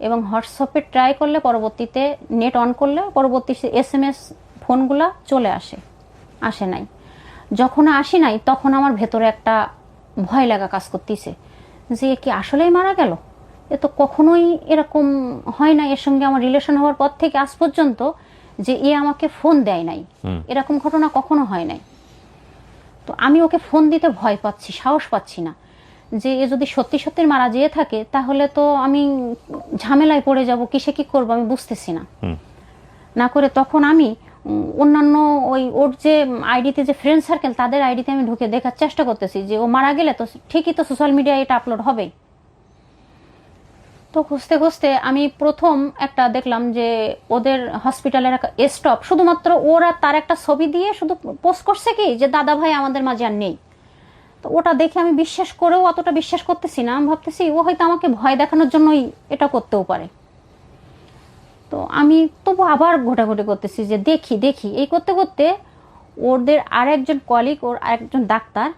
Speaker 2: এবং হোয়াটসঅ্যাপে ট্রাই করলে পরবর্তীতে নেট অন করলে পরবর্তী এসএমএস ফোনগুলা চলে আসে নাই। যখন আসি নাই তখন আমার ভেতরে একটা ভয় লাগা কাজ করতেছে যে কি আসলেই মারা গেল, এ তো কখনোই এরকম হয় না, এর সঙ্গে আমার রিলেশন হওয়ার পর থেকে আজ পর্যন্ত যে এ আমাকে ফোন দেয় নাই, এরকম ঘটনা কখনো হয় নাই। তো আমি ওকে ফোন দিতে ভয় পাচ্ছি, সাহস পাচ্ছি না, যে এ যদি সত্যি সত্যি মারা যেয়ে থাকে তাহলে তো আমি ঝামেলায় পড়ে যাব, কিসে কি করবো আমি বুঝতেছি না। না করে তখন আমি অন্যান্য ওর যে আইডিতে যে ফ্রেন্ড সার্কেল তাদের আইডিতে আমি ঢুকে দেখার চেষ্টা করতেছি যে ও মারা গেলে তো ঠিকই তো সোশ্যাল মিডিয়ায় এটা আপলোড হবেই। তো খুঁজতে খুঁজতে আমি প্রথম একটা দেখলাম যে ওদের হসপিটালের একটা স্টপ, শুধুমাত্র ওরা তার একটা ছবি দিয়ে শুধু পোস্ট করছে কি যে দাদা ভাই আমাদের মাঝে আর নেই। তো ওটা দেখে আমি বিশ্বাস করেও অতটা বিশ্বাস করতেছি না, আমি ভাবতেছি ও হয়তো আমাকে ভয় দেখানোর জন্যই এটা করতেও পারে। তো আমি তবু আবার ঘোটাঘুটি করতেছি যে দেখি দেখি, এই করতে করতে ওদের আর একজন কলিগ, ওর আরেকজন ডাক্তার,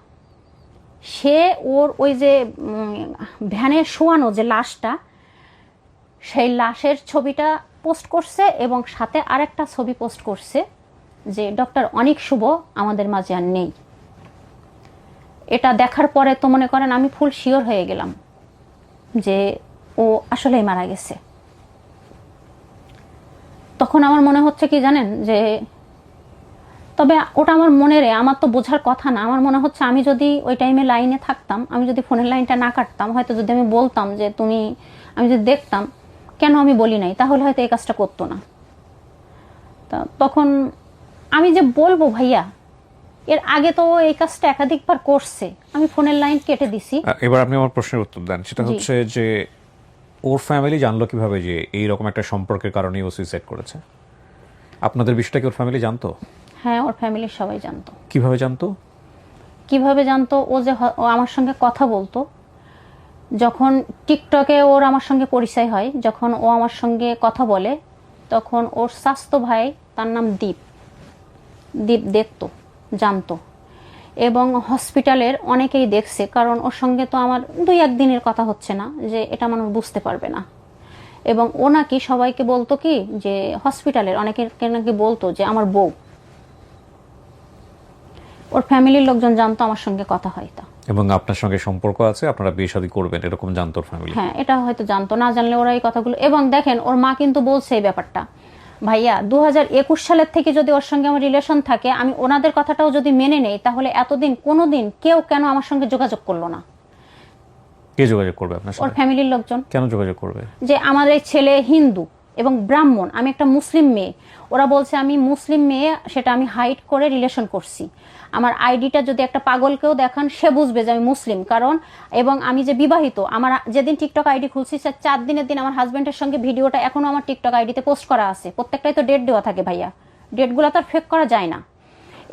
Speaker 2: সে ওর ওই যে ভ্যানে শোয়ানো যে লাশটা, সেই লাশের ছবিটা পোস্ট করছে, এবং সাথে আরেকটা ছবি পোস্ট করছে যে ডক্টর অনিক শুভ আমাদের মাঝে আর নেই। এটা দেখার পরে তো মনে করেন আমি ফুল শিওর হয়ে গেলাম যে ও আসলেই মারা গেছে। তখন আমার মনে হচ্ছে কি জানেন, যে তবে ওটা আমার আমার তো বোঝার কথা না, আমার মনে হচ্ছে আমি যদি ওই টাইমে লাইনে থাকতাম, আমি যদি ফোনের লাইনটা না কাটতাম, হয়তো যদি আমি বলতাম যে তুমি, আমি যদি দেখতাম, কেন আমি বলি নাই, তাহলে হয়তো এই কাজটা করতো না। তখন আমি যে বলবো ভাইয়া, এর আগে তো এই কাজটা একাধিকবার করছে, আমি ফোনের লাইন কেটে দিছি।
Speaker 1: এবার আপনি আমার প্রশ্নের উত্তর দেন, সেটা হচ্ছে যে ওর ফ্যামিলি জানলো কিভাবে যে এইরকম একটা সম্পর্কের কারণে ও সুইসাইড করেছে? আপনাদের বিষয়টা কি ওর ফ্যামিলি জানতো?
Speaker 2: হ্যাঁ, ওর ফ্যামিলির সবাই জানতো।
Speaker 1: কিভাবে জানতো?
Speaker 2: কিভাবে জানতো? ও যে ও আমার সঙ্গে কথা বলতো, যখন টিকটকে ওর আমার সঙ্গে পরিচয় হয়, যখন ও আমার সঙ্গে কথা বলে, তখন ওর স্বাস্থ্য ভাই, তার নাম দীপ দেখতো, জানতো, এবং হসপিটালের অনেকেই দেখছে, কারণ ওর সঙ্গে তো আমার 2-1 দিনের কথা হচ্ছে না যে এটা মানুষ বুঝতে পারবে না। এবং ও নাকি সবাইকে বলতো কি যে হসপিটালের অনেকে নাকি বলতো যে আমার বউ। ওর ফ্যামিলির লোকজন জানতো আমার সঙ্গে কথা হয় তা,
Speaker 1: এবং আপনার সঙ্গে সম্পর্ক আছে, আপনারা বিয়ে শাদী করবেন, এরকম জানতো ওর ফ্যামিলি?
Speaker 2: হ্যাঁ, এটা হয়তো জানতো, না জানলে ওরা এই কথাগুলো। এবং দেখেন ওর মা কিন্তু বলছে এই ব্যাপারটা, ভাইয়া 2021 সালের থেকে যদি ওর সঙ্গে আমার রিলেশন থাকে, আমি ওনাদের কথাটাও যদি মেনে নেই, তাহলে এতদিন কোনোদিন কেউ কেন আমার সঙ্গে যোগাযোগ করলো না?
Speaker 1: কে যোগাযোগ করবে আপনার
Speaker 2: ওর
Speaker 1: সাথে?
Speaker 2: ফ্যামিলির লোকজন।
Speaker 1: কেন যোগাযোগ করবে?
Speaker 2: যে আমাদের এই ছেলে হিন্দু, এবং ব্রাহ্মণ, আমি একটা মুসলিম মেয়ে। ওরা বলছে আমি মুসলিম মেয়ে, সেটা আমি হাইড করে রিলেশন করছি। আমার আইডিটা যদি একটা পাগলকেও দেখান, সে বুঝবে যে আমি মুসলিম। কারণ এবং আমি যে বিবাহিত, আমার যেদিন টিকটক আইডি খুলছি 4 দিনের দিন আমার হাজব্যান্ডের সঙ্গে ভিডিওটা এখনো আমার টিকটক আইডিতে পোস্ট করা আছে। প্রত্যেকটাই তো ডেট দেওয়া থাকে ভাইয়া, ডেটগুলো তো আর ফেক করা যায় না।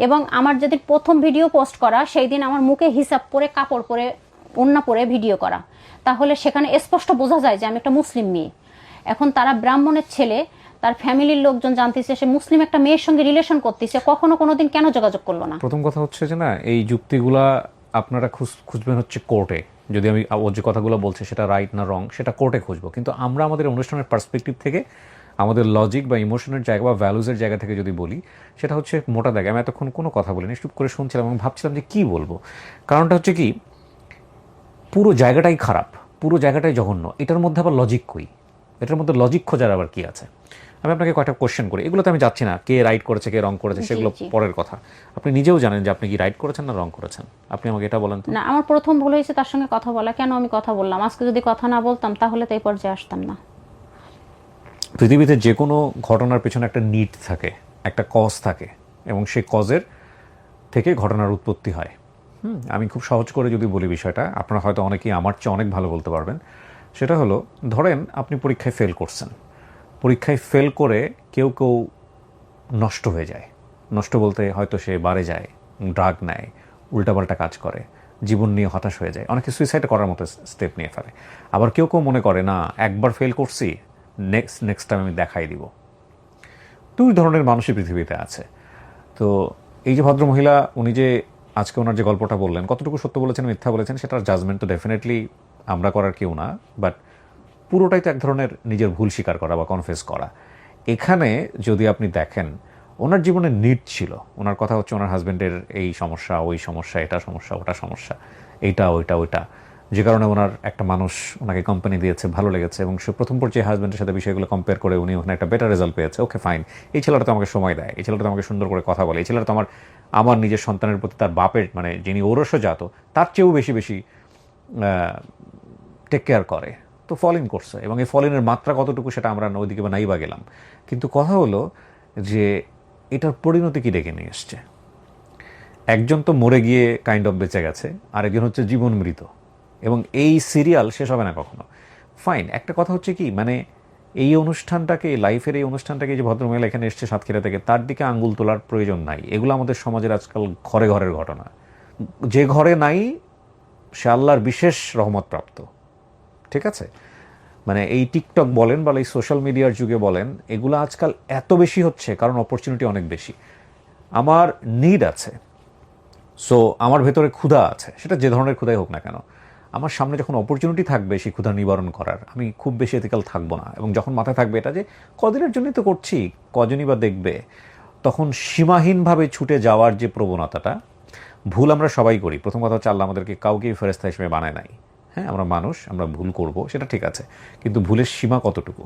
Speaker 2: এবং আমার যেদিন প্রথম ভিডিও পোস্ট করা, সেই দিন আমার মুখে হিসাব পরে, কাপড় পরে, ওড়না পরে ভিডিও করা। তাহলে সেখানে স্পষ্ট বোঝা যায় যে আমি একটা মুসলিম মেয়ে। এখন তারা ব্রাহ্মণের ছেলে, তার ফ্যামিলির লোকজন জানতেছে সে মুসলিম একটা মেয়ের সঙ্গে রিলেশন করতেছে, কখনো কোনোদিন কেন যোগাযোগ করলো না?
Speaker 1: প্রথম কথা হচ্ছে যে না, এই যুক্তিগুলা আপনারা খুঁজবেন হচ্ছে কোর্টে। যদি আমি ও যে কথাগুলো বলছে সেটা রাইট না রং, সেটা কোর্টে খুঁজবো। কিন্তু আমরা আমাদের অনুষ্ঠানের পার্সপেক্টিভ থেকে, আমাদের লজিক বা ইমোশনের জায়গা বা ভ্যালুজের জায়গা থেকে যদি বলি, সেটা হচ্ছে মোটা দাগে আমি এতক্ষণ কোনো কথা বলিনি, চুপ করে শুনছিলাম এবং ভাবছিলাম যে কী বলবো। কারণটা হচ্ছে কি, পুরো জায়গাটাই খারাপ, পুরো জায়গাটাই জঘন্য। এটার মধ্যে আবার লজিক কই? এটার মধ্যে লজিক খোঁজার আবার কি আছে? আমি আপনাকে কয়টা কোশ্চেন করি, এগুলোতে আমি যাচ্ছি না কে রাইট করেছে কে রং করেছে, সেগুলো পরের কথা। আপনি নিজেও জানেন যে আপনি কি রাইট করেছেন না রং করেছেন। আপনি আমাকে এটা বলেন তো।
Speaker 2: না, আমার প্রথম ভুল হয়েছে তার সঙ্গে কথা বলা। কেন আমি কথা বললাম? আজকে যদি কথা না বলতাম তাহলে তো এই পর্যায়ে আসতাম না।
Speaker 1: পৃথিবীতে যে কোনো ঘটনার পেছনে একটা নিড থাকে, একটা কজ থাকে, এবং সেই কজের থেকে ঘটনার উৎপত্তি হয়। আমি খুব সহজ করে যদি বলি বিষয়টা, আপনারা হয়তো অনেকেই আমার চেয়ে অনেক ভালো বলতে পারবেন। সেটা হলো, ধরেন আপনি পরীক্ষায় ফেল করছেন। পরীক্ষায় ফেল করে কেউ কেউ নষ্ট হয়ে যায়। নষ্ট বলতে হয়তো সে বারে যায়, ড্রাগ নেয়, উল্টাপাল্টা কাজ করে, জীবন নিয়ে হতাশ হয়ে যায়, অনেকে সুইসাইড করার মতো স্টেপ নিয়ে ফেলে। আবার কেউ কেউ মনে করে না, একবার ফেল করছি, নেক্সট টাইম আমি দেখাই দিব। দুই ধরনের মানুষই পৃথিবীতে আছে। তো এই যে ভদ্রমহিলা, উনি যে আজকে ওনার যে গল্পটা বললেন, কতটুকু সত্য বলেছেন মিথ্যা বলেছেন সেটার জাজমেন্ট তো ডেফিনেটলি আমরা করার কেউ না, বাট পুরোটাই তো এক ধরনের নিজের ভুল স্বীকার করা বা কনফেস করা। এখানে যদি আপনি দেখেন, ওনার জীবনে নিড ছিল। ওনার কথা হচ্ছে ওনার হাজব্যান্ডের এই সমস্যা, ওই সমস্যা, এটা সমস্যা, ওটা সমস্যা, এইটা ওইটা ওইটা, যে কারণে ওনার একটা মানুষ ওনাকে কোম্পানি দিয়েছে, ভালো লেগেছে, এবং সে প্রথম পর্যায়ে হাজব্যান্ডের সাথে বিষয়গুলো কম্পেয়ার করে উনি ওখানে একটা বেটার রেজাল্ট পেয়েছে। ওকে ফাইন, এই ছেলেটা তো আমাকে সময় দেয়, এই ছেলেটা তো আমাকে সুন্দর করে কথা বলে, এই ছেলেটা তো আমার নিজের সন্তানের প্রতি তার বাপের, মানে যিনি ঔরসজাত, তার চেয়েও বেশি বেশি টেক কেয়ার করে। তো ফল ইন করছে, এবং এই ফল ইনের মাত্রা কতটুকু সেটা আমরা ওইদিকে বা নাই বা গেলাম। কিন্তু কথা হলো যে এটার পরিণতি কি ডেকে নিয়ে এসছে। একজন তো মরে গিয়ে কাইন্ড অফ বেঁচে গেছে, আরেকজন হচ্ছে জীবন মৃত, এবং এই সিরিয়াল শেষ হবে না কখনো। ফাইন, একটা কথা হচ্ছে কি, মানে এই অনুষ্ঠানটাকে, লাইফের এই অনুষ্ঠানটাকে, যে ভদ্রমহিলা এখানে এসছে সাতক্ষীরা থেকে, তার দিকে আঙ্গুল তোলার প্রয়োজন নাই। এগুলো আমাদের সমাজের আজকাল ঘরে ঘরের ঘটনা। যে ঘরে নাই সে আল্লাহর বিশেষ রহমত প্রাপ্ত। ঠিক আছে, মানে এই টিকটক বলেন বা এই সোশ্যাল মিডিয়ার যুগে বলেন, এগুলো আজকাল এত বেশি হচ্ছে কারণ অপরচুনিটি অনেক বেশি। আমার নিড আছে, সো আমার ভেতরে ক্ষুধা আছে, সেটা যে ধরনের ক্ষুধাই হোক না কেন। আমার সামনে যখন অপরচুনিটি থাকবে সেই ক্ষুধা নিবারণ করার, আমি খুব বেশি এথিক্যাল থাকবো না। এবং যখন মাথায় থাকবে এটা যে কদিনের জন্যই তো করছি, কজনই বা দেখবে, তখন সীমাহীনভাবে ছুটে যাওয়ার যে প্রবণতাটা, ভুল আমরা সবাই করি। প্রথম কথা হচ্ছে, আল্লাহ আমাদেরকে কাউকেই ফেরেশতা হিসেবে বানায় নাই। হ্যাঁ, আমরা মানুষ, আমরা ভুল করব, সেটা ঠিক আছে, কিন্তু ভুলের সীমা কতটুকু,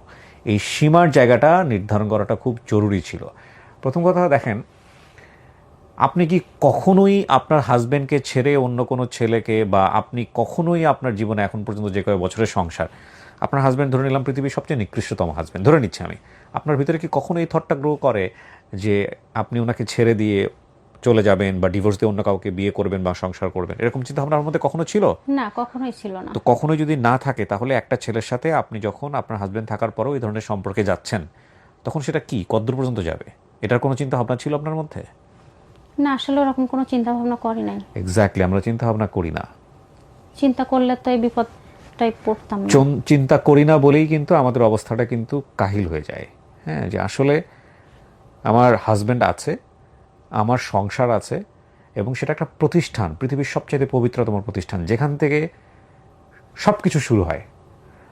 Speaker 1: এই সীমার জায়গাটা নির্ধারণ করাটা খুব জরুরি ছিল। প্রথম কথা দেখেন, আপনি কি কখনোই আপনার হাজব্যান্ডকে ছেড়ে অন্য কোনো ছেলেকে, বা আপনি কখনোই আপনার জীবনে এখন পর্যন্ত যে কয়েক বছরের সংসার, আপনার হাজব্যান্ড ধরে নিলাম পৃথিবীর সবচেয়ে নিকৃষ্টতম হাজব্যান্ড ধরে নিচ্ছি আমি, আপনার ভিতরে কি কখনো এই থটটা গ্রো করে যে আপনি ওনাকে ছেড়ে দিয়ে চলে যাবেন, বা ডিভোর্স দিয়ে অন্য কাউকে বিয়ে করবেন বা সংসার করবেন? এরকম চিন্তা ভাবনার মধ্যে কখনো ছিল?
Speaker 2: না, কখনোই ছিল না।
Speaker 1: তো কখনোই যদি না থাকে, তাহলে একটা ছেলের সাথে আপনি যখন আপনার হাজব্যান্ড থাকার পরেও এই ধরনের সম্পর্কে যাচ্ছেন, তখন সেটা কি কতদূর পর্যন্ত যাবে? এটার কোনো চিন্তা ভাবনা ছিল আপনার মধ্যে?
Speaker 2: না, আসলে ওরকম কোনো চিন্তা ভাবনা করি নাই।
Speaker 1: এক্স্যাক্টলি, আমরা চিন্তা ভাবনা করি না।
Speaker 2: চিন্তা করলে তো এই বিপদটাই পড়তাম না।
Speaker 1: চিন্তা করি না বলেই কিন্তু আমাদের অবস্থাটা কিন্তু কাহিল হয়ে যায়। হ্যাঁ, যে আসলে আমার হাজব্যান্ড আছে, আমার সংসার আছে, এবং সেটা একটা প্রতিষ্ঠান, পৃথিবীর সবচেয়ে পবিত্রতম প্রতিষ্ঠান, যেখান থেকে সব কিছু শুরু হয়।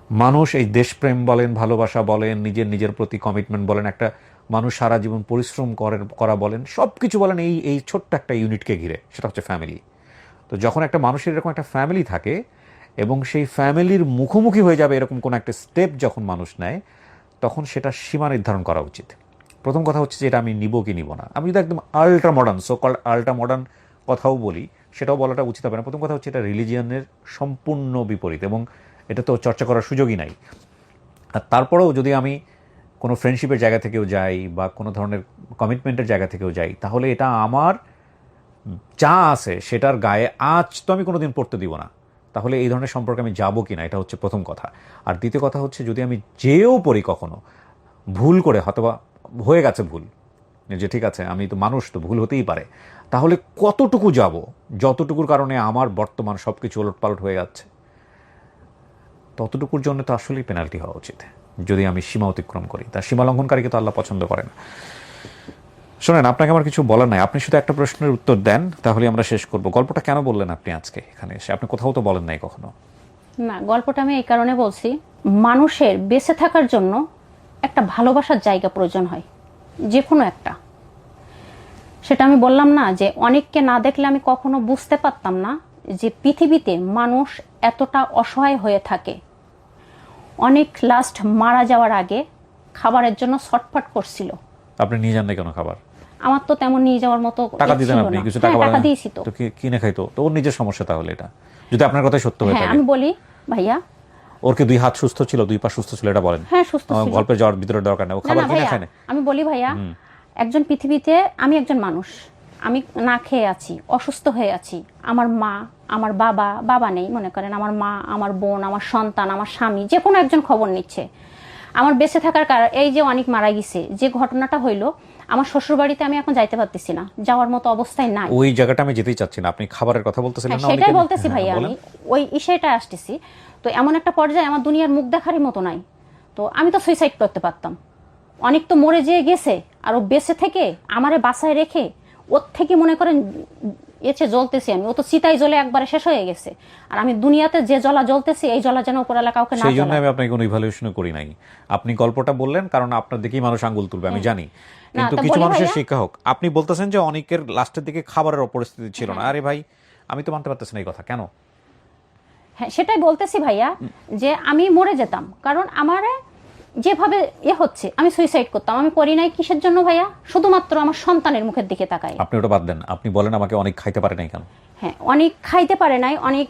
Speaker 1: মানুষ এই দেশপ্রেম বলেন, ভালোবাসা বলেন, নিজের প্রতি কমিটমেন্ট বলেন, একটা মানুষ সারা জীবন পরিশ্রম করা বলেন, সব কিছু বলেন এই ছোট্ট একটা ইউনিটকে ঘিরে, সেটা হচ্ছে ফ্যামিলি। তো যখন একটা মানুষের এরকম একটা ফ্যামিলি থাকে, এবং সেই ফ্যামিলির মুখোমুখি হয়ে যাবে এরকম কোনো একটা স্টেপ যখন মানুষ নেয়, তখন সেটা সীমা নির্ধারণ করা উচিত। প্রথম কথা হচ্ছে যে এটা আমি নিব কি নিব না। আমি যদি একদম ultra modern, so called ultra modern কথাও বলি, সেটাও বলাটা উচিত হবে না। প্রথম কথা হচ্ছে এটা রিলিজিয়ানের সম্পূর্ণ বিপরীত, এবং এটা তো চর্চা করার সুযোগই নাই। আর তারপরেও যদি আমি কোনো ফ্রেন্ডশিপের জায়গা থেকেও যাই বা কোনো ধরনের কমিটমেন্টের জায়গা থেকেও যাই, তাহলে এটা আমার যা আছে সেটার গায়ে আজ তো আমি কোনোদিন পড়তে দিব না। তাহলে এই ধরনের সম্পর্কে আমি যাবো কি না, এটা হচ্ছে প্রথম কথা। আর দ্বিতীয় কথা হচ্ছে, যদি আমি যেও পড়ি কখনো ভুল করে, হয়তোবা হয়ে গেছে ভুল, যে ঠিক আছে আমি তো মানুষ, তো ভুল হতেই পারে, তাহলে কতটুকু যাব যতটুকুর কারণে আমার বর্তমান সব কিছু ওলটপালট হয়ে যাচ্ছে, ততটুকুর জন্য তো আসলেই পেনাল্টি হওয়া উচিত। যদি আমি সীমা অতিক্রম করি, তার সীমা লঙ্ঘনকারীকে তো আল্লাহ পছন্দ করে না। শোনেন, আপনাকে আমার কিছু বলার নাই, আপনি শুধু একটা প্রশ্নের উত্তর দেন, তাহলে আমরা শেষ করব। গল্পটা কেন বললেন আপনি আজকে এখানে এসে? আপনি কোথাও তো বলেন নাই কখনো।
Speaker 2: না, গল্পটা আমি এই কারণে বলছি, মানুষের বেঁচে থাকার জন্য একটা ভালোবাসার জায়গা প্রয়োজন হয়, যে কোনো একটা। সেটা আমি বললাম না যে অনেককে না দেখলে আমি কখনো বুঝতে পারতাম না যে পৃথিবীতে মানুষ এতটা অসহায় হয়ে থাকে। অনেক লাস্ট মারা যাওয়ার আগে খাবারের জন্য ছটফট করছিল।
Speaker 1: আপনি নিয়ে যান না কেন খাবার?
Speaker 2: আমার তো তেমন নিয়ে যাওয়ার মতো
Speaker 1: টাকা
Speaker 2: ছিল
Speaker 1: দিতেন আপনি,
Speaker 2: না।
Speaker 1: কিছু
Speaker 2: হ্যাঁ,
Speaker 1: টাকা
Speaker 2: টাকা দিয়েছি তো।
Speaker 1: তো কিনে খাইতো, তো ওর নিজের সমস্যা তাহলে এটা, যদি আপনার কথাই সত্য হয়ে
Speaker 2: হ্যাঁ,
Speaker 1: থাকে।
Speaker 2: আমি বলি ভাইয়া,
Speaker 1: ওর কি 2 হাত সুস্থ ছিল, 2 পা সুস্থ ছিল, এটা বলেন।
Speaker 2: হ্যাঁ, সুস্থ ছিল।
Speaker 1: গল্পে যাওয়ার ভিতরে দরকার নেই, ও
Speaker 2: না
Speaker 1: খাবার
Speaker 2: না
Speaker 1: কিনে
Speaker 2: ভাইয়া,
Speaker 1: খায় না।
Speaker 2: আমি বলি ভাইয়া, একজন পৃথিবীতে, আমি একজন মানুষ, আমি না খেয়ে আছি, অসুস্থ হয়ে আছি। আমার মা, আমার বাবা, বাবা নেই মনে করেন, আমার মা, আমার বোন, আমার সন্তান, আমার স্বামী, যে কোনো একজন খবর নিচ্ছে। আমার বেঁচে থাকার কারণ এই যে অনেক মারা গেছে, যে ঘটনাটা হইলো, আমার শ্বশুর বাড়িতে আমি এখন যাইতে পারতেছি না, যাওয়ার মতো অবস্থায় নাই।
Speaker 1: ওই জায়গাটা আমি যেতেই চাচ্ছি না, আপনি খাবারের কথা বলতেছিলেন
Speaker 2: হ্যাঁ,
Speaker 1: না?
Speaker 2: সেটাই
Speaker 1: অনেকে-
Speaker 2: বলতেছি
Speaker 1: হ্যাঁ,
Speaker 2: ভাইয়া,
Speaker 1: বলেন।
Speaker 2: আমি ওই ইসেটা আসতেছি। তো এমন একটা পর্যায়ে আমার দুনিয়ার মুখ দেখারই মতো নাই। তো আমি তো সুইসাইড করতে পারতাম। অনেক তো মরে যেয়ে গেছে, আর ও বেঁচে থেকে আমারে বাসায় রেখে ওর থেকে মনে করেন এসে জ্বলতেছি আমি, ও তো চিতায় জ্বলে একবারে শেষ হয়ে গেছে। আর আমি দুনিয়াতে যে জ্বলা জ্বলতেছি, এই জ্বলা যেন উপরালা কাউকে না
Speaker 1: সেই জন্য
Speaker 2: জ্বলায়।
Speaker 1: আমি আপনাকে কোনো ইভ্যালুয়েশন করি নাই। আপনি গল্পটা বললেন কারণ আপনার দিকেই মানুষ আঙ্গুল তুলবে, আমি জানি। কিন্তু
Speaker 2: তো
Speaker 1: কিছু
Speaker 2: বলি
Speaker 1: মানুষের
Speaker 2: ভাইয়া,
Speaker 1: শিক্ষা হোক। আপনি বলতেছেন যে অনেকের লাস্টের দিকে খাবারের পরিস্থিতি ছিল না। আরে ভাই, আমি তো মানতে পারতেছি না এই কথা। কেন?
Speaker 2: হ্যাঁ সেটাই বলতেছি ভাইয়া, যে আমি মরে যেতাম, কারণ আমারে যেভাবে হচ্ছে, আমি সুইসাইড করতাম। আমি করি নাই কিসের জন্য ভাইয়া? শুধুমাত্র আমার সন্তানের মুখের দিকে তাকাই।
Speaker 1: আপনি ওটা বাদ দেন, আপনি বলেন আমাকে অনেক খাইতে পারে নাই কেন?
Speaker 2: হ্যাঁ, অনেক খাইতে পারে নাই, অনেক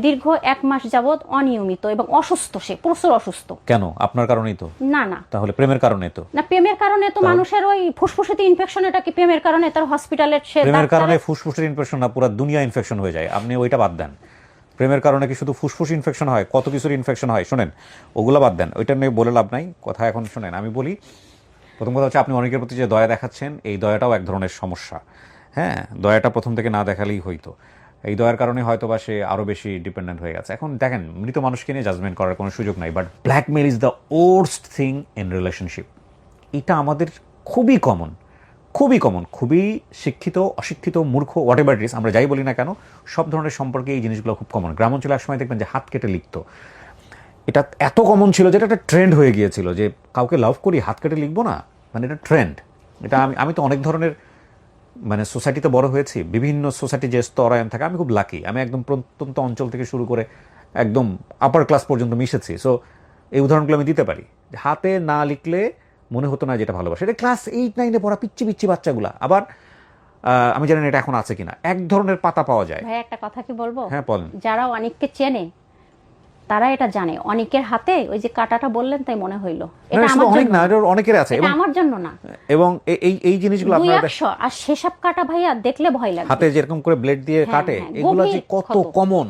Speaker 2: দীর্ঘ 1 মাস যাবৎ অনিয়মিত এবং অসুস্থ, সে প্রচুর অসুস্থ।
Speaker 1: কেন? আপনার কারণেই তো?
Speaker 2: না না
Speaker 1: তাহলে প্রেমের কারণে তো?
Speaker 2: না, প্রেমের কারণে তো মানুষের ওই ফুসফুসিতে ইনফেকশন, এটা কি প্রেমের কারণে তার হসপিটালের সে
Speaker 1: প্রেমের কারণে ফুসফুসের ইনফেকশন না, পুরো দুনিয়া ইনফেকশন হয়ে যায়। আপনি ওইটা বাদ দেন। প্রেমের কারণে কি শুধু ফুসফুস ইনফেকশন হয়? কত কিছুর ইনফেকশন হয়। শোনেন, ওগুলো বাদ দেন, ওইটা নিয়ে বলে লাভ নাই। কথা এখন শোনেন, আমি বলি। প্রথম কথা হচ্ছে, আপনি অনেকের প্রতি যে দয়া দেখাচ্ছেন, এই দয়াটাও এক ধরনের সমস্যা। হ্যাঁ, দয়াটা প্রথম থেকে না দেখালেই হইতো। এই দয়ার কারণে হয়তো বা সে আরও বেশি ডিপেন্ডেন্ট হয়ে গেছে। এখন দেখেন, মৃত মানুষকে নিয়ে জাজমেন্ট করার কোনো সুযোগ নাই, but blackmail is the worst thing in relationship. এটা আমাদের খুবই কমন, খুবই কমন। খুবই শিক্ষিত, অশিক্ষিত, মূর্খ, হোয়াট এভার ইট ইজ, আমরা যাই বলি না কেন, সব ধরনের সম্পর্কে এই জিনিসগুলো খুব কমন। গ্রাম অঞ্চলে এক সময় দেখবেন যে হাত কেটে লিখতো। এটা এত কমন ছিল যে এটা একটা ট্রেন্ড হয়ে গিয়েছিল, যে কাউকে লাভ করি হাত কেটে লিখবো না, মানে এটা ট্রেন্ড। এটা আমি তো অনেক ধরনের মানে সোসাইটিতে বড় হয়েছি, বিভিন্ন সোসাইটি যে স্তরায়ন থাকে। আমি খুব লাকি, আমি একদম প্রত্যন্ত অঞ্চল থেকে শুরু করে একদম আপার ক্লাস পর্যন্ত মিশেছি। সো এই উদাহরণগুলো আমি দিতে পারি। হাতে না লিখলে মনে হতো না যেটা ভালোবাসা। এটা ক্লাস 8-9-এ পড়া পিচ্ছি পিচ্ছি বাচ্চাগুলা। আবার আমি জানি না এটা এখন আছে কিনা, এক ধরনের পাতা পাওয়া যায়।
Speaker 2: ভাই একটা কথা কি বলবো?
Speaker 1: হ্যাঁ বলেন।
Speaker 2: যারা অনেককে চেনে তারা এটা জানে, অনেকের হাতে ওই যে কাটাটা বললেন তাই মনে হইলো, এটা আমার
Speaker 1: অনেক
Speaker 2: জন্য
Speaker 1: না,
Speaker 2: না,
Speaker 1: এটা অনেকের আছে।
Speaker 2: এটা আমার জন্য না।
Speaker 1: এবং এই জিনিসগুলো আপনারা
Speaker 2: 200 আর সেসব কাটা ভাইয়া দেখলে ভয় লাগে।
Speaker 1: হাতে যেরকম করে ব্লেড দিয়ে
Speaker 2: হ্যাঁ,
Speaker 1: কাটে,
Speaker 2: হ্যাঁ,
Speaker 1: এগুলো যে
Speaker 2: গভীর
Speaker 1: কত
Speaker 2: ক্ষত।
Speaker 1: কমন।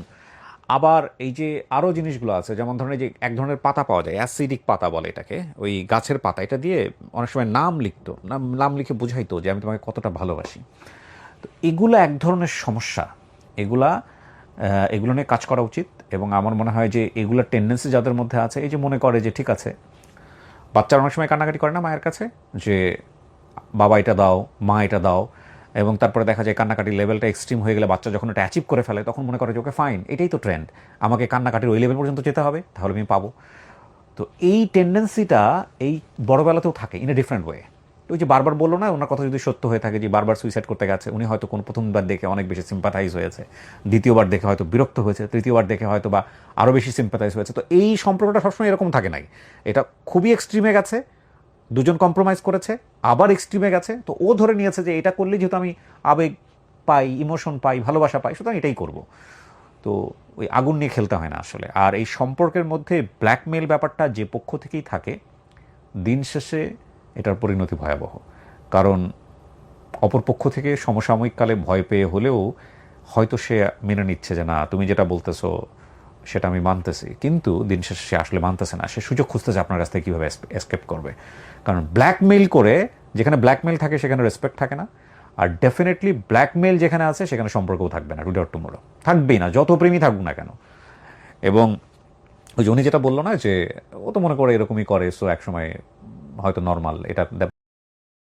Speaker 1: আবার এই যে আরো জিনিসগুলো আছে, যেমন ধরেন এই যে এক ধরনের পাতা পাওয়া যায়, অ্যাসিডিক পাতা বলে এটাকে, ওই গাছের পাতা। এটা দিয়ে অনেক সময় নাম লিখতো, নাম লিখে বুঝাইতো যে আমি তোমাকে কতটা ভালোবাসি। তো এগুলো এক ধরনের সমস্যা। এগুলো নিয়ে কাজ করা উচিত। এবং আমার মনে হয় যে এগুলোর টেন্ডেন্সি যাদের মধ্যে আছে, এই যে মনে করে যে ঠিক আছে, বাচ্চারা অনেক সময় কান্নাকাটি করে না মায়ের কাছে, যে বাবা এটা দাও, মা এটা দাও, এবং তারপরে দেখা যায় কান্নাকাটির লেভেলটা এক্সট্রিম হয়ে গেলে বাচ্চা যখন এটা অ্যাচিভ করে ফেলে, তখন মনে করে যে ওকে ফাইন, এটাই তো ট্রেন্ড, আমাকে কান্নাকাটির ওই লেভেল পর্যন্ত যেতে হবে, তাহলে আমি পাবো। তো এই টেন্ডেন্সিটা এই বড়বেলাতেও থাকে ইন এ ডিফারেন্ট ওয়ে। ওই যে বারবার বললো না, ওনার কথা যদি সত্য হয়ে থাকে যে বারবার সুইসাইড করতে গেছে, উনি হয়তো কোনো প্রথমবার দেখে অনেক বেশি সিম্পাথাইজ হয়েছে, দ্বিতীয়বার দেখে হয়তো বিরক্ত হয়েছে, তৃতীয়বার দেখে হয়তো বা আরও বেশি সিম্পাথাইজ হয়েছে। তো এই সম্পর্কটা সবসময় এরকম থাকে নাই, এটা খুবই এক্সট্রিমে গেছে, দুজন কম্প্রোমাইজ করেছে, আবার এক্সট্রিমে গেছে। তো ও ধরে নিয়েছে যে এটা করলে যেহেতু আমি আবেগ পাই, ইমোশন পাই, ভালোবাসা পাই, সুতরাং এটাই করব। তো ওই আগুন নিয়ে খেলতে হয় না আসলে। আর এই সম্পর্কের মধ্যে ব্ল্যাকমেল ব্যাপারটা যে পক্ষ থেকেই থাকে, দিন শেষে এটার পরিণতি ভয়াবহ। কারণ অপরপক্ষ থেকে সমসাময়িককালে ভয় পেয়ে হলেও হয়তো সে মেনে নিচ্ছে যে না তুমি যেটা বলতেছো সেটা আমি মানতেছি, কিন্তু দিন শেষে সে আসলে মানতেছে না, সে সুযোগ খুঁজতেছে আপনার কাছ থেকে কীভাবে এসকেপ করবে। কারণ ব্ল্যাকমেইল করে, যেখানে ব্ল্যাকমেইল থাকে সেখানে রেসপেক্ট থাকে না, আর ডেফিনেটলি ব্ল্যাকমেইল যেখানে আছে সেখানে সম্পর্কও থাকবে না, টুডে অর টুমরো থাকবেই না, যত প্রেমী থাকুক না কেন। এবং ওই যে উনি যেটা বললো না যে ও তো মনে করে এরকমই করে, সো একসময় হয়তো নর্মাল, এটা